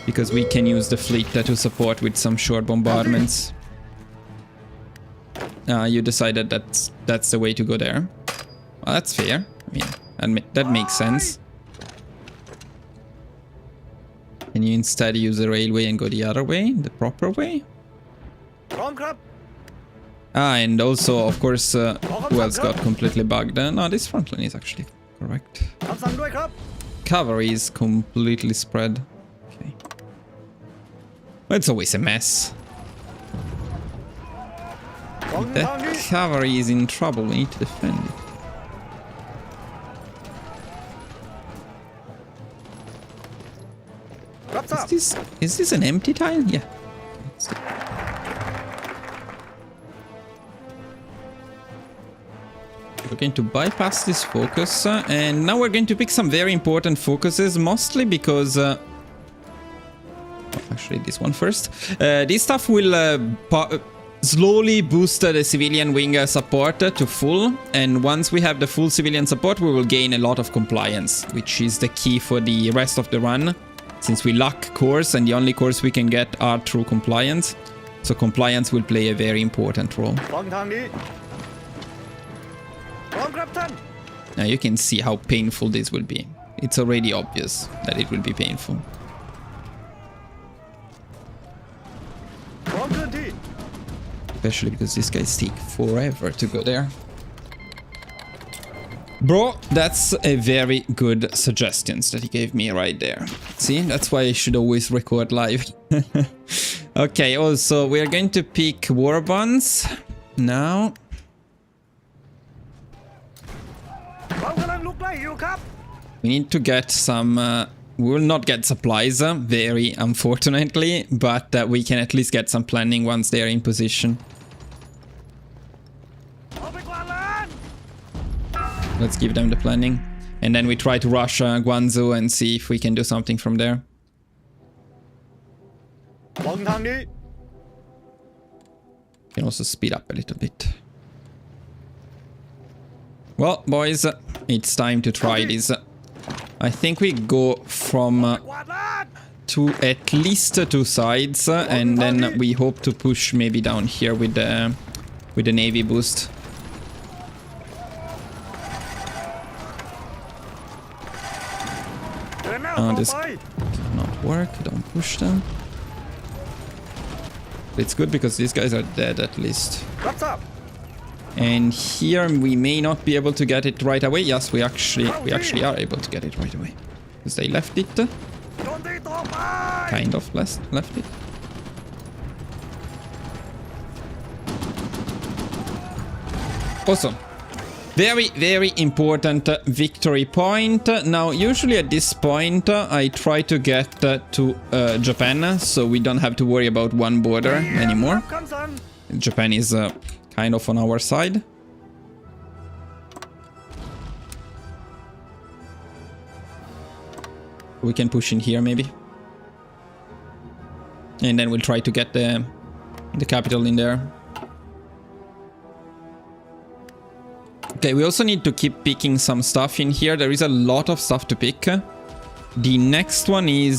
Because we can use the fleet to support with some short bombardments. You decided that's the way to go there. Well, that's fair. I mean, that makes sense. Can you instead use the railway and go the other way? The proper way? And also, of course, who else got completely bugged? No, this front line is actually correct. Cavalry is completely spread. Okay. Well, it's always a mess. If that cavalry is in trouble, we need to defend it. Is this an empty tile? Yeah. We're going to bypass this focus, and now we're going to pick some very important focuses, mostly because... actually, this one first. This stuff will slowly boost the civilian wing support to full, and once we have the full civilian support, we will gain a lot of compliance, which is the key for the rest of the run. Since we lack cores, and the only cores we can get are through compliance. So compliance will play a very important role. Now you can see how painful this will be. It's already obvious that it will be painful. พร้อมเคลื่อนที่ Especially because these guys take forever to go there. Bro, that's a very good suggestions that he gave me right there. See, that's why I should always record live. Okay, also, we are going to pick war bonds now. เรากำลังลุกไล่อยู่ครับ We need to get some... we will not get supplies, very unfortunately, but we can at least get some planning once they are in position. เอาไปกวาดล้าง Let's give them the planning. And then we try to rush Guangzhou and see if we can do something from there. มองทางนี้ Can also speed up a little bit. Well, boys, it's time to try this. I think we go from กวาดล้าง to at least 2 sides, and then we hope to push maybe down here with the navy boost. เดินหน้าต่อ This ไป cannot work. Don't push them. It's good because these guys are dead at least. รับทราบ And here we may not be able to get it right away. Yes, we actually are able to get it right away. Because they left it. โจมตีต่อไป Kind of left it. Awesome. Very, very important victory point. Now, usually at this point, I try to get to Japan, so we don't have to worry about one border anymore. คำสั่ง Japan is kind of on our side. We can push in here maybe. And then we'll try to get the capital in there. Okay, we also need to keep picking some stuff in here. There is a lot of stuff to pick. The next one is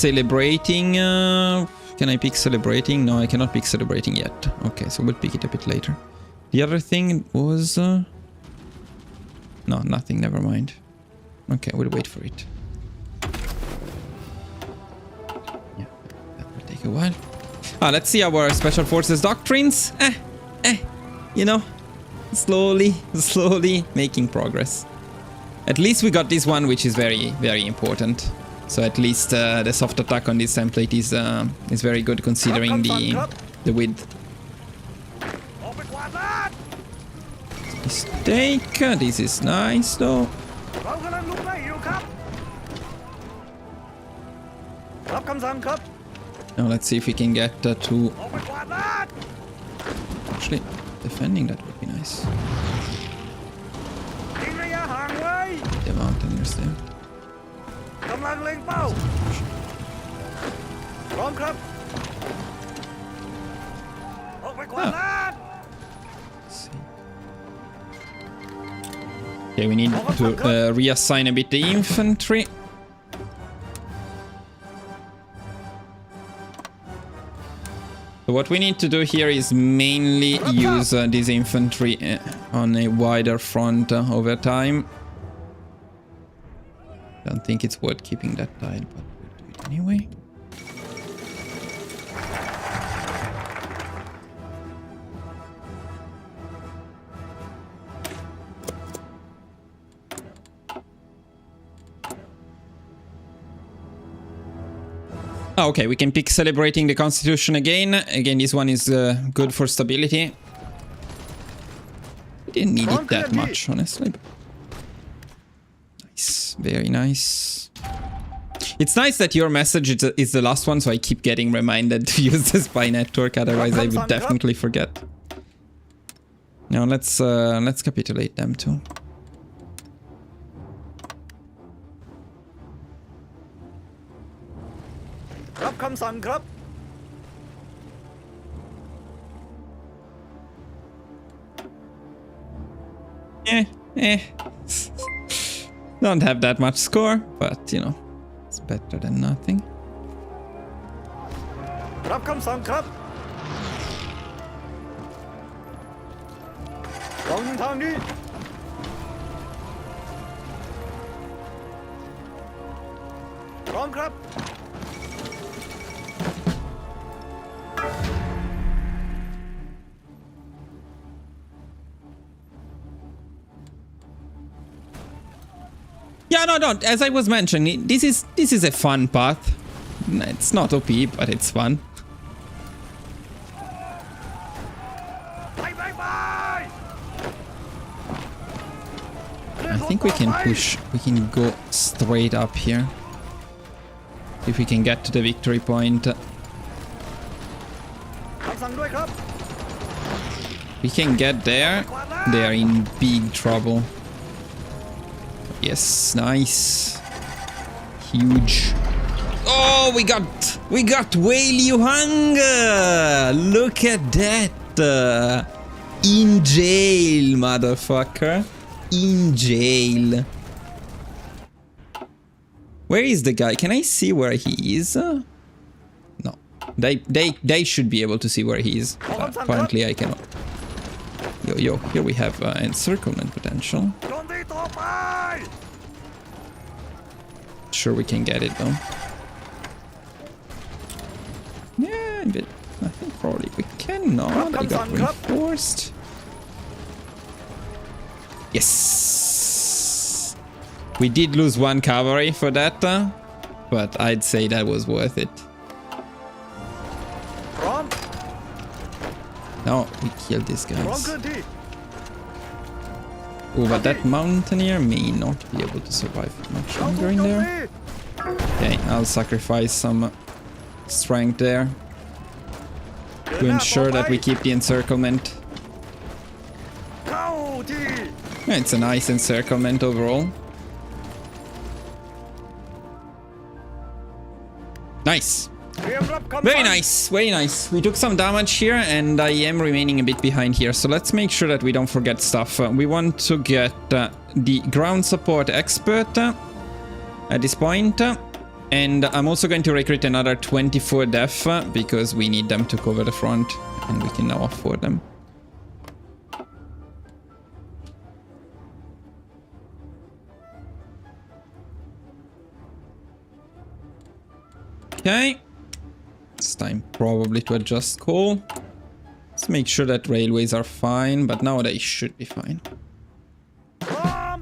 celebrating. Can I pick celebrating? No, I cannot pick celebrating yet. Okay, so we'll pick it a bit later. The other thing was... no, nothing, never mind. Okay, we'll wait for it. Yeah, that will take a while. Let's see our Special Forces doctrines. You know, slowly making progress. At least we got this one, which is very, very important. So at least the soft attack on this template is very good considering the width. ออกไปกวาดล้าง Mistake. This is nice though. เรากำลังลุกไล่อยู่ครับรับคำสั่งครับ Now let's see if we can get to... ออกไปกวาดล้าง Actually, defending that would be nice. ทิ้งระยะห่างไว้ The mountaineers there. กำลังเล็งเป้าพร้อมครับออกไปกวาดล้าง Let's see. Okay, we need to reassign a bit the infantry. So what we need to do here is mainly use this infantry on a wider front over time. Don't think it's worth keeping that tied, but we'll do it anyway. Okay, we can pick celebrating the Constitution again. Again, this one is good for stability. We didn't need it that much, honestly. Nice, very nice. It's nice that your message is the last one, so I keep getting reminded to use the spy network. Otherwise, I would definitely forget. Now let's capitulate them too.รับคำสั่งครับ Don't have that much score, but you know, it's better than nothing. รับคำสั่งครับลงทางนี้ ร้อมครับ Yeah, no, no. As I was mentioning, this is a fun path. It's not OP, but it's fun. ไปไปไป I think we can push. We can go straight up here. If we can get to the victory point. คำสั่งด้วยครับ We can get there. They are in big trouble. Yes, nice. Huge. Oh, we got Whale You Hunger. Look at that. In jail, motherfucker. In jail. Where is the guy? Can I see where he is? No. They should be able to see where he is. Apparently I cannot. Yo, here we have encirclement potential. โจมตีต่อไป Sure we can get it though. Yeah, but I think probably we cannot. I got reinforced. Yes. We did lose one cavalry for that, but I'd say that was worth it. พร้อม No, we killed these พร้อม guys. เคลื่อนที่ Oh, but that mountaineer may not be able to survive much เราถู longer ก in โจม there. ตี Okay, I'll sacrifice some strength there to ensure that we keep the encirclement. เข้าที่ It's a nice encirclement overall. Nice. เตรียมรับคำสั่ง Very nice, very nice. We took some damage here and I am remaining a bit behind here. So let's make sure that we don't forget stuff. We want to get the ground support expert at this point. And I'm also going to recruit another 24 def because we need them to cover the front and we can now afford them. Okay. It's time probably to adjust coal. Let's make sure that railways are fine, but now they should be fine. พร้อม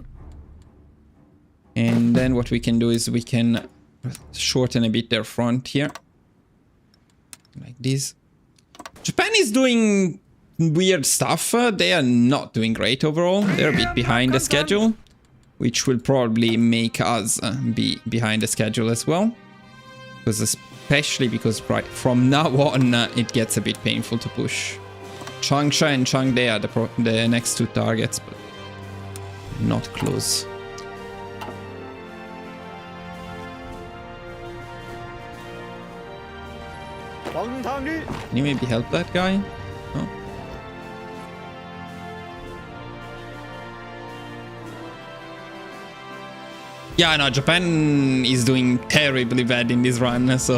And then what we can do is we can shorten a bit their front here. Like this. Japan is doing weird stuff. They are not doing great overall. They're a bit behind the schedule, which will probably make us be behind the schedule as well. Especially because right from now on it gets a bit painful to push. Changsha and Changde are the next two targets, but not close. Can you maybe help that guy? No. Yeah, no, Japan is doing terribly bad in this run, so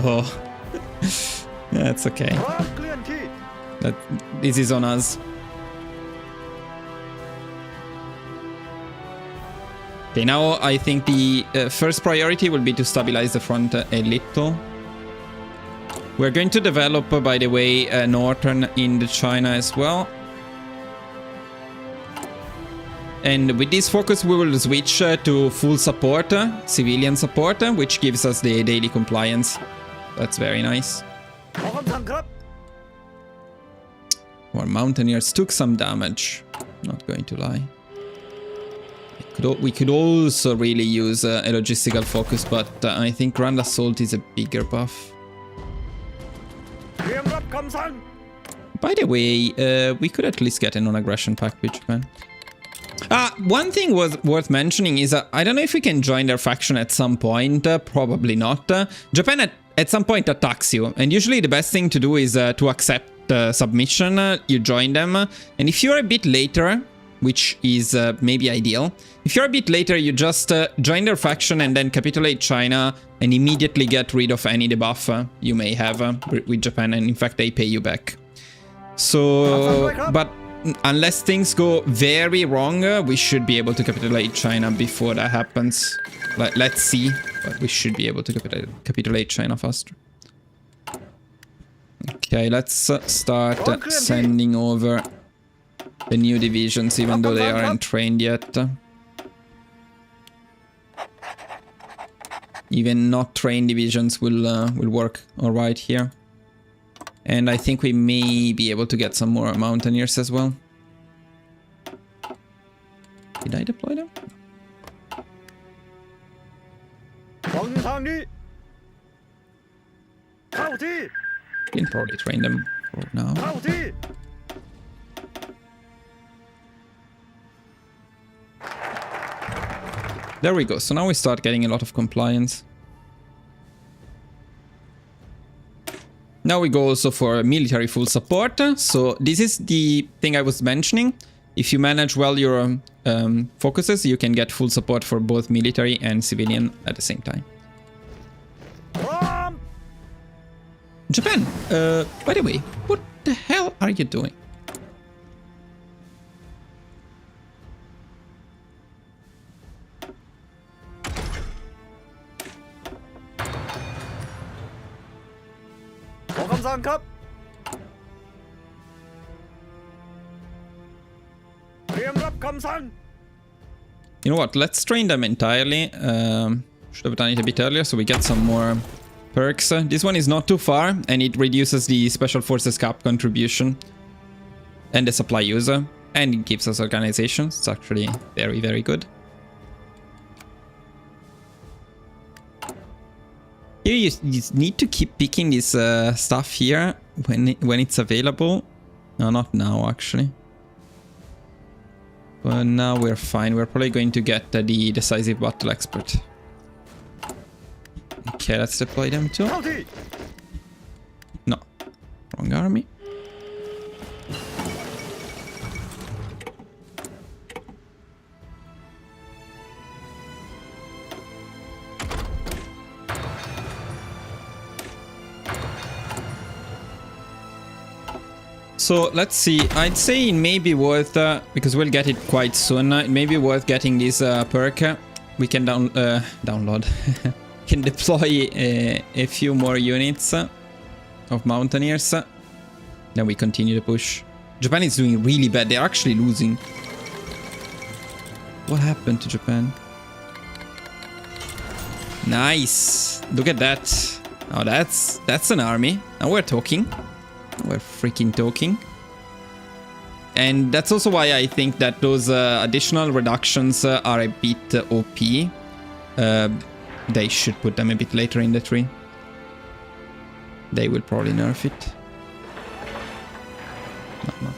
that's okay. พร้อมเคลื่อนที่ This is on us. Okay, now I think the first priority will be to stabilize the front a little. We're going to develop, by the way, northern Indochina as well. And with this focus, we will switch to full support, civilian support, which gives us the daily compliance. That's very nice. ขอคำสั่งครับ Our mountaineers took some damage. Not going to lie. We could also really use a logistical focus, but I think Grand Assault is a bigger buff. เตรียมรับคำสั่ง By the way, we could at least get a non-aggression pact with Japan. One thing was worth mentioning is I don't know if we can join their faction at some point. Probably not. Japan at some point attacks you, and usually the best thing to do is to accept submission. You join them, and if you're a bit later, which is maybe ideal, if you're a bit later, you just join their faction and then capitulate China and immediately get rid of any debuff you may have with Japan, and in fact they pay you back. So, but unless things go very wrong, we should be able to capitulate China before that happens. Let's see, but we should be able to capitulate China faster. Okay, let's start sending over the new divisions, even though they aren't trained yet. Even not trained divisions will work all right here. And I think we may be able to get some more mountaineers as well. Did I deploy them? Can probably train them for now. There we go. So now we start getting a lot of compliance. Now we go also for military full support. So this is the thing I was mentioning. If you manage well your focuses, you can get full support for both military and civilian at the same time. Japan, by the way, what the hell are you doing? You know what, let's train them entirely. Should have done it a bit earlier so we get some more perks. This one is not too far and it reduces the Special Forces cap contribution and the supply user, and it gives us organizations. It's actually very, very good. Here you need to keep picking this stuff here when it's available. No, not now actually. But now we're fine. We're probably going to get the decisive battle expert. Okay, let's deploy them too. No, wrong army. So let's see, I'd say it may be worth, because we'll get it quite soon, it may be worth getting this perk. We can download, can deploy a few more units of mountaineers. Then we continue to push. Japan is doing really bad, they're actually losing. What happened to Japan? Nice, look at that. Oh, that's an army. Now we're talking. We're freaking talking. And that's also why I think that those additional reductions are a bit OP. They should put them a bit later in the tree. They will probably nerf it. No.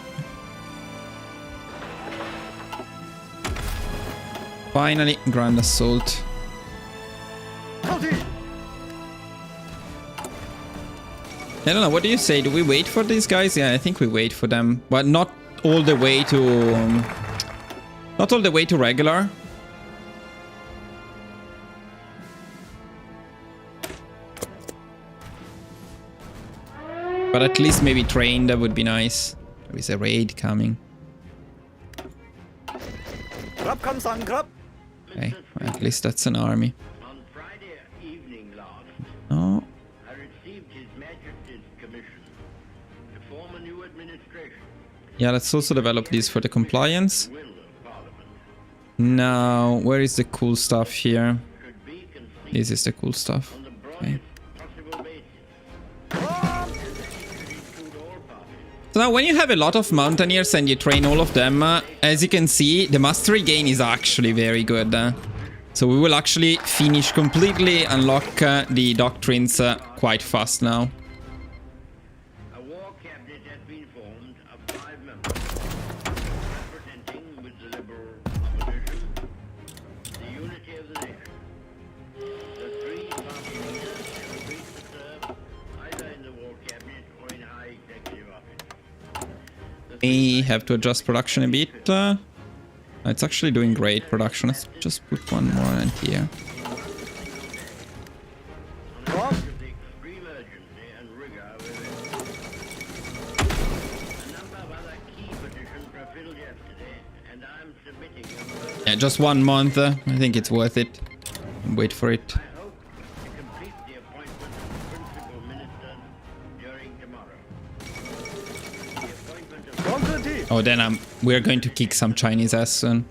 Finally, Grand Assault. I don't know, what do you say? Do we wait for these guys? Yeah, I think we wait for them. But not all the way to... not all the way to regular. But at least maybe trained, that would be nice. There is a raid coming. Okay, well, at least that's an army. No. Yeah, let's also develop these for the compliance. Now, where is the cool stuff here? This is the cool stuff. Okay. So now when you have a lot of mountaineers and you train all of them, as you can see, the mastery gain is actually very good. So we will actually finish completely, unlock the doctrines quite fast now. May have to adjust production a bit. It's actually doing great production. Let's just put one more in here. Yeah, just 1 month. I think it's worth it. Wait for it. Oh, then we're going to kick some Chinese ass soon.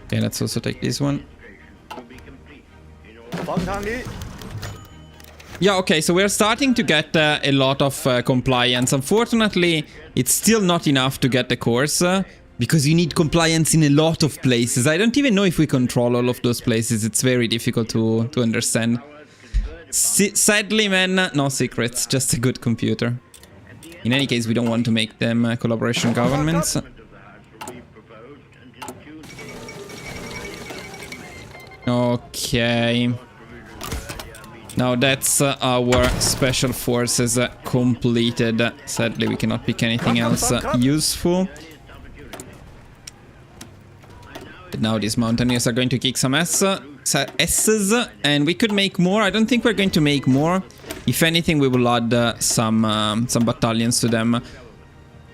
Okay, let's also take this one. Yeah, okay, so we're starting to get a lot of compliance. Unfortunately, it's still not enough to get the course because you need compliance in a lot of places. I don't even know if we control all of those places. It's very difficult to understand. Sadly, man, no secrets, just a good computer. In any case, we don't want to make them collaboration governments. Okay. Now that's our special forces completed. Sadly, we cannot pick anything else useful. But now these mountaineers are going to kick some S's, and we could make more. I don't think we're going to make more. If anything, we will add some battalions to them.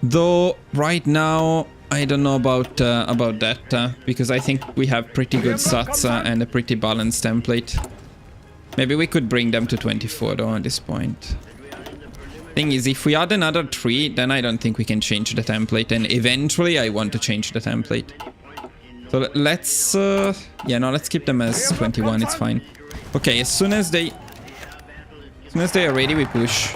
Though right now, I don't know about that because I think we have pretty good stats and a pretty balanced template. Maybe we could bring them to 24 though at this point. Thing is, if we add another 3, then I don't think we can change the template, and eventually I want to change the template. So let's yeah, no, let's keep them as 21, it's fine. Okay, as soon as they are ready, we push.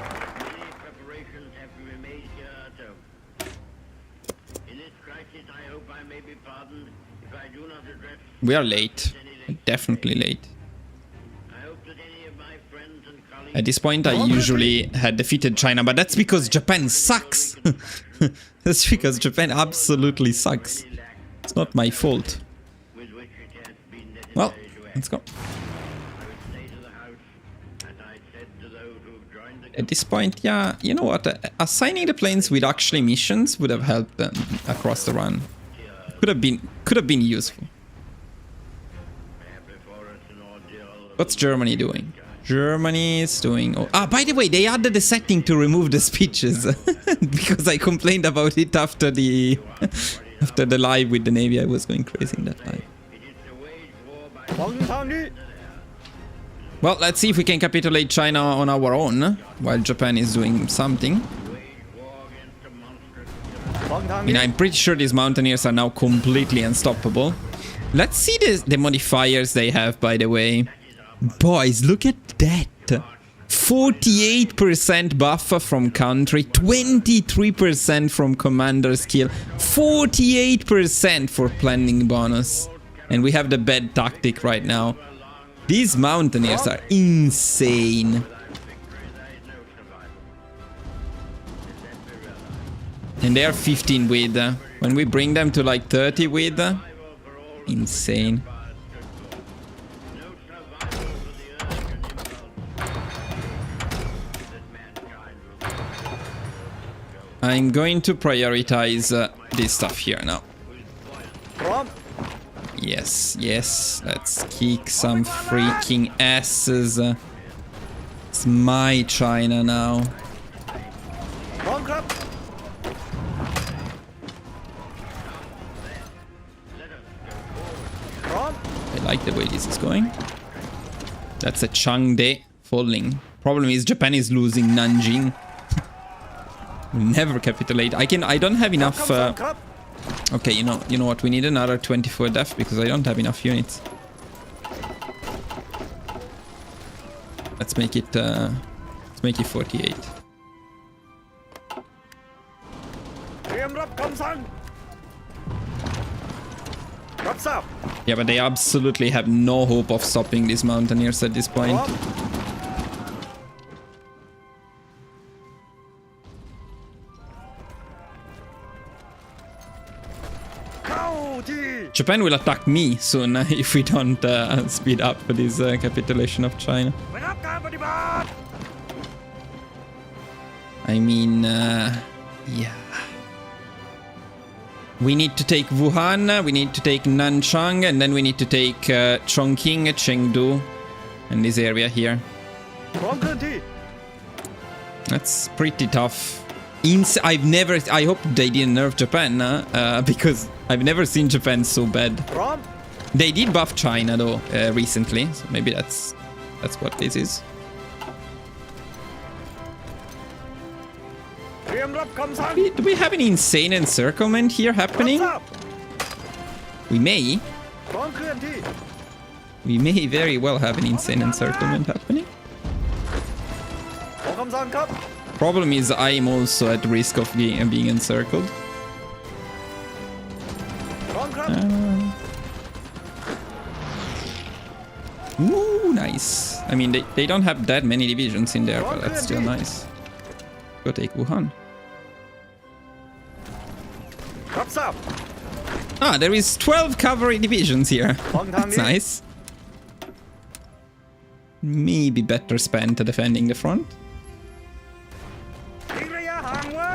We are late. Definitely late. At this point, I usually had defeated China, but that's because Japan sucks. That's because Japan absolutely sucks. It's not my fault. Well, let's go. At this point, yeah, you know what? Assigning the planes with actually missions would have helped them across the run. Could have been useful. What's Germany doing? Germany is doing... Oh, by the way, they added a setting to remove the speeches. Because I complained about it after the live with the Navy. I was going crazy in that live. Well, let's see if we can capitulate China on our own, while Japan is doing something. I mean, I'm pretty sure these mountaineers are now completely unstoppable. Let's see the modifiers they have, by the way. Boys, look at that. 48% buff from country, 23% from commander skill, 48% for planning bonus. And we have the bad tactic right now. These mountaineers are insane. And they are 15 with. When we bring them to like 30 with, insane. I'm going to prioritize this stuff here now. Yes, yes, let's kick some freaking asses. It's my China now. I like the way this is going. That's a Changde falling. Problem is Japan is losing Nanjing. We'll never capitulate. I don't have enough. Okay, you know what? We need another 24 def because I don't have enough units. Let's make it 48. Yeah, but they absolutely have no hope of stopping these mountaineers at this point. Japan will attack me soon if we don't speed up for this capitulation of China. I mean, yeah. We need to take Wuhan, we need to take Nanchang, and then we need to take Chongqing, Chengdu, and this area here. That's pretty tough. I hope they didn't nerf Japan, because I've never seen Japan so bad. Prompt. They did buff China though recently, so maybe that's what this is. เตรียมรับคำสั่ง Do we have an insane encirclement here รับ happening? ทราบ We may. พร้อมเคลื่อนที่ We may very well have an insane encirclement happening. ขอคำสั่งครับ Problem is I'm also at risk of being encircled. พร้อมครับ Ooh, nice. I mean, they don't have that many divisions in there, but that's still nice. Go take Wuhan. รับทราบ Ah, there is 12 cavalry divisions here. That's nice. Maybe better spent defending the front. ทิ้งระยะห่างไว้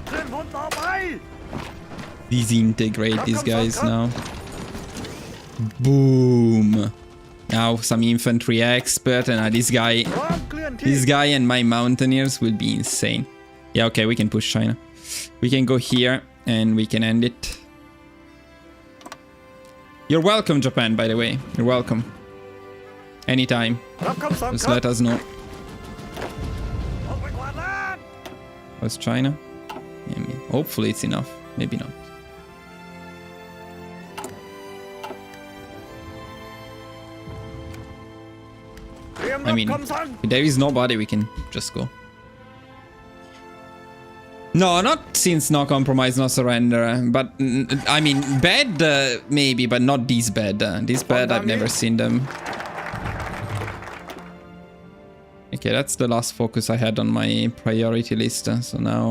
เคลื่อนพลต่อไป Disintegrate these guys now. Boom. Now some infantry expert and this พร้อมเคลื่อนที่ guy and my mountaineers will be insane. Yeah, okay, we can push China. We can go here and we can end it. You're welcome, Japan, by the way. You're welcome. Anytime. รับคำสั่ง Just ครับ let us know. ออกไปกวาดล้าง What's China? Yeah, I mean, hopefully it's enough. Maybe not. เตรียม I รับ mean, คำสั่ง if there is nobody, we can just go. No, not since no compromise, no surrender. But I mean, bad maybe, but not this bad. This bad, I've never seen them. Okay, that's the last focus I had on my priority list. So now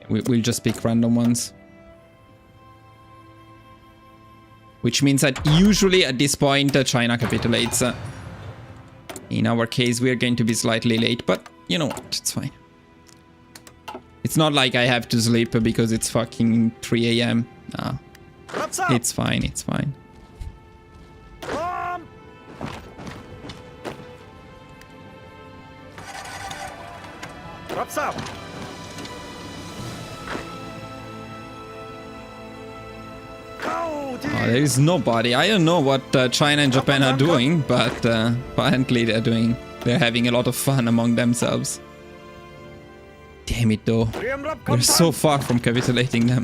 we'll just pick random ones. Which means that usually at this point, China capitulates. In our case, we're going to be slightly late, but you know what? It's fine. It's not like I have to sleep because it's fucking 3 a.m. Nah, รับทราบ it's fine, it's fine. พร้อมรับทราบเข้าที่ Oh, there is nobody. I don't know what China and Japan are doing, but apparently they're having a lot of fun among themselves. Damn it though. เตรียมรับ We're คำสั่ง so far from capitulating them.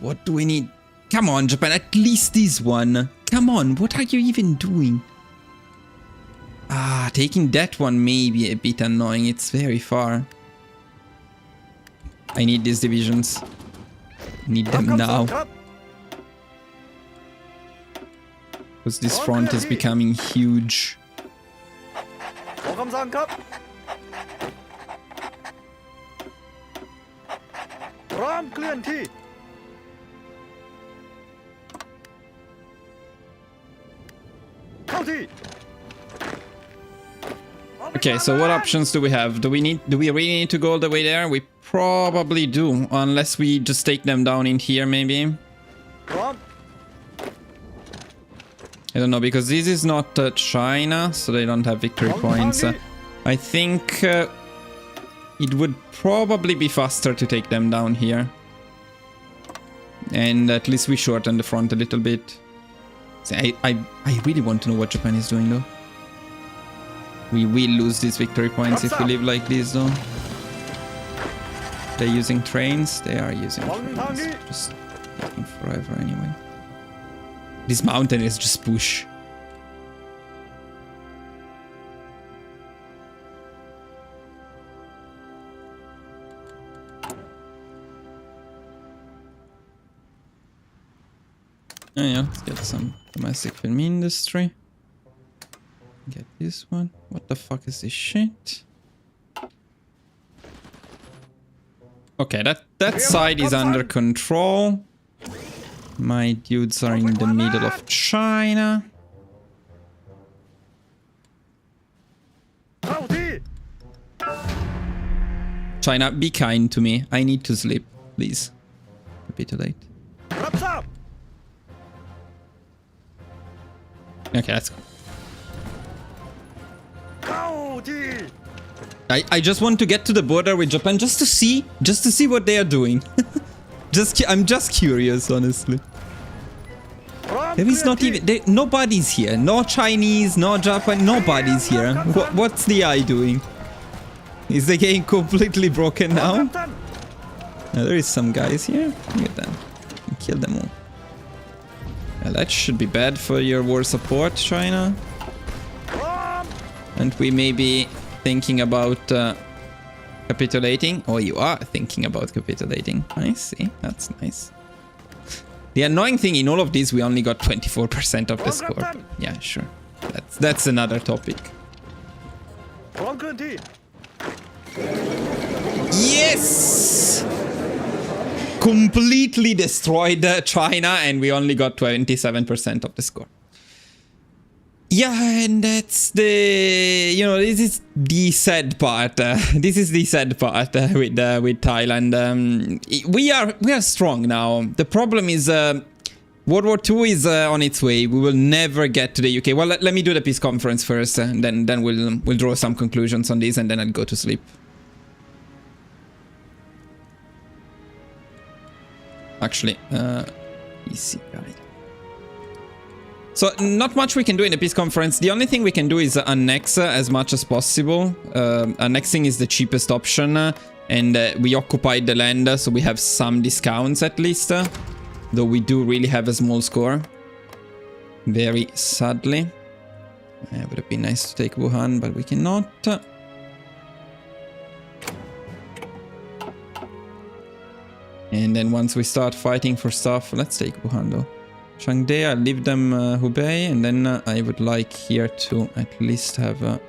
What do we need? Come on, Japan, at least this one. Come on, what are you even doing? Taking that one may be a bit annoying. It's very far. I need these divisions. Need รับ them คำสั่ง now. ครับ Because this front is becoming huge. ขอคำสั่งครับพร้อมเคลื่อนที่เข้าที่ Okay, so what options do we have? Do we really need to go all the way there? We probably do, unless we just take them down in here maybe. พร้อม I don't know, because this is not China, so they don't have victory points. I think it would probably be faster to take them down here. And at least we shorten the front a little bit. See, I really want to know what Japan is doing though. We will lose these victory points if we live like this though. They're using trains? They are using trains. Just taking forever anyway. This mountain is just push. Oh yeah, let's get some domestic film industry. Get this one. What the fuck is this shit? Okay, that side is under control. My dudes are in the middle of China. เข้าที่ China, be kind to me. I need to sleep, please. Capitulate. รับทราบ Okay, let's go. Gaudi! I just want to get to the border with Japan just to see what they are doing. I'm just curious, honestly. There is not even nobody's here. No Chinese, no Japan, nobody's here. What's the eye doing? Is the game completely broken now? There is some guys here. Look at them. Kill them all. Well, that should be bad for your war support, China. And we may be thinking about capitulating. Oh, you are thinking about capitulating. I see. That's nice. The annoying thing in all of this, we only got 24% of the score. Yeah, sure. That's another topic. Yes! Completely destroyed China, and we only got 27% of the score. Yeah, and that's the, you know, this is the sad part. This is the sad part with Thailand. We are strong now. The problem is World War II is on its way. We will never get to the UK. Well, let me do the peace conference first, and then we'll draw some conclusions on this, and then I'll go to sleep. Actually, easy guide. So not much we can do in the peace conference. The only thing we can do is annex as much as possible. Annexing is the cheapest option, and we occupied the land, so we have some discounts at least. Though we do really have a small score. Very sadly. It would have been nice to take Wuhan, but we cannot. And then once we start fighting for stuff, let's take Wuhan though. Changde, I'll leave them Hubei, and then I would like here to at least have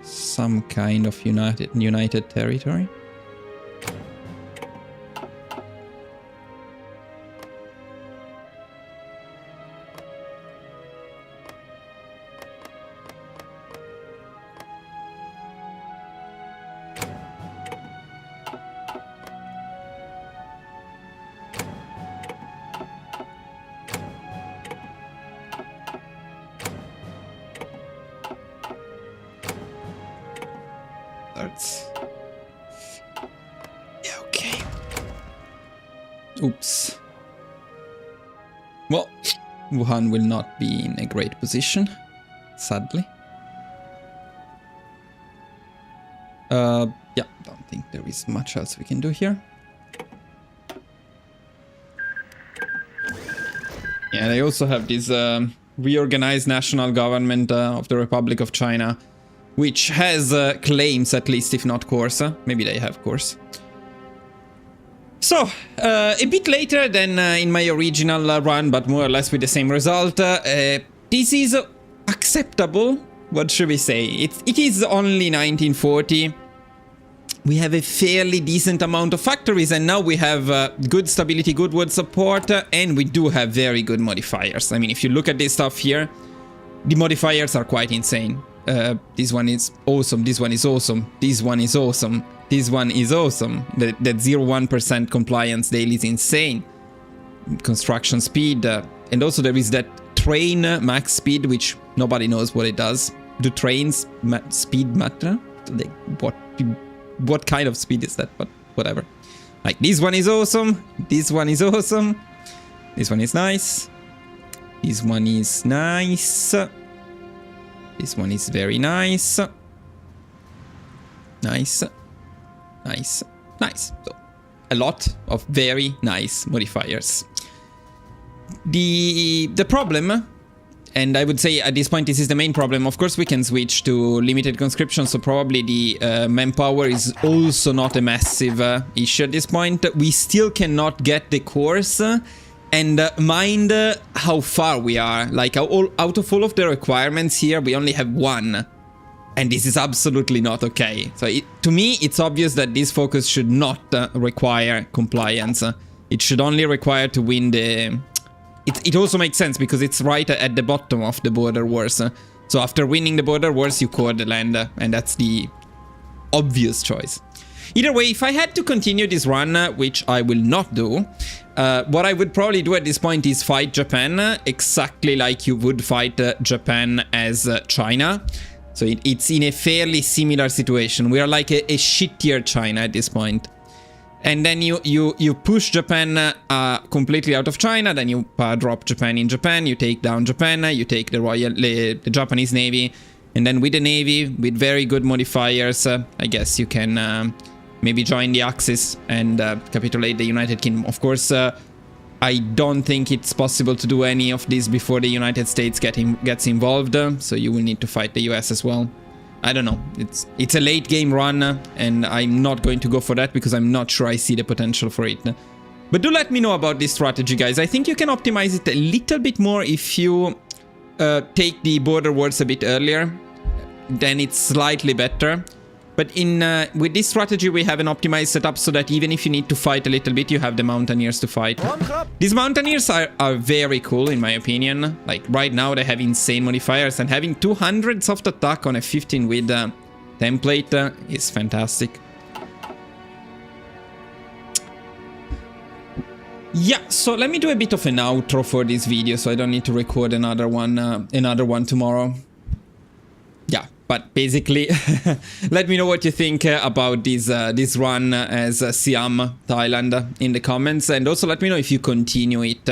some kind of united territory. Yeah, okay. Oops. Well, Wuhan will not be in a great position, sadly. Yeah, don't think there is much else we can do here. Yeah, they also have this reorganized national government of the Republic of China, which has claims, at least, if not course. Maybe they have course. So, a bit later than in my original run, but more or less with the same result. This is acceptable. What should we say? It is only 1940. We have a fairly decent amount of factories, and now we have good stability, good wood support, and we do have very good modifiers. I mean, if you look at this stuff here, the modifiers are quite insane. This one is awesome, this one is awesome, this one is awesome, this one is awesome. That 0.1% compliance daily is insane. Construction speed, and also there is that train max speed, which nobody knows what it does. Do trains speed matter? Like, what kind of speed is that? But whatever. Like, this one is awesome, this one is awesome, this one is nice, this one is nice. This one is very nice. Nice. Nice. Nice. So, a lot of very nice modifiers. The problem, and I would say at this point this is the main problem, of course we can switch to limited conscription, so probably the manpower is also not a massive issue at this point. We still cannot get the course. And mind how far we are. Like, out of all of the requirements here, we only have one. And this is absolutely not okay. So to me, it's obvious that this focus should not require compliance. It should only require to win the... It also makes sense because it's right at the bottom of the border wars. So after winning the border wars, you core the land. And that's the obvious choice. Either way, if I had to continue this run, which I will not do, what I would probably do at this point is fight Japan exactly like you would fight Japan as China. So it's in a fairly similar situation. We are like a shittier China at this point. And then you push Japan completely out of China, then you drop Japan in Japan, you take down Japan, you take the Japanese Navy, and then with the Navy, with very good modifiers, I guess you can maybe join the Axis and capitulate the United Kingdom. Of course, I don't think it's possible to do any of this before the United States gets involved, so you will need to fight the US as well. I don't know, it's a late game run, and I'm not going to go for that because I'm not sure I see the potential for it. But do let me know about this strategy, guys. I think you can optimize it a little bit more if you take the border wars a bit earlier. Then it's slightly better. But with this strategy, we have an optimized setup so that even if you need to fight a little bit, you have the Mountaineers to fight. These Mountaineers are very cool, in my opinion. Like, right now, they have insane modifiers, and having 200 soft attack on a 15 with template is fantastic. Yeah, so let me do a bit of an outro for this video, so I don't need to record another one tomorrow. Yeah. But basically, let me know what you think about this run as SIAM Thailand in the comments, and also let me know if you continue it,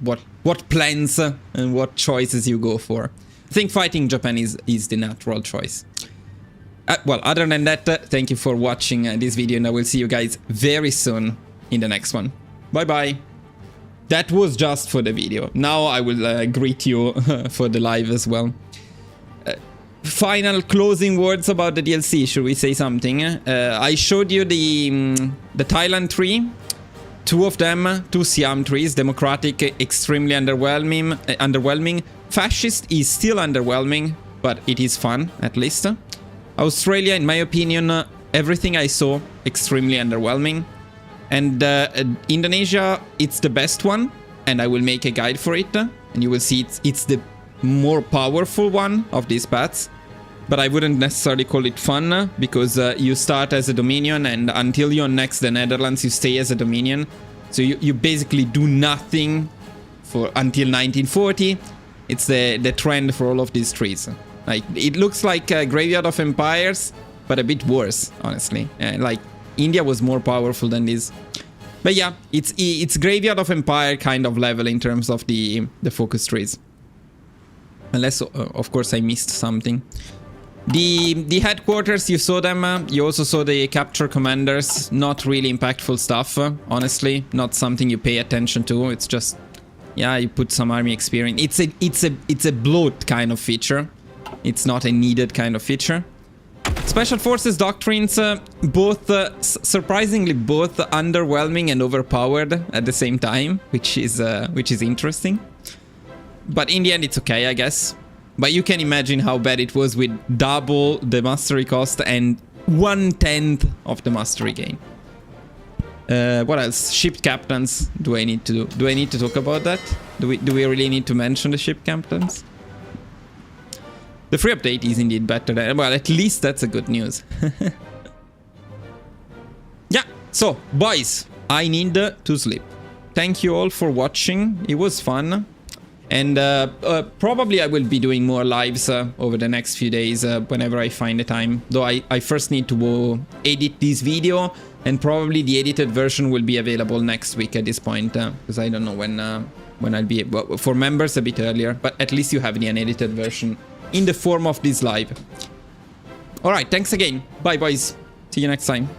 what plans and what choices you go for. I think fighting Japan is the natural choice. Well, other than that, thank you for watching this video, and I will see you guys very soon in the next one. Bye bye. That was just for the video. Now I will greet you for the live as well. Final closing words about the DLC. Should we say something? I showed you the Thailand tree. Two of them, two SIAM trees. Democratic, extremely underwhelming. Fascist is still underwhelming, but it is fun, at least. Australia, in my opinion, everything I saw, extremely underwhelming. And Indonesia, it's the best one, and I will make a guide for it. And you will see it's the more powerful one of these paths. But I wouldn't necessarily call it fun, because you start as a Dominion, and until you annex the Netherlands, you stay as a Dominion. So you basically do nothing until 1940. It's the trend for all of these trees. Like, it looks like a Graveyard of Empires, but a bit worse, honestly. Like, India was more powerful than this. But yeah, it's Graveyard of Empire kind of level in terms of the focus trees. Unless, of course, I missed something. The headquarters, you saw them. You also saw the capture commanders. Not really impactful stuff, honestly. Not something you pay attention to. It's just, yeah, you put some army experience. It's a bloat kind of feature. It's not a needed kind of feature. Special Forces doctrines, surprisingly both underwhelming and overpowered at the same time, which is interesting. But in the end, it's okay, I guess. But you can imagine how bad it was with double the mastery cost and 1/10 of the mastery gain. What else? Ship captains. Do I need to talk about that? Do we really need to mention the ship captains? The free update is indeed better than, well, at least that's a good news. Yeah, so boys, I need to sleep. Thank you all for watching. It was fun. And probably I will be doing more lives over the next few days whenever I find the time. Though I first need to edit this video, and probably the edited version will be available next week at this point, because I don't know when I'll be able. For members a bit earlier, but at least you have the unedited version in the form of this live. Alright, thanks again. Bye boys. See you next time.